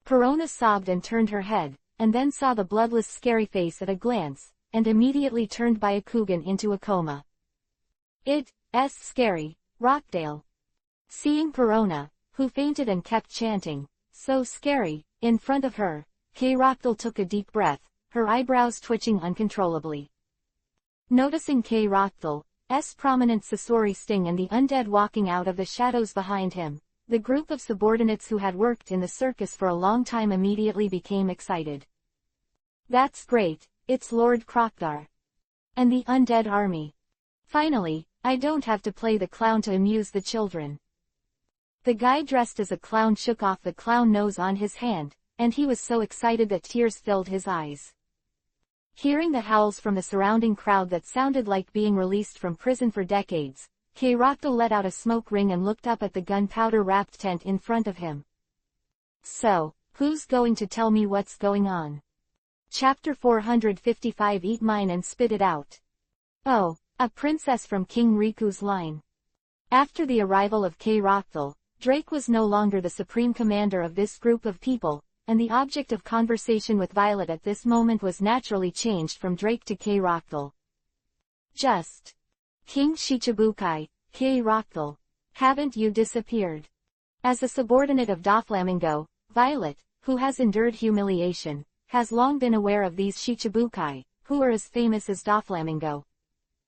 Perona sobbed and turned her head, and then saw the bloodless scary face at a glance, and immediately turned Byakugan into a coma. It's scary, Rockdale. Seeing Perona, who fainted and kept chanting, "So scary," in front of her, K-Roctal took a deep breath, her eyebrows twitching uncontrollably. Noticing K-Roctal's prominent Sasori sting and the undead walking out of the shadows behind him, the group of subordinates who had worked in the circus for a long time immediately became excited. "That's great, it's Lord Krokthar. And the undead army. Finally, I don't have to play the clown to amuse the children." The guy dressed as a clown shook off the clown nose on his hand, and he was so excited that tears filled his eyes. Hearing the howls from the surrounding crowd that sounded like being released from prison for decades, K-Roctal let out a smoke ring and looked up at the gunpowder-wrapped tent in front of him. "So, who's going to tell me what's going on?" Chapter 455. Eat mine and spit it out. Oh, a princess from King Riku's line. After the arrival of K-Roctal, Drake was no longer the supreme commander of this group of people, and the object of conversation with Violet at this moment was naturally changed from Drake to K-Roctal. "Just King Shichibukai, K-Roctal. Haven't you disappeared?" As a subordinate of Doflamingo, Violet, who has endured humiliation, has long been aware of these Shichibukai, who are as famous as Doflamingo.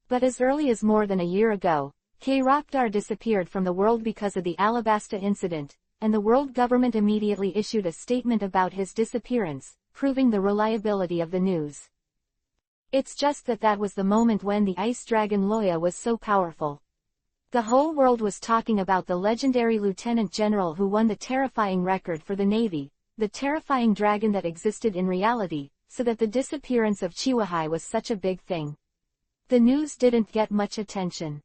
But as early as more than a year ago, K-Roctal disappeared from the world because of the Alabasta incident, and the world government immediately issued a statement about his disappearance, proving the reliability of the news. It's just that was the moment when the ice dragon Loya was so powerful. The whole world was talking about the legendary lieutenant general who won the terrifying record for the Navy, the terrifying dragon that existed in reality, so that the disappearance of Chiwahai was such a big thing. The news didn't get much attention.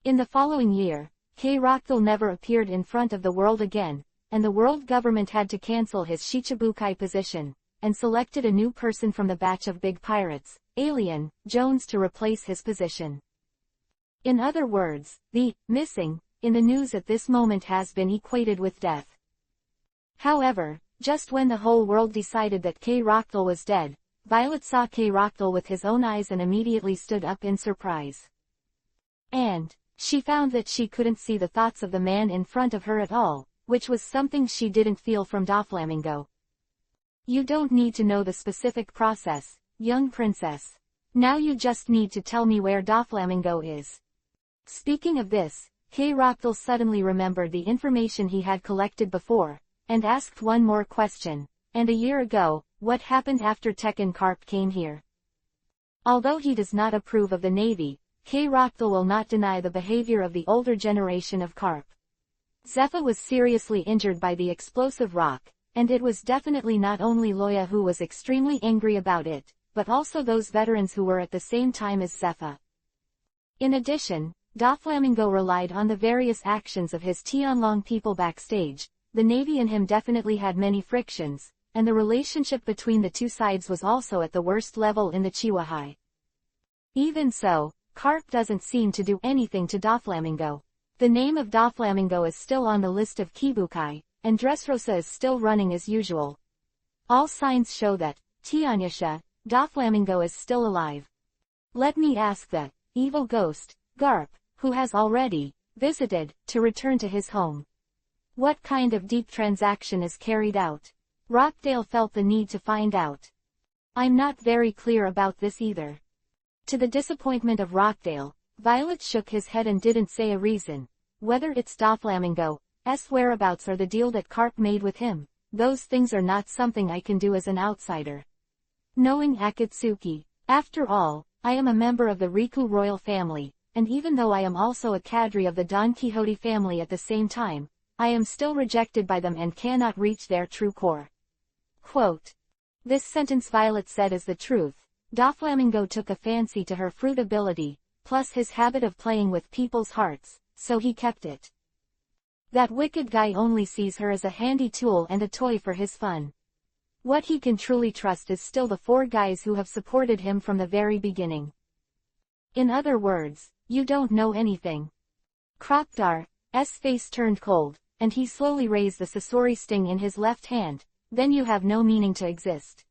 In the following year, K-Roctal never appeared in front of the world again, and the world government had to cancel his Shichibukai position, and selected a new person from the batch of big pirates, Alien Jones, to replace his position. In other words, the missing in the news at this moment has been equated with death. However, just when the whole world decided that K-Roctal was dead, Violet saw K-Roctal with his own eyes and immediately stood up in surprise. And she found that she couldn't see the thoughts of the man in front of her at all, which was something she didn't feel from Doflamingo. "You don't need to know the specific process, young princess. Now you just need to tell me where Doflamingo is." Speaking of this, K-Roctal suddenly remembered the information he had collected before, and asked one more question. "And a year ago, what happened after Tekken Carp came here?" Although he does not approve of the Navy, K-Roctal will not deny the behavior of the older generation of Carp. Zephyr was seriously injured by the explosive rock, and it was definitely not only Loya who was extremely angry about it, but also those veterans who were at the same time as Zephyr. In addition, Doflamingo relied on the various actions of his Tianlong people backstage. The Navy and him definitely had many frictions, and the relationship between the two sides was also at the worst level in the Chiwahai. Even so, Carp doesn't seem to do anything to Doflamingo. The name of Doflamingo is still on the list of Kibukai, and Dressrosa is still running as usual. All signs show that, Tianyasha, Doflamingo is still alive. Let me ask the evil ghost, Garp, who has already visited, to return to his home. What kind of deep transaction is carried out? Rockdale felt the need to find out. I'm not very clear about this either. To the disappointment of Rockdale, Violet shook his head and didn't say a reason. Whether it's Doflamingo's whereabouts or the deal that Carp made with him, those things are not something I can do as an outsider. Knowing Akatsuki, after all, I am a member of the Riku royal family, and even though I am also a cadre of the Don Quixote family at the same time, I am still rejected by them and cannot reach their true core. Quote. This sentence Violet said is the truth. Doflamingo took a fancy to her fruit ability, plus his habit of playing with people's hearts, so he kept it. That wicked guy only sees her as a handy tool and a toy for his fun. What he can truly trust is still the 4 guys who have supported him from the very beginning. In other words, you don't know anything. Kroktar's face turned cold, and he slowly raised the Sasori sting in his left hand. Then you have no meaning to exist.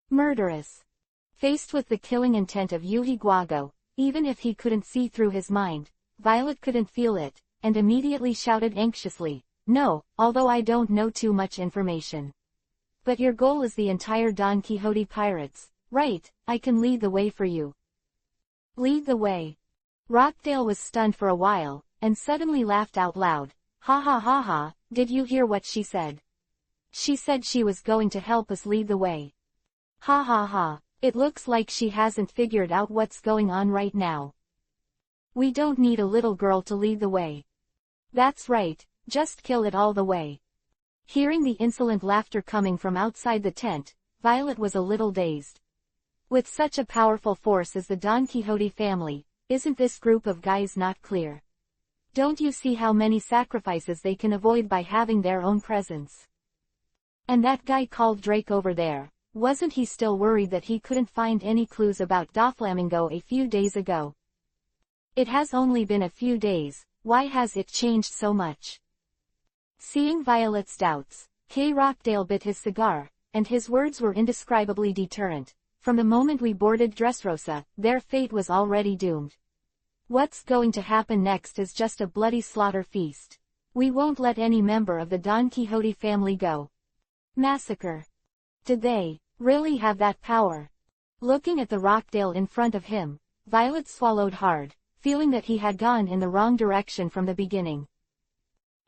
Murderous. Faced with the killing intent of Yuhi Guago, even if he couldn't see through his mind, Violet couldn't feel it, and immediately shouted anxiously, "No, although I don't know too much information. But your goal is the entire Don Quixote pirates, right? I can lead the way for you." "Lead the way?" Rockdale was stunned for a while, and suddenly laughed out loud. "Ha ha ha ha, did you hear what she said? She said she was going to help us lead the way. Ha ha ha, it looks like she hasn't figured out what's going on right now. We don't need a little girl to lead the way. That's right, just kill it all the way." Hearing the insolent laughter coming from outside the tent, Violet was a little dazed. With such a powerful force as the Don Quixote family, isn't this group of guys not clear? Don't you see how many sacrifices they can avoid by having their own presence? And that guy called Drake over there, wasn't he still worried that he couldn't find any clues about Doflamingo a few days ago? It has only been a few days, why has it changed so much? Seeing Violet's doubts, K. Rockdale bit his cigar, and his words were indescribably deterrent. From the moment we boarded Dressrosa, their fate was already doomed. What's going to happen next is just a bloody slaughter feast. We won't let any member of the Don Quixote family go. Massacre. Did they really have that power? Looking at the Rockdale in front of him, Violet swallowed hard, feeling that he had gone in the wrong direction from the beginning.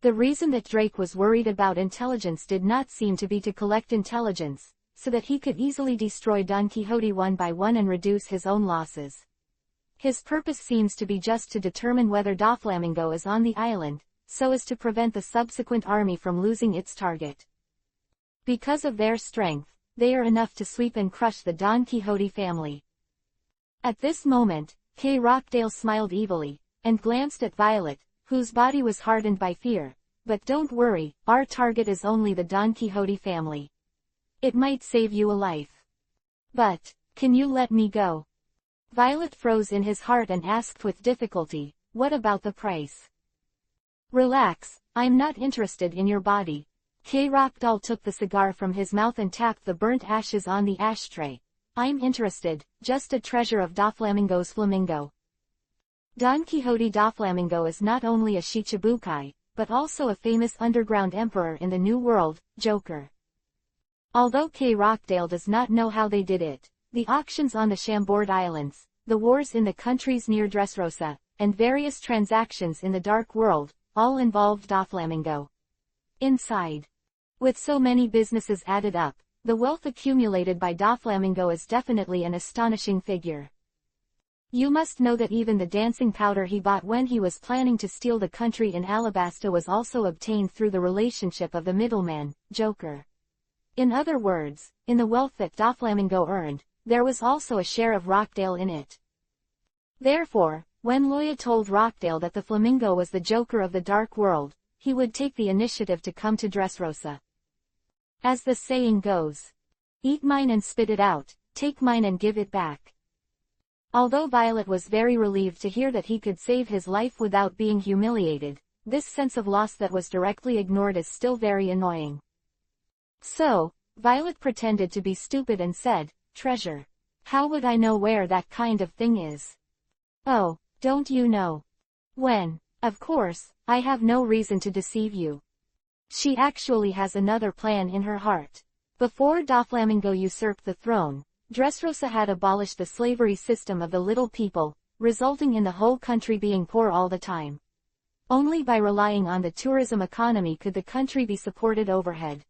The reason that Drake was worried about intelligence did not seem to be to collect intelligence, so that he could easily destroy Don Quixote one by one and reduce his own losses. His purpose seems to be just to determine whether Doflamingo is on the island, so as to prevent the subsequent army from losing its target. Because of their strength, they are enough to sweep and crush the Don Quixote family. At this moment, K. Rockdale smiled evilly, and glanced at Violet, whose body was hardened by fear. "But don't worry, our target is only the Don Quixote family. It might save you a life. But, can you let me go?" Violet froze in his heart and asked with difficulty, "What about the price?" "Relax, I'm not interested in your body." K. Rockdale took the cigar from his mouth and tapped the burnt ashes on the ashtray. "I'm interested, just a treasure of Doflamingo's flamingo." Don Quixote Doflamingo is not only a Shichibukai, but also a famous underground emperor in the New World, Joker. Although K. Rockdale does not know how they did it, the auctions on the Chambord Islands, the wars in the countries near Dressrosa, and various transactions in the Dark World, all involved Doflamingo. Inside. With so many businesses added up, the wealth accumulated by Doflamingo is definitely an astonishing figure. You must know that even the dancing powder he bought when he was planning to steal the country in Alabasta was also obtained through the relationship of the middleman, Joker. In other words, in the wealth that Doflamingo earned, there was also a share of Rockdale in it. Therefore, when Loya told Rockdale that the flamingo was the Joker of the Dark World, he would take the initiative to come to Dressrosa. As the saying goes, "Eat mine and spit it out, take mine and give it back." Although Violet was very relieved to hear that he could save his life without being humiliated, this sense of loss that was directly ignored is still very annoying. So, Violet pretended to be stupid and said, "Treasure. How would I know where that kind of thing is?" "Oh, don't you know? When? Of course, I have no reason to deceive you. She actually has another plan in her heart. Before Doflamingo usurped the throne, Dressrosa had abolished the slavery system of the little people, resulting in the whole country being poor all the time. Only by relying on the tourism economy could the country be supported overhead.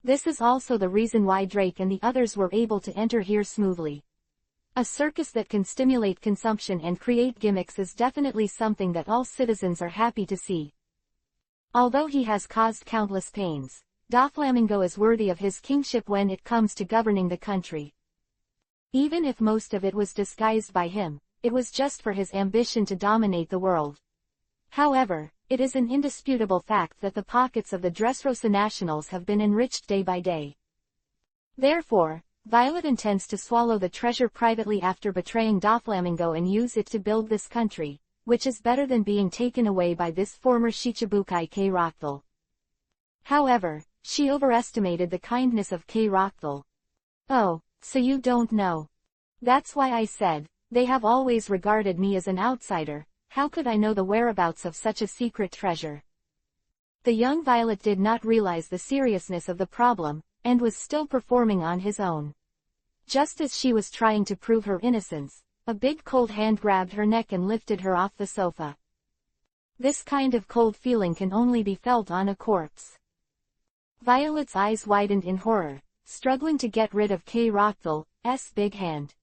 This is also the reason why Drake and the others were able to enter here smoothly. A circus that can stimulate consumption and create gimmicks is definitely something that all citizens are happy to see. Although he has caused countless pains, Doflamingo is worthy of his kingship when it comes to governing the country. Even if most of it was disguised by him, it was just for his ambition to dominate the world. However, it is an indisputable fact that the pockets of the Dressrosa nationals have been enriched day by day. Therefore, Violet intends to swallow the treasure privately after betraying Doflamingo and use it to build this country, which is better than being taken away by this former Shichibukai K. Rockdale. However, she overestimated the kindness of K. Rockdale. "Oh, so you don't know. That's why I said, they have always regarded me as an outsider, How could I know the whereabouts of such a secret treasure? The young Violet did not realize the seriousness of the problem, and was still performing on his own. Just as she was trying to prove her innocence, a big cold hand grabbed her neck and lifted her off the sofa. This kind of cold feeling can only be felt on a corpse. Violet's eyes widened in horror, struggling to get rid of Kay Rockville's big hand.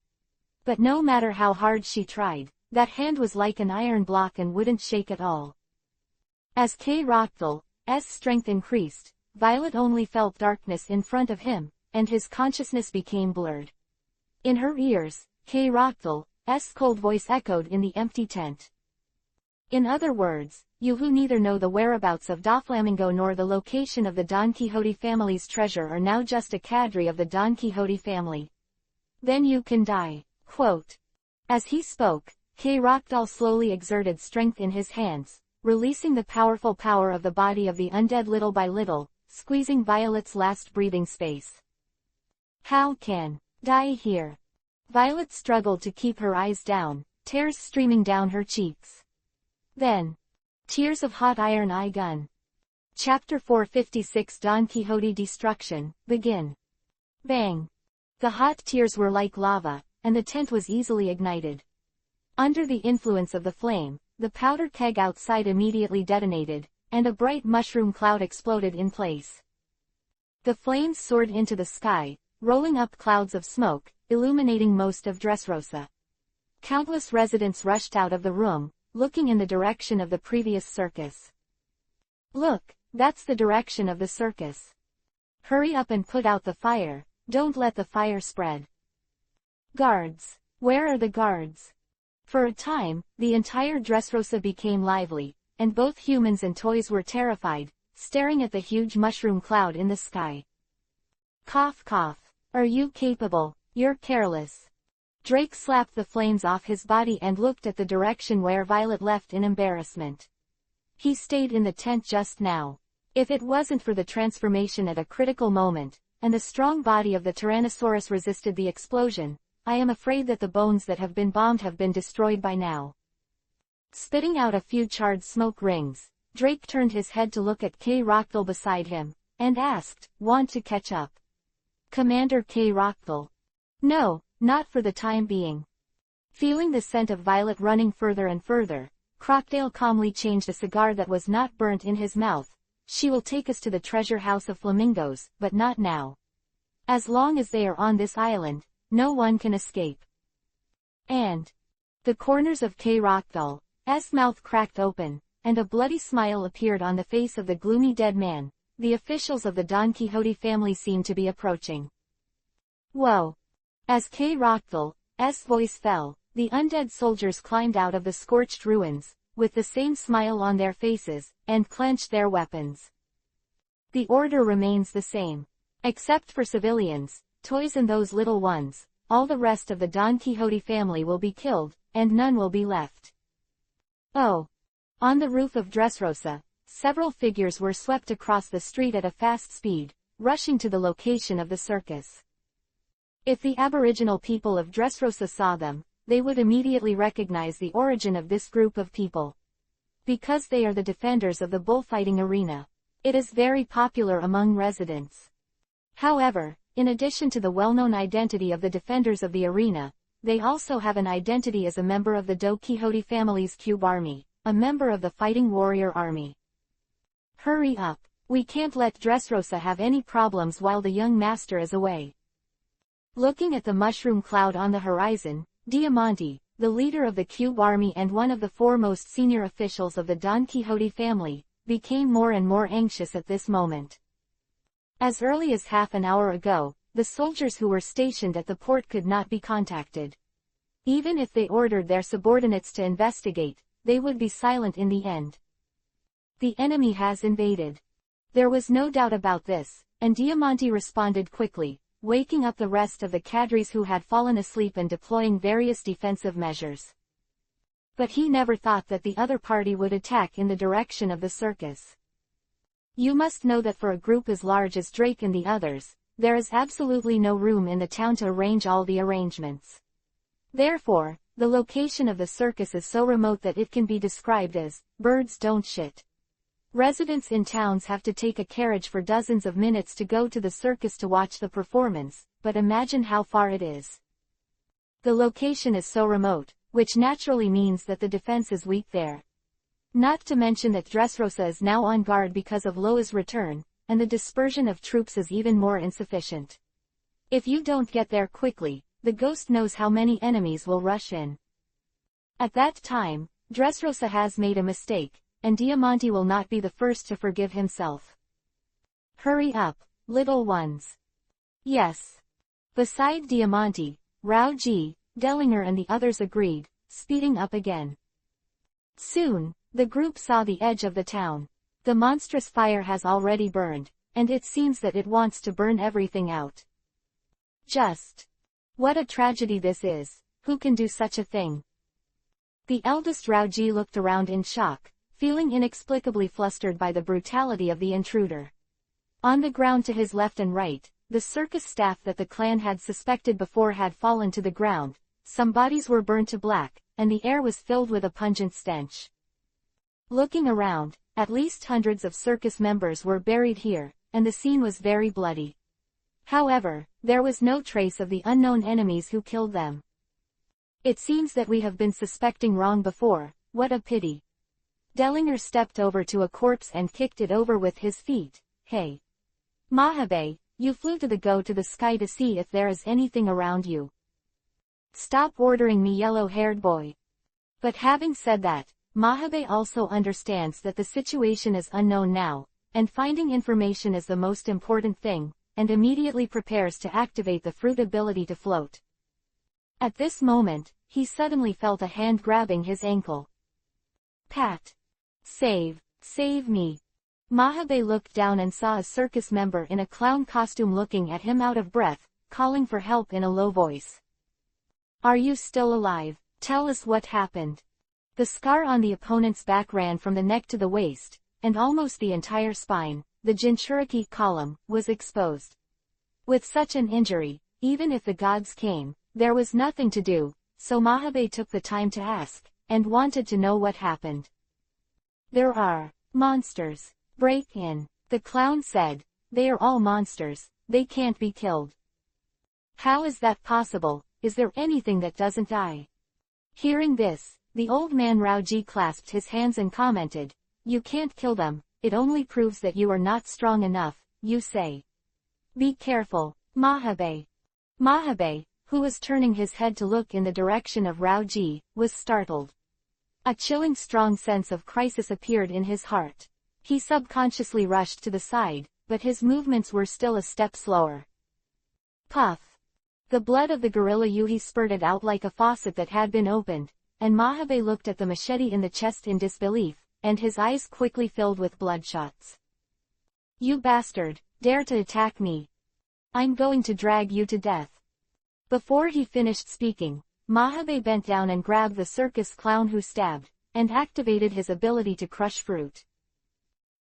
But no matter how hard she tried, that hand was like an iron block and wouldn't shake at all. As Kay Rockville's strength increased, Violet only felt darkness in front of him, and his consciousness became blurred. In her ears, Kay Rockville's cold voice echoed in the empty tent. In other words, you who neither know the whereabouts of Doflamingo nor the location of the Don Quixote family's treasure are now just a cadre of the Don Quixote family. Then you can die. Quote. As he spoke, Kay Rockville slowly exerted strength in his hands, releasing the powerful power of the body of the undead little by little, squeezing Violet's last breathing space. How can die here? Violet struggled to keep her eyes down, tears streaming down her cheeks. Then, tears of hot iron eye gun. Chapter 456 Don Quixote Destruction, begin. Bang! The hot tears were like lava, and the tent was easily ignited. Under the influence of the flame, the powder keg outside immediately detonated, and a bright mushroom cloud exploded in place. The flames soared into the sky, rolling up clouds of smoke, illuminating most of Dressrosa. Countless residents rushed out of the room, looking in the direction of the previous circus. Look, that's the direction of the circus. Hurry up and put out the fire, don't let the fire spread. Guards, where are the guards? For a time, the entire Dressrosa became lively, and both humans and toys were terrified, staring at the huge mushroom cloud in the sky. Cough cough, are you capable? You're careless. Drake slapped the flames off his body and looked at the direction where Violet left in embarrassment. He stayed in the tent just now. If it wasn't for the transformation at a critical moment, and the strong body of the Tyrannosaurus resisted the explosion, I am afraid that the bones that have been bombed have been destroyed by now. Spitting out a few charred smoke rings, Drake turned his head to look at Kay Rockville beside him, and asked, "Want to catch up?" Commander Kay Rockville. No, not for the time being. Feeling the scent of Violet running further and further, Crocodile calmly changed a cigar that was not burnt in his mouth. She will take us to the treasure house of flamingos, but not now. As long as they are on this island, no one can escape. And the corners of Kay Rockville's mouth cracked open, and a bloody smile appeared on the face of the gloomy dead man. The officials of the Don Quixote family seemed to be approaching. Whoa! As Kay Rockville's voice fell, the undead soldiers climbed out of the scorched ruins, with the same smile on their faces, and clenched their weapons. The order remains the same. Except for civilians, toys and those little ones, all the rest of the Don Quixote family will be killed, and none will be left. Oh! On the roof of Dressrosa, several figures were swept across the street at a fast speed, rushing to the location of the circus. If the Aboriginal people of Dressrosa saw them, they would immediately recognize the origin of this group of people. Because they are the defenders of the bullfighting arena. It is very popular among residents. However, in addition to the well-known identity of the defenders of the arena, they also have an identity as a member of the Don Quixote family's cube army, a member of the Fighting Warrior Army. Hurry up, we can't let Dressrosa have any problems while the young master is away. Looking at the mushroom cloud on the horizon, Diamante, the leader of the Cube Army and one of the foremost senior officials of the Don Quixote family, became more and more anxious at this moment. As early as half an hour ago, the soldiers who were stationed at the port could not be contacted. Even if they ordered their subordinates to investigate, they would be silent in the end. The enemy has invaded. There was no doubt about this, and Diamante responded quickly, waking up the rest of the cadres who had fallen asleep and deploying various defensive measures. But he never thought that the other party would attack in the direction of the circus. You must know that for a group as large as Drake and the others, there is absolutely no room in the town to arrange all the arrangements. Therefore, The location of the circus is so remote that it can be described as, birds don't shit. Residents in towns have to take a carriage for dozens of minutes to go to the circus to watch the performance, but imagine how far it is. The location is so remote, which naturally means that the defense is weak there. Not to mention that Dressrosa is now on guard because of Loa's return, and the dispersion of troops is even more insufficient. If you don't get there quickly, the ghost knows how many enemies will rush in. At that time, Dressrosa has made a mistake, and Diamante will not be the first to forgive himself. Hurry up, little ones. Yes. Beside Diamante, Rauji, Dellinger and the others agreed, speeding up again. Soon, the group saw the edge of the town. The monstrous fire has already burned, and it seems that it wants to burn everything out. What a tragedy this is. Who can do such a thing? The eldest Rauji looked around in shock, feeling inexplicably flustered by the brutality of the intruder. On the ground to his left and right, the circus staff that the clan had suspected before had fallen to the ground, some bodies were burned to black, and the air was filled with a pungent stench. Looking around, at least hundreds of circus members were buried here, and the scene was very bloody. However, there was no trace of the unknown enemies who killed them. It seems that we have been suspecting wrong before. What a pity. Dellinger stepped over to a corpse and kicked it over with his feet. Hey. Mahabe, you flew to the sky to see if there is anything around you. Stop ordering me, yellow-haired boy. But having said that, Mahabe also understands that the situation is unknown now, and finding information is the most important thing, and immediately prepares to activate the fruit ability to float. At this moment, he suddenly felt a hand grabbing his ankle. Pat. Save me. Mahabe looked down and saw a circus member in a clown costume looking at him out of breath, calling for help in a low voice. Are you still alive? Tell us what happened. The scar on the opponent's back ran from the neck to the waist, and almost the entire spine, the Jinchuriki column, was exposed. With such an injury, even if the gods came, there was nothing to do, so Mahabe took the time to ask, and wanted to know what happened. There are monsters. Break in. The clown said. They are all monsters, they can't be killed. How is that possible? Is there anything that doesn't die? Hearing this, the old man Rauji clasped his hands and commented, You can't kill them, it only proves that you are not strong enough, you say. Be careful, Mahabe. Mahabe, who was turning his head to look in the direction of Rauji, was startled. A chilling strong sense of crisis appeared in his heart. He subconsciously rushed to the side, but his movements were still a step slower. Puff. The blood of the gorilla Yuhi spurted out like a faucet that had been opened, and Mahabe looked at the machete in the chest in disbelief, and his eyes quickly filled with bloodshots. You bastard, dare to attack me. I'm going to drag you to death. Before he finished speaking, Mahabe bent down and grabbed the circus clown who stabbed, and activated his ability to crush fruit.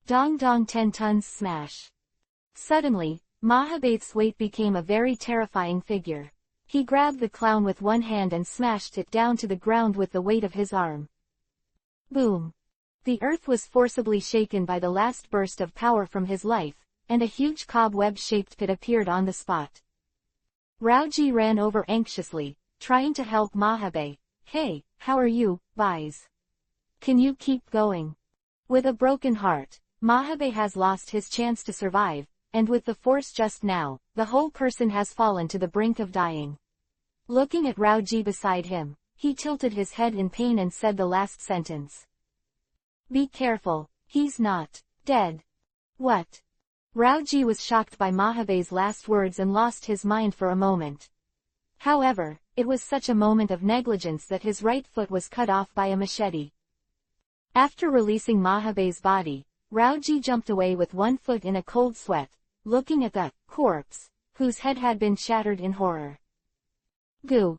Dong dong 10 tons smash. Suddenly, Mahabe's weight became a very terrifying figure. He grabbed the clown with one hand and smashed it down to the ground with the weight of his arm. Boom. The earth was forcibly shaken by the last burst of power from his life, and a huge cobweb-shaped pit appeared on the spot. Rauji ran over anxiously, trying to help Mahabe. Hey, how are you, Bais? Can you keep going? With a broken heart, Mahabe has lost his chance to survive, and with the force just now, the whole person has fallen to the brink of dying. Looking at Rauji beside him, he tilted his head in pain and said the last sentence. Be careful, he's not dead. What? Rauji was shocked by Mahabe's last words and lost his mind for a moment. However, it was such a moment of negligence that his right foot was cut off by a machete. After releasing Mahabe's body, Rauji jumped away with one foot in a cold sweat, looking at the corpse, whose head had been shattered in horror. Goo.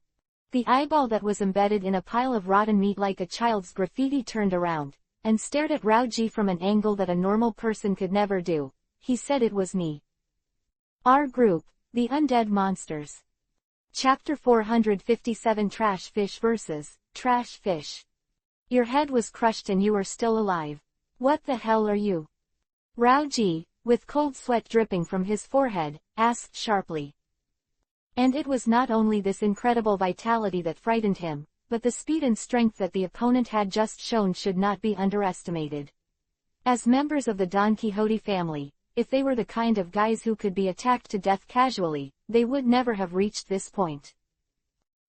The eyeball that was embedded in a pile of rotten meat like a child's graffiti turned around, and stared at Rauji from an angle that a normal person could never do. He said it was me. Our group, the undead monsters. Chapter 457 Trash Fish vs. Trash Fish. Your head was crushed and you are still alive. What the hell are you? Rao-ji, with cold sweat dripping from his forehead, asked sharply. And it was not only this incredible vitality that frightened him, but the speed and strength that the opponent had just shown should not be underestimated. As members of the Don Quixote family, if they were the kind of guys who could be attacked to death casually, they would never have reached this point.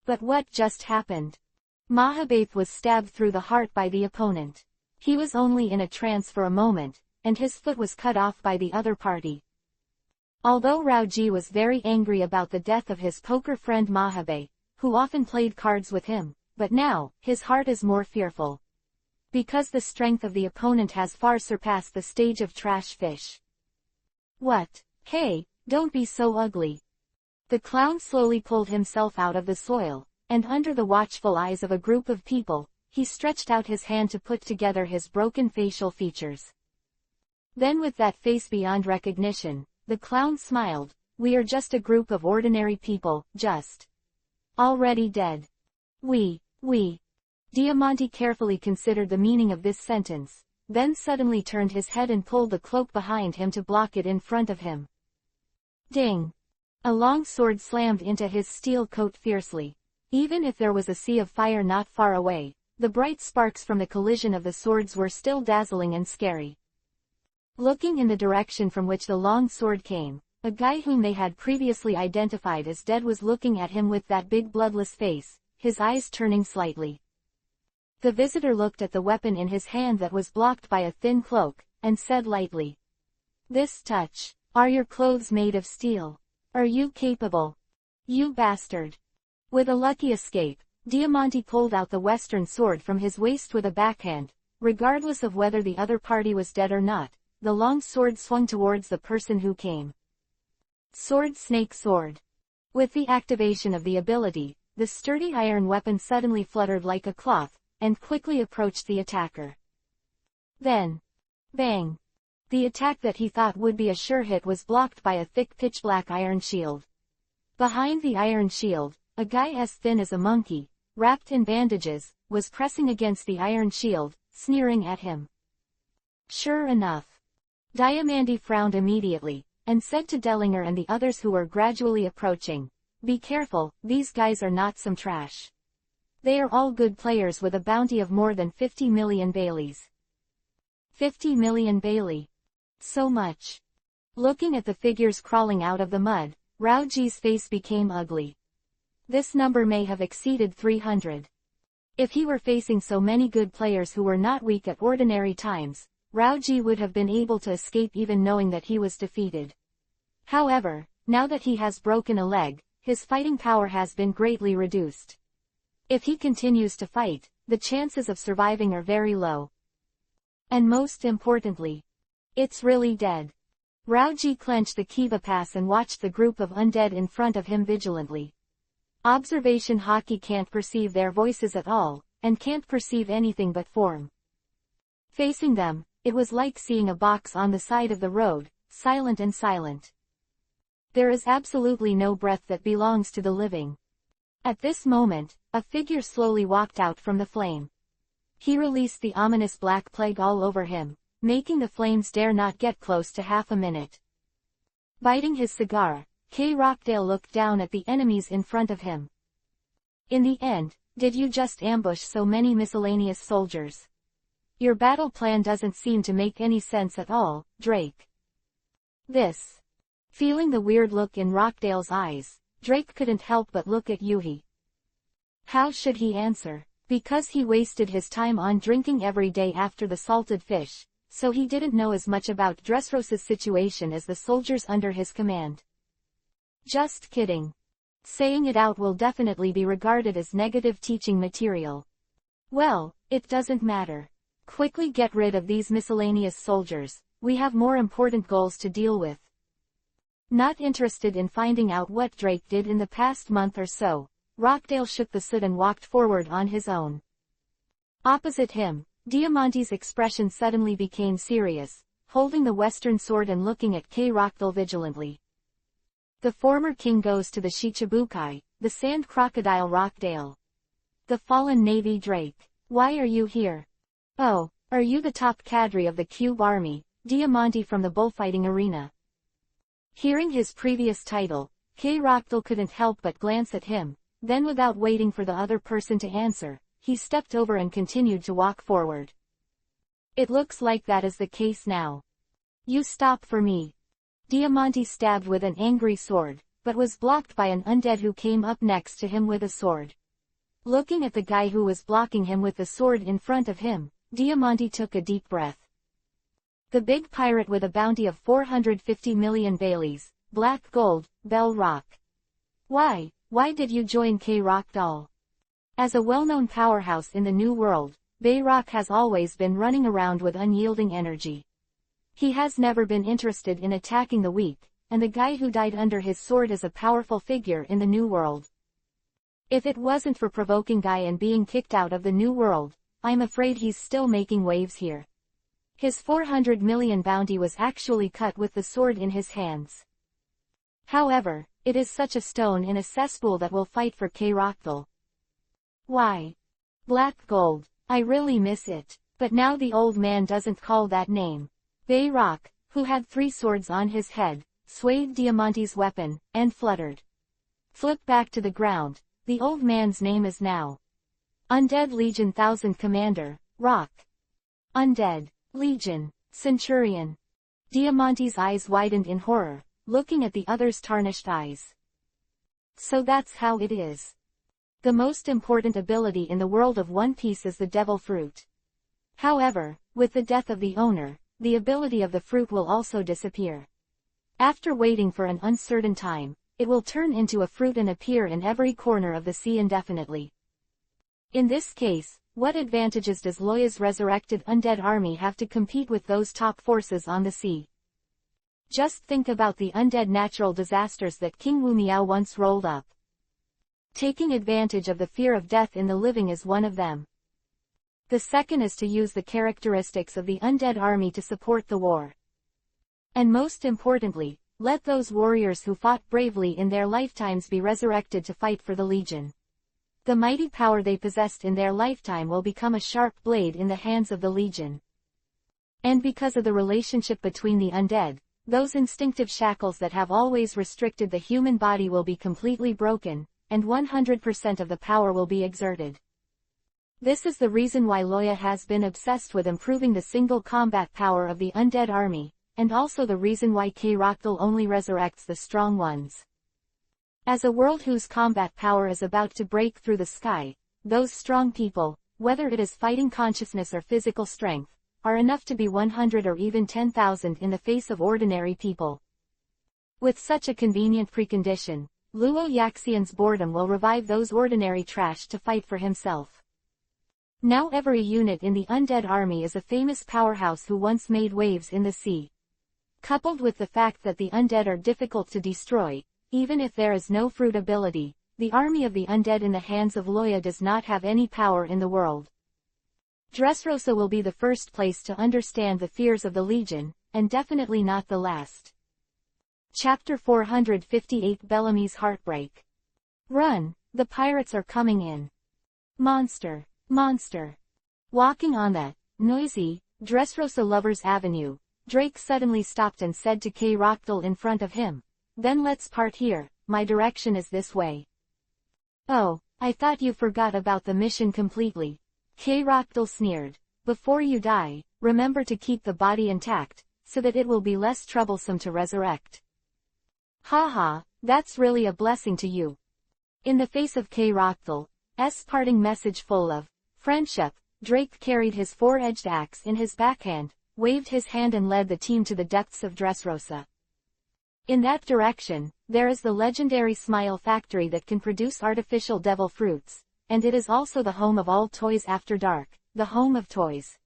But what just happened? Mahabharata was stabbed through the heart by the opponent. He was only in a trance for a moment, and his foot was cut off by the other party. Although Rao-ji was very angry about the death of his poker friend Mahabharata, who often played cards with him, but now, his heart is more fearful. Because the strength of the opponent has far surpassed the stage of trash fish. What? Hey, don't be so ugly. The clown slowly pulled himself out of the soil, and under the watchful eyes of a group of people, he stretched out his hand to put together his broken facial features. Then with that face beyond recognition, the clown smiled. We are just a group of ordinary people, just already dead. We. Diamante carefully considered the meaning of this sentence, then suddenly turned his head and pulled the cloak behind him to block it in front of him. Ding! A long sword slammed into his steel coat fiercely. Even if there was a sea of fire not far away, the bright sparks from the collision of the swords were still dazzling and scary. Looking in the direction from which the long sword came, a guy whom they had previously identified as dead was looking at him with that big bloodless face, his eyes turning slightly. The visitor looked at the weapon in his hand that was blocked by a thin cloak, and said lightly. This touch. Are your clothes made of steel? Are you capable? You bastard. With a lucky escape, Diamante pulled out the western sword from his waist with a backhand. Regardless of whether the other party was dead or not, the long sword swung towards the person who came. Sword snake sword. With the activation of the ability, the sturdy iron weapon suddenly fluttered like a cloth, and quickly approached the attacker. Then, bang! The attack that he thought would be a sure hit was blocked by a thick pitch-black iron shield. Behind the iron shield, a guy as thin as a monkey, wrapped in bandages, was pressing against the iron shield, sneering at him. Sure enough. Diamante frowned immediately, and said to Dellinger and the others who were gradually approaching, "Be careful, these guys are not some trash. They are all good players with a bounty of more than 50 million Baileys." 50 million Bailey. So much. Looking at the figures crawling out of the mud, Rao-ji's face became ugly. This number may have exceeded 300. If he were facing so many good players who were not weak at ordinary times, Rao-ji would have been able to escape even knowing that he was defeated. However, now that he has broken a leg, his fighting power has been greatly reduced. If he continues to fight, the chances of surviving are very low. And most importantly, it's really dead. Rao-ji clenched the Kiba pass and watched the group of undead in front of him vigilantly. Observation hockey can't perceive their voices at all, and can't perceive anything but form. Facing them, it was like seeing a box on the side of the road, silent and silent. There is absolutely no breath that belongs to the living. At this moment, a figure slowly walked out from the flame. He released the ominous black plague all over him, making the flames dare not get close to half a minute. Biting his cigar, K. Rockdale looked down at the enemies in front of him. In the end, did you just ambush so many miscellaneous soldiers? Your battle plan doesn't seem to make any sense at all, Drake. This. Feeling the weird look in Rockdale's eyes, Drake couldn't help but look at Yuhi. How should he answer? Because he wasted his time on drinking every day after the salted fish, so he didn't know as much about Dressrosa's situation as the soldiers under his command. Just kidding. Saying it out will definitely be regarded as negative teaching material. Well, it doesn't matter. Quickly get rid of these miscellaneous soldiers, we have more important goals to deal with. Not interested in finding out what Drake did in the past month or so, Rockdale shook the soot and walked forward on his own. Opposite him, Diamante's expression suddenly became serious, holding the western sword and looking at K. Rockdale vigilantly. The former king goes to the Shichibukai, the sand crocodile Rockdale. The fallen Navy Drake. Why are you here? Oh, are you the top cadre of the Cube Army, Diamante from the bullfighting arena? Hearing his previous title, K. Rockdale couldn't help but glance at him, then without waiting for the other person to answer, he stepped over and continued to walk forward. It looks like that is the case now. You stop for me. Diamante stabbed with an angry sword, but was blocked by an undead who came up next to him with a sword. Looking at the guy who was blocking him with the sword in front of him, Diamante took a deep breath. The big pirate with a bounty of 450 million Baileys, black gold, Bell Rock. Why did you join K. Rockdale? As a well-known powerhouse in the New World, Bayrock has always been running around with unyielding energy. He has never been interested in attacking the weak, and the guy who died under his sword is a powerful figure in the New World. If it wasn't for provoking Guy and being kicked out of the New World, I'm afraid he's still making waves here. His 400 million bounty was actually cut with the sword in his hands. However, it is such a stone in a cesspool that will fight for K. Rockdale. Why? Black gold, I really miss it, but now the old man doesn't call that name. Bayrock, who had 3 swords on his head, swayed Diamante's weapon, and fluttered. Flip back to the ground, the old man's name is now Undead Legion 1000 Commander, Rock. Undead Legion, Centurion. Diamante's eyes widened in horror, looking at the other's tarnished eyes. So that's how it is. The most important ability in the world of One Piece is the Devil Fruit. However, with the death of the owner, the ability of the fruit will also disappear. After waiting for an uncertain time, it will turn into a fruit and appear in every corner of the sea indefinitely. In this case, what advantages does Loya's resurrected undead army have to compete with those top forces on the sea? Just think about the undead natural disasters that King Wu Miao once rolled up. Taking advantage of the fear of death in the living is one of them. The second is to use the characteristics of the undead army to support the war. And most importantly, let those warriors who fought bravely in their lifetimes be resurrected to fight for the Legion. The mighty power they possessed in their lifetime will become a sharp blade in the hands of the Legion. And because of the relationship between the undead, those instinctive shackles that have always restricted the human body will be completely broken, and 100% of the power will be exerted. This is the reason why Loya has been obsessed with improving the single combat power of the undead army, and also the reason why K. Rockdale only resurrects the strong ones. As a world whose combat power is about to break through the sky, those strong people, whether it is fighting consciousness or physical strength, are enough to be 100 or even 10,000 in the face of ordinary people. With such a convenient precondition, Luo Yaxian's boredom will revive those ordinary trash to fight for himself. Now every unit in the undead army is a famous powerhouse who once made waves in the sea. Coupled with the fact that the undead are difficult to destroy, even if there is no fruit ability, the army of the undead in the hands of Loya does not have any power in the world. Dressrosa will be the first place to understand the fears of the Legion, and definitely not the last. Chapter 458 Bellamy's Heartbreak. Run, the pirates are coming in. Monster, monster. Walking on that noisy, Dressrosa Lovers Avenue, Drake suddenly stopped and said to K. Rockdale in front of him, "Then let's part here, my direction is this way." "Oh, I thought you forgot about the mission completely." K. Rockdale sneered. "Before you die, remember to keep the body intact, so that it will be less troublesome to resurrect." "Haha, that's really a blessing to you." In the face of K. Rockdale's parting message full of friendship, Drake carried his four-edged axe in his backhand, waved his hand and led the team to the depths of Dressrosa. In that direction, there is the legendary Smile Factory that can produce artificial devil fruits, and it is also the home of all toys after dark, the home of toys.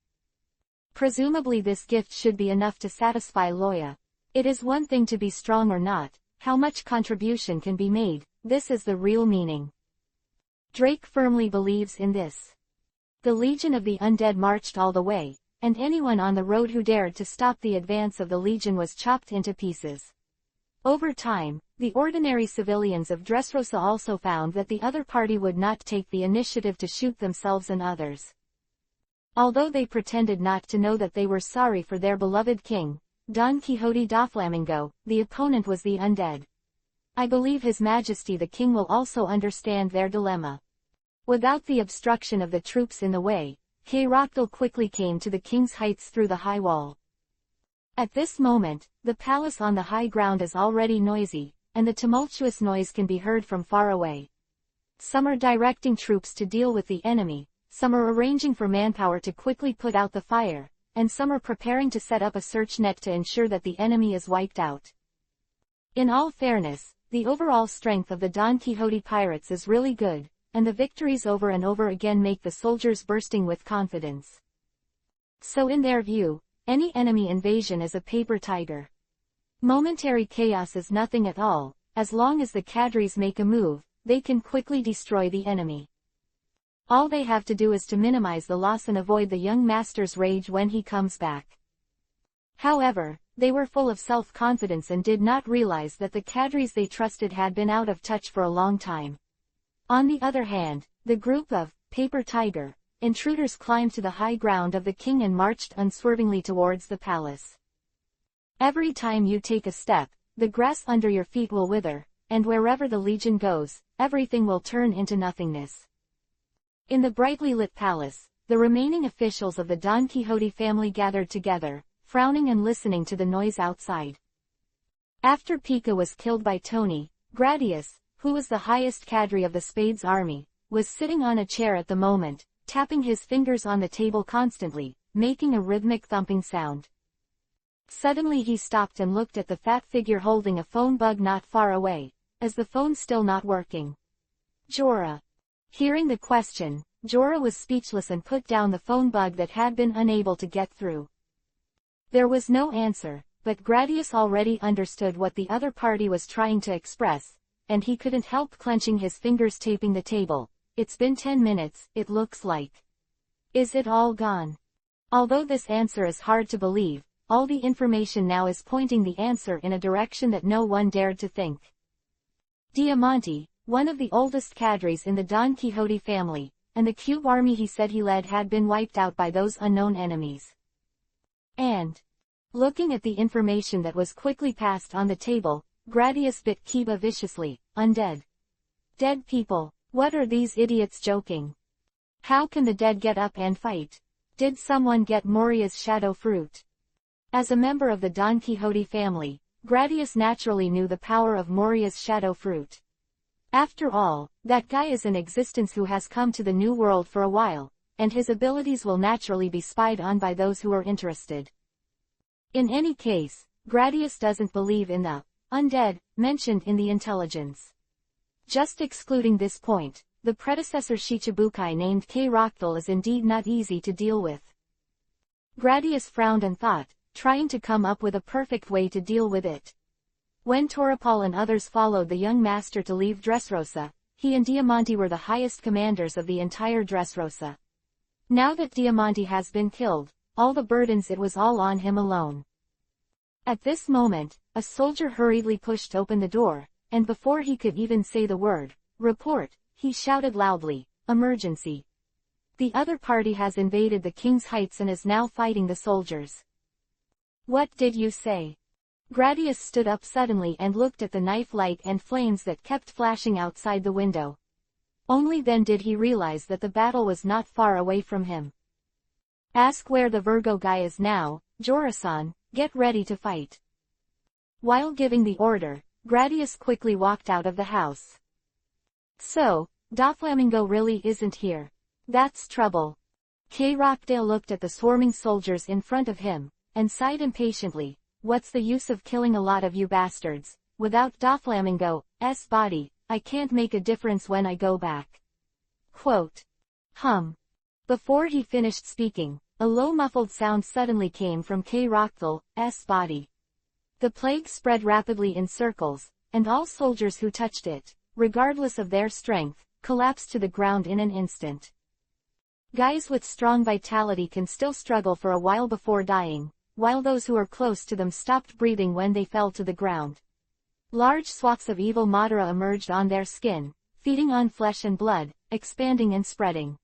Presumably this gift should be enough to satisfy Loya. It is one thing to be strong or not, how much contribution can be made, this is the real meaning. Drake firmly believes in this. The Legion of the Undead marched all the way, and anyone on the road who dared to stop the advance of the Legion was chopped into pieces. Over time, the ordinary civilians of Dressrosa also found that the other party would not take the initiative to shoot themselves and others. Although they pretended not to know that they were sorry for their beloved king, Don Quixote da Flamingo, the opponent was the undead. I believe His Majesty the King will also understand their dilemma. Without the obstruction of the troops in the way, Quetzalcoatl quickly came to the king's heights through the high wall. At this moment, the palace on the high ground is already noisy, and the tumultuous noise can be heard from far away. Some are directing troops to deal with the enemy, some are arranging for manpower to quickly put out the fire, and some are preparing to set up a search net to ensure that the enemy is wiped out. In all fairness, the overall strength of the Don Quixote pirates is really good, and the victories over and over again make the soldiers bursting with confidence. So in their view, any enemy invasion is a paper tiger. Momentary chaos is nothing at all, as long as the cadres make a move, they can quickly destroy the enemy. All they have to do is to minimize the loss and avoid the young master's rage when he comes back. However, they were full of self-confidence and did not realize that the cadres they trusted had been out of touch for a long time. On the other hand, the group of paper tiger intruders climbed to the high ground of the king and marched unswervingly towards the palace. Every time you take a step, the grass under your feet will wither, and wherever the legion goes, everything will turn into nothingness. In the brightly lit palace, the remaining officials of the Don Quixote family gathered together, frowning and listening to the noise outside. After Pica was killed by Tony, Gradius, who was the highest cadre of the Spades army, was sitting on a chair at the moment, tapping his fingers on the table constantly, making a rhythmic thumping sound. Suddenly he stopped and looked at the fat figure holding a phone bug not far away. Is the phone still not working? Jorah. Hearing the question, Jorah was speechless and put down the phone bug that had been unable to get through. There was no answer, but Gradius already understood what the other party was trying to express, and he couldn't help clenching his fingers taping the table. It's been 10 minutes, it looks like. Is it all gone? Although this answer is hard to believe, all the information now is pointing the answer in a direction that no one dared to think. Diamante, one of the oldest cadres in the Don Quixote family, and the cube army he said he led had been wiped out by those unknown enemies. And, looking at the information that was quickly passed on the table, Gradius bit Kiba viciously. Undead. Dead people. What are these idiots joking? How can the dead get up and fight? Did someone get Moria's shadow fruit? As a member of the Don Quixote family, Gradius naturally knew the power of Moria's shadow fruit. After all, that guy is in existence who has come to the New World for a while, and his abilities will naturally be spied on by those who are interested. In any case, Gradius doesn't believe in the undead mentioned in the intelligence. Just excluding this point, the predecessor Shichibukai named Quetzalcoatl is indeed not easy to deal with. Gradius frowned and thought, trying to come up with a perfect way to deal with it. When Torapal and others followed the young master to leave Dressrosa, he and Diamante were the highest commanders of the entire Dressrosa. Now that Diamante has been killed, all the burdens it was all on him alone. At this moment, a soldier hurriedly pushed open the door, and before he could even say the word, report, he shouted loudly, emergency. The other party has invaded the King's Heights and is now fighting the soldiers. What did you say? Gradius stood up suddenly and looked at the knife light and flames that kept flashing outside the window. Only then did he realize that the battle was not far away from him. Ask where the Virgo guy is now, Jorah-san, get ready to fight. While giving the order, Gradius quickly walked out of the house. So, Doflamingo really isn't here. That's trouble. Quetzalcoatl looked at the swarming soldiers in front of him, and sighed impatiently. What's the use of killing a lot of you bastards? Without Doflamingo's body, I can't make a difference when I go back. Quote. Before he finished speaking, a low muffled sound suddenly came from Quetzalcoatl's body. The plague spread rapidly in circles, and all soldiers who touched it, regardless of their strength, collapsed to the ground in an instant. Guys with strong vitality can still struggle for a while before dying, while those who are close to them stopped breathing when they fell to the ground. Large swaths of evil Madara emerged on their skin, feeding on flesh and blood, expanding and spreading.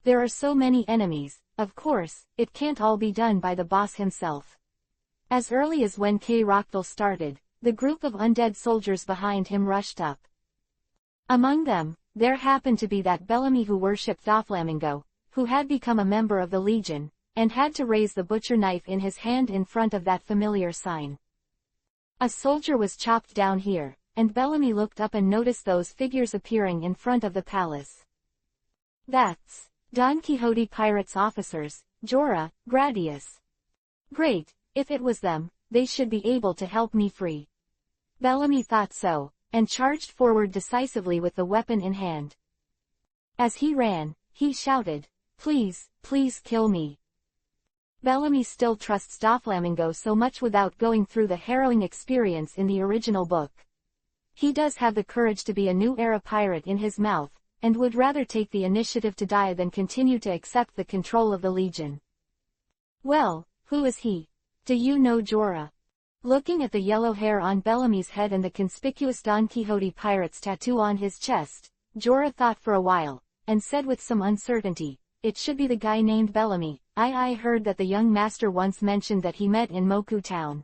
There are so many enemies, of course, it can't all be done by the boss himself. As early as when K-Roctal started, the group of undead soldiers behind him rushed up. Among them, there happened to be that Bellamy who worshipped Doflamingo, who had become a member of the Legion, and had to raise the butcher knife in his hand in front of that familiar sign. A soldier was chopped down here, and Bellamy looked up and noticed those figures appearing in front of the palace. That's Don Quixote Pirates officers, Jorah, Gradius. Great, if it was them, they should be able to help me free. Bellamy thought so, and charged forward decisively with the weapon in hand. As he ran, he shouted, "Please, please kill me." Bellamy still trusts Doflamingo so much without going through the harrowing experience in the original book. He does have the courage to be a new era pirate in his mouth, and would rather take the initiative to die than continue to accept the control of the Legion. Well, who is he? Do you know Jorah? Looking at the yellow hair on Bellamy's head and the conspicuous Don Quixote Pirates tattoo on his chest, Jorah thought for a while, and said with some uncertainty, "It should be the guy named Bellamy. I heard that the young master once mentioned that he met in Moku Town."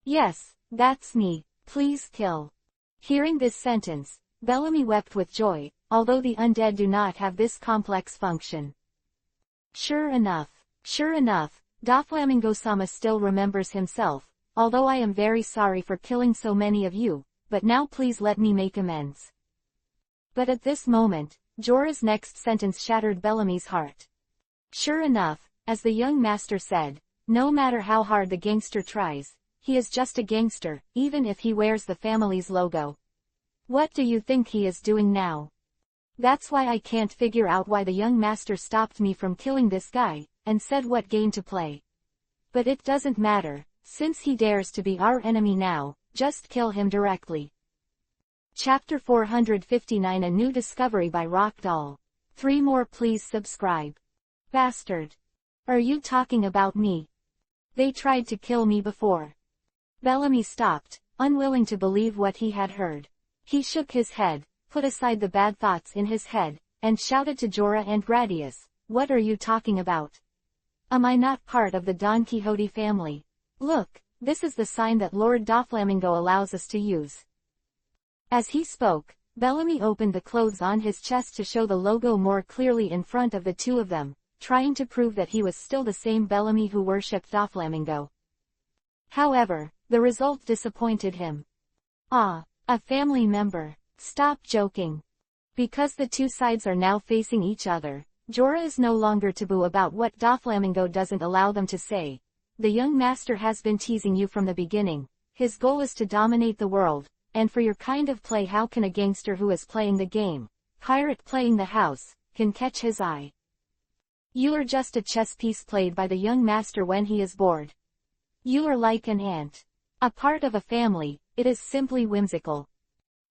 "Yes, that's me, please kill." Hearing this sentence, Bellamy wept with joy, although the undead do not have this complex function. Sure enough, Doflamingo-sama still remembers himself, although I am very sorry for killing so many of you, but now please let me make amends. But at this moment, Jorah's next sentence shattered Bellamy's heart. Sure enough, as the young master said, no matter how hard the gangster tries, he is just a gangster, even if he wears the family's logo. What do you think he is doing now? That's why I can't figure out why the young master stopped me from killing this guy, and said what game to play. But it doesn't matter, since he dares to be our enemy now, just kill him directly. Chapter 459, a new discovery by Rockdoll. 3 more, please subscribe. Bastard. Are you talking about me? They tried to kill me before. Bellamy stopped, unwilling to believe what he had heard. He shook his head, put aside the bad thoughts in his head, and shouted to Jorah and Gradius, "What are you talking about? Am I not part of the Don Quixote family? Look, this is the sign that Lord Doflamingo allows us to use." As he spoke, Bellamy opened the clothes on his chest to show the logo more clearly in front of the two of them, trying to prove that he was still the same Bellamy who worshipped Doflamingo. However, the result disappointed him. Ah, a family member. Stop joking. Because the two sides are now facing each other, Jorah is no longer taboo about what Doflamingo doesn't allow them to say. The young master has been teasing you from the beginning. His goal is to dominate the world, and for your kind of play, how can a gangster who is playing the game, pirate playing the house, can catch his eye? You are just a chess piece played by the young master when he is bored. You are like an ant. A part of a family, it is simply whimsical.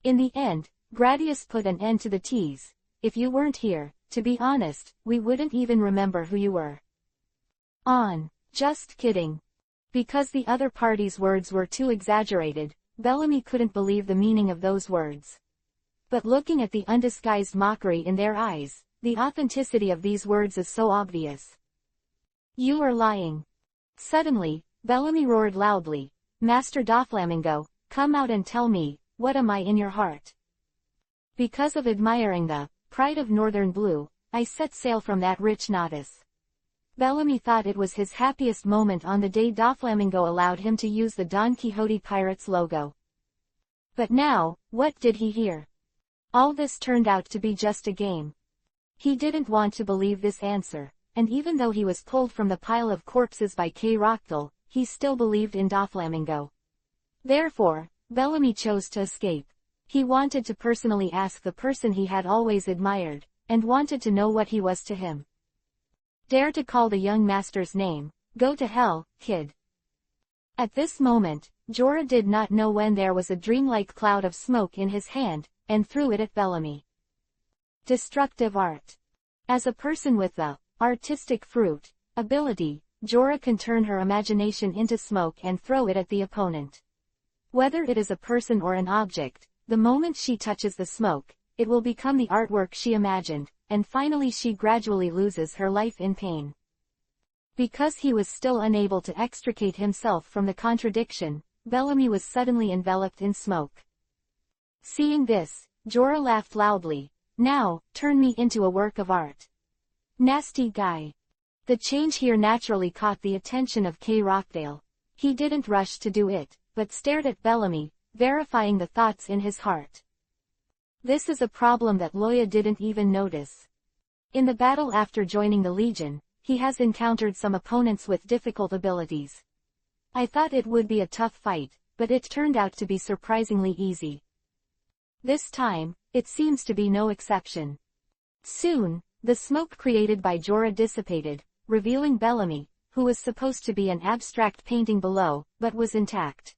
In the end, Gradius put an end to the tease. If you weren't here, to be honest, we wouldn't even remember who you were. Just kidding. Because the other party's words were too exaggerated, Bellamy couldn't believe the meaning of those words. But looking at the undisguised mockery in their eyes, the authenticity of these words is so obvious. You are lying. Suddenly, Bellamy roared loudly, "Master Doflamingo, come out and tell me, what am I in your heart?" Because of admiring the pride of Northern Blue, I set sail from that rich Nautice. Bellamy thought it was his happiest moment on the day Doflamingo allowed him to use the Don Quixote Pirates logo. But now, what did he hear? All this turned out to be just a game. He didn't want to believe this answer, and even though he was pulled from the pile of corpses by K-Roctal, he still believed in Doflamingo. Therefore, Bellamy chose to escape. He wanted to personally ask the person he had always admired, and wanted to know what he was to him. Dare to call the young master's name? Go to hell, kid. At this moment, Jorah did not know when there was a dreamlike cloud of smoke in his hand, and threw it at Bellamy. Destructive art. As a person with the artistic fruit ability, Jorah can turn her imagination into smoke and throw it at the opponent. Whether it is a person or an object, the moment she touches the smoke, it will become the artwork she imagined, and finally she gradually loses her life in pain. Because he was still unable to extricate himself from the contradiction, Bellamy was suddenly enveloped in smoke. Seeing this, Jorah laughed loudly. Now, turn me into a work of art. Nasty guy. The change here naturally caught the attention of K. Rockdale. He didn't rush to do it, but stared at Bellamy, verifying the thoughts in his heart. This is a problem that Loya didn't even notice. In the battle after joining the Legion, he has encountered some opponents with difficult abilities. I thought it would be a tough fight, but it turned out to be surprisingly easy. This time, it seems to be no exception. Soon, the smoke created by Jorah dissipated, revealing Bellamy, who was supposed to be an abstract painting below, but was intact.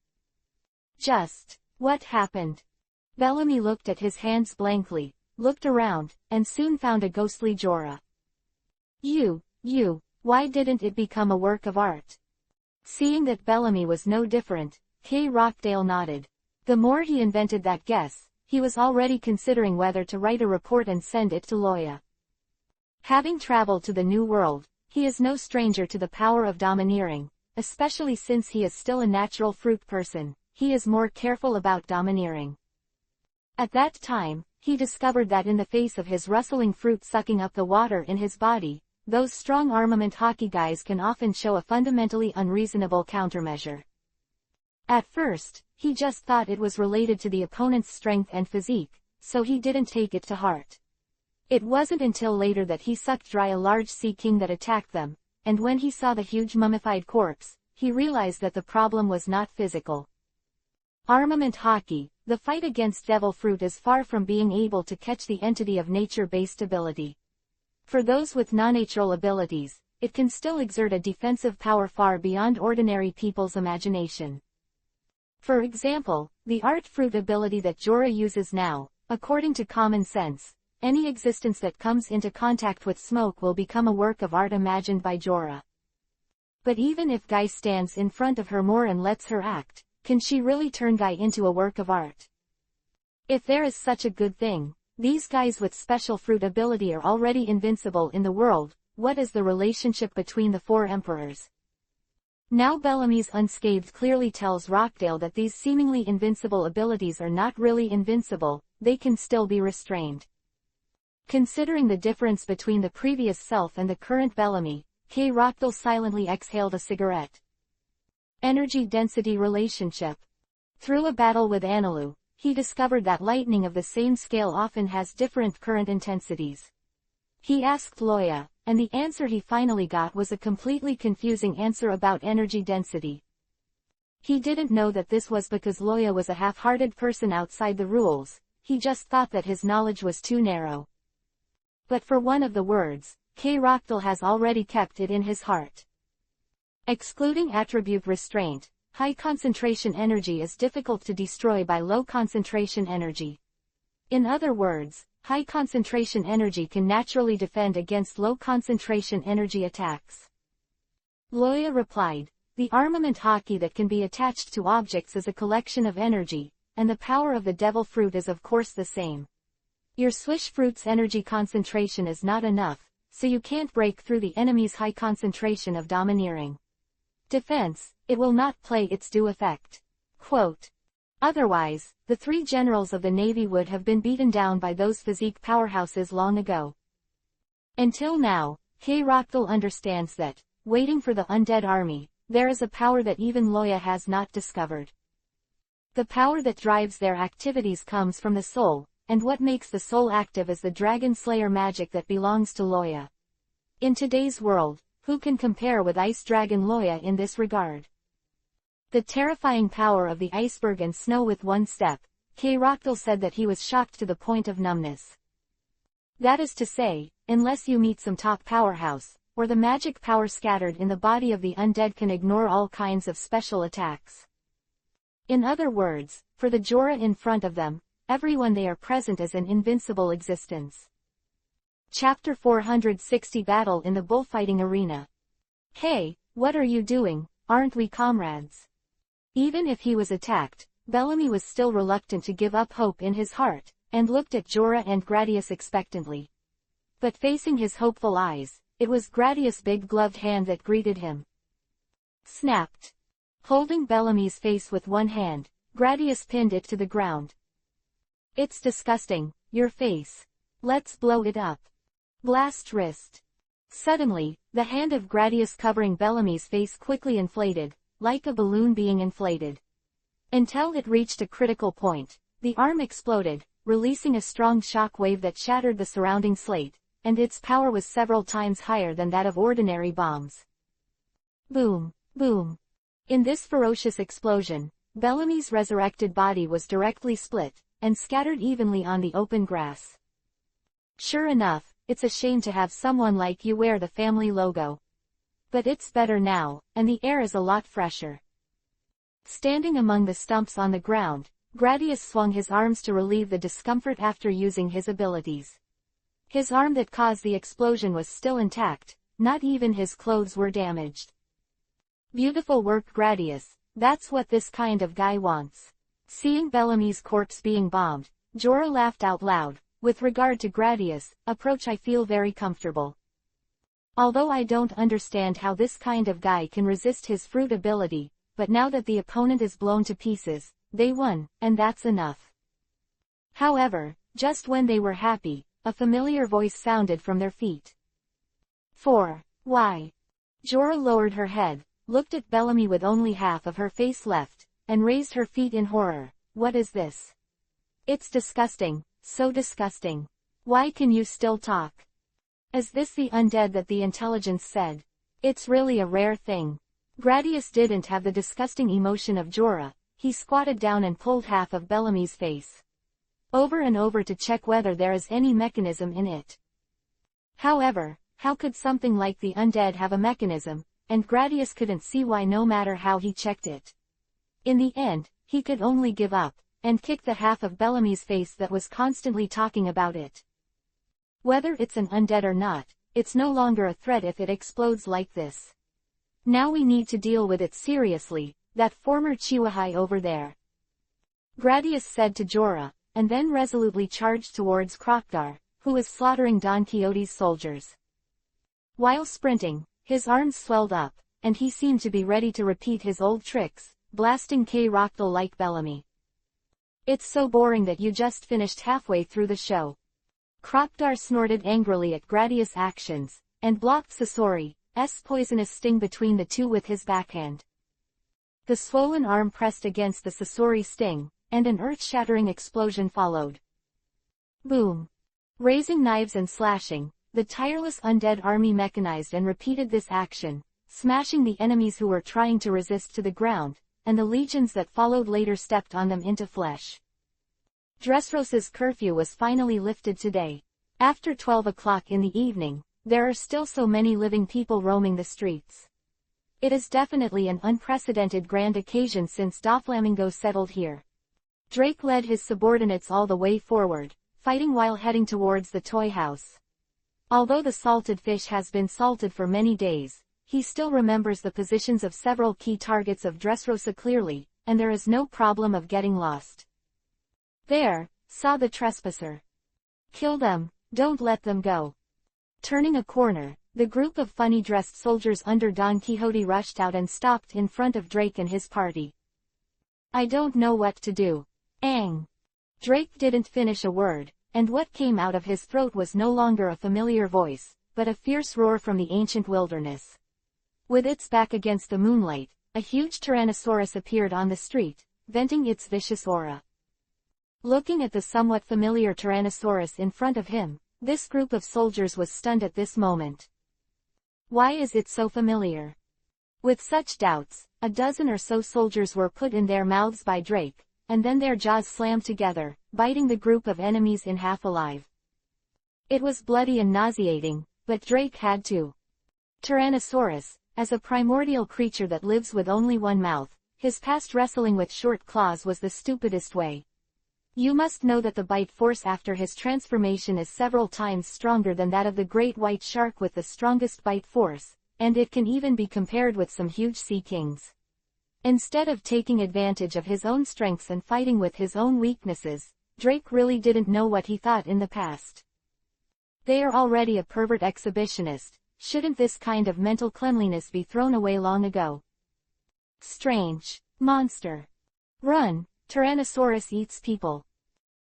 Just what happened? Bellamy looked at his hands blankly, looked around, and soon found a ghostly Jorah. Why didn't it become a work of art? Seeing that Bellamy was no different, K. Rockdale nodded. The more he invented that guess, he was already considering whether to write a report and send it to Loya. Having traveled to the New World, he is no stranger to the power of domineering, especially since he is still a natural fruit person. He is more careful about domineering. At that time, he discovered that in the face of his rustling fruit sucking up the water in his body, those strong armament hockey guys can often show a fundamentally unreasonable countermeasure. At first, he just thought it was related to the opponent's strength and physique, so he didn't take it to heart. It wasn't until later that he sucked dry a large sea king that attacked them, and when he saw the huge mummified corpse, he realized that the problem was not physical. Armament hockey, the fight against devil fruit, is far from being able to catch the entity of nature-based ability. For those with non-natural abilities, it can still exert a defensive power far beyond ordinary people's imagination. For example, the art fruit ability that Jorah uses now, according to common sense, any existence that comes into contact with smoke will become a work of art imagined by Jorah. But even if Guy stands in front of her more and lets her act, can she really turn Guy into a work of art? If there is such a good thing, these guys with special fruit ability are already invincible in the world. What is the relationship between the four emperors? Now Bellamy's unscathed clearly tells Rockdale that these seemingly invincible abilities are not really invincible, they can still be restrained. Considering the difference between the previous self and the current Bellamy, K. Rockdale silently exhaled a cigarette. Energy density relationship. Through a battle with Anilu, he discovered that lightning of the same scale often has different current intensities. He asked Loya, and the answer he finally got was a completely confusing answer about energy density. He didn't know that this was because Loya was a half-hearted person outside the rules, he just thought that his knowledge was too narrow. But for one of the words, K. Rockdale has already kept it in his heart. Excluding attribute restraint, high concentration energy is difficult to destroy by low concentration energy. In other words, high concentration energy can naturally defend against low concentration energy attacks. Loya replied, the armament hockey that can be attached to objects is a collection of energy, and the power of the devil fruit is of course the same. Your swish fruit's energy concentration is not enough, so you can't break through the enemy's high concentration of domineering defense, it will not play its due effect. Quote. Otherwise, the three generals of the Navy would have been beaten down by those physique powerhouses long ago. Until now, K. Rockdale understands that, waiting for the undead army, there is a power that even Loya has not discovered. The power that drives their activities comes from the soul, and what makes the soul active is the dragon slayer magic that belongs to Loya. In today's world, who can compare with Ice Dragon Loya in this regard? The terrifying power of the iceberg and snow. With one step, K. Rockdale said that he was shocked to the point of numbness. That is to say, unless you meet some top powerhouse, or the magic power scattered in the body of the undead can ignore all kinds of special attacks. In other words, for the Jorah in front of them, everyone they are present is an invincible existence. Chapter 460 Battle in the Bullfighting Arena. Hey, what are you doing? Aren't we comrades? Even if he was attacked, Bellamy was still reluctant to give up hope in his heart, and looked at Jorah and Gradius expectantly. But facing his hopeful eyes, it was Gradius' big gloved hand that greeted him. Snapped. Holding Bellamy's face with one hand, Gradius pinned it to the ground. It's disgusting, your face. Let's blow it up. Blast wrist. Suddenly, the hand of Gradius covering Bellamy's face quickly inflated, like a balloon being inflated. Until it reached a critical point, the arm exploded, releasing a strong shock wave that shattered the surrounding slate, and its power was several times higher than that of ordinary bombs. Boom, boom. In this ferocious explosion, Bellamy's resurrected body was directly split, and scattered evenly on the open grass. Sure enough, it's a shame to have someone like you wear the family logo. But it's better now, and the air is a lot fresher. Standing among the stumps on the ground, Gradius swung his arms to relieve the discomfort after using his abilities. His arm that caused the explosion was still intact, not even his clothes were damaged. Beautiful work, Gradius, that's what this kind of guy wants. Seeing Bellamy's corpse being bombed, Jorah laughed out loud. With regard to Gradius' approach, I feel very comfortable. Although I don't understand how this kind of guy can resist his fruit ability, but now that the opponent is blown to pieces, they won, and that's enough. However, just when they were happy, a familiar voice sounded from their feet. Why? Jorah lowered her head, looked at Bellamy with only half of her face left, and raised her feet in horror. What is this? It's disgusting, so disgusting. Why can you still talk? Is this the undead that the intelligence said? It's really a rare thing. Gradius didn't have the disgusting emotion of Jorah. He squatted down and pulled half of Bellamy's face over and over to check whether there is any mechanism in it. However, how could something like the undead have a mechanism, and Gradius couldn't see why no matter how he checked it. In the end, he could only give up, and kick the half of Bellamy's face that was constantly talking about it. Whether it's an undead or not, it's no longer a threat if it explodes like this. Now we need to deal with it seriously, that former Chiwahai over there. Gradius said to Jorah, and then resolutely charged towards Krokdar, who was slaughtering Don Quixote's soldiers. While sprinting, his arms swelled up, and he seemed to be ready to repeat his old tricks, blasting K-Rockdal like Bellamy. It's so boring that you just finished halfway through the show. Krokdar snorted angrily at Gradius' actions, and blocked Sasori's poisonous sting between the two with his backhand. The swollen arm pressed against the Sasori sting, and an earth-shattering explosion followed. Boom! Raising knives and slashing, the tireless undead army mechanized and repeated this action, smashing the enemies who were trying to resist to the ground, and the legions that followed later stepped on them into flesh. Dressrosa's curfew was finally lifted today. After 12 o'clock in the evening, there are still so many living people roaming the streets. It is definitely an unprecedented grand occasion since Doflamingo settled here. Drake led his subordinates all the way forward, fighting while heading towards the toy house. Although the salted fish has been salted for many days, he still remembers the positions of several key targets of Dressrosa clearly, and there is no problem of getting lost. There, saw the trespasser. Kill them, don't let them go. Turning a corner, the group of funny-dressed soldiers under Don Quixote rushed out and stopped in front of Drake and his party. I don't know what to do. Aang. Drake didn't finish a word, and what came out of his throat was no longer a familiar voice, but a fierce roar from the ancient wilderness. With its back against the moonlight, a huge Tyrannosaurus appeared on the street, venting its vicious aura. Looking at the somewhat familiar Tyrannosaurus in front of him, this group of soldiers was stunned at this moment. Why is it so familiar? With such doubts, a dozen or so soldiers were put in their mouths by Drake, and then their jaws slammed together, biting the group of enemies in half alive. It was bloody and nauseating, but Drake had to. Tyrannosaurus, as a primordial creature that lives with only one mouth, his past wrestling with short claws was the stupidest way. You must know that the bite force after his transformation is several times stronger than that of the great white shark with the strongest bite force, and it can even be compared with some huge sea kings. Instead of taking advantage of his own strengths and fighting with his own weaknesses, Drake really didn't know what he thought in the past. They are already a pervert exhibitionist, shouldn't this kind of mental cleanliness be thrown away long ago? Strange. Monster. Run, Tyrannosaurus eats people.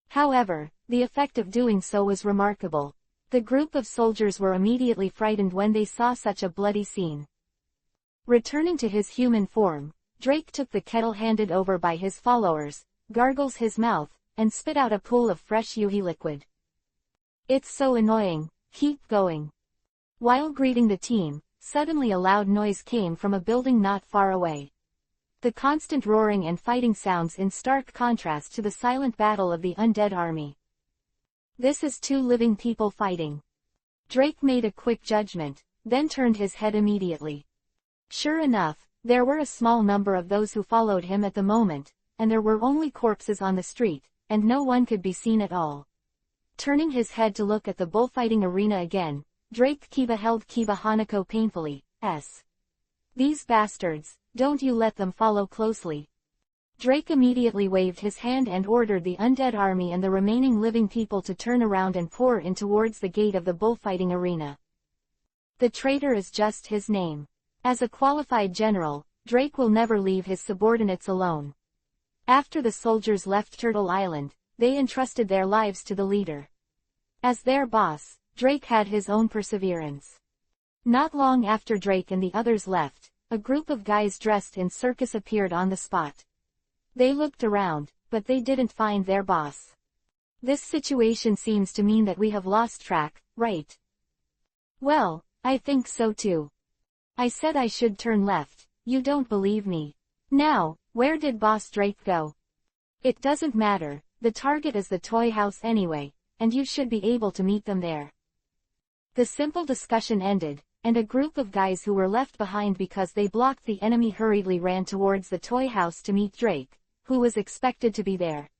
However, the effect of doing so was remarkable. The group of soldiers were immediately frightened when they saw such a bloody scene. Returning to his human form, Drake took the kettle handed over by his followers, gargles his mouth, and spit out a pool of fresh Yuhi liquid. It's so annoying, keep going. While greeting the team, suddenly a loud noise came from a building not far away. The constant roaring and fighting sounds in stark contrast to the silent battle of the undead army. This is two living people fighting. Drake made a quick judgment, then turned his head immediately. Sure enough, there were a small number of those who followed him at the moment, and there were only corpses on the street, and no one could be seen at all. Turning his head to look at the bullfighting arena again, Drake held Kiba Hanako painfully. These bastards, don't you let them follow closely. Drake immediately waved his hand and ordered the undead army and the remaining living people to turn around and pour in towards the gate of the bullfighting arena. The traitor is just his name. As a qualified general, Drake will never leave his subordinates alone. After the soldiers left Turtle Island, they entrusted their lives to the leader. As their boss, Drake had his own perseverance. Not long after Drake and the others left, a group of guys dressed in circus appeared on the spot. They looked around, but they didn't find their boss. This situation seems to mean that we have lost track, right? Well, I think so too. I said I should turn left, you don't believe me. Now, where did Boss Drake go? It doesn't matter, the target is the toy house anyway, and you should be able to meet them there. The simple discussion ended, and a group of guys who were left behind because they blocked the enemy hurriedly ran towards the toy house to meet Drake, who was expected to be there.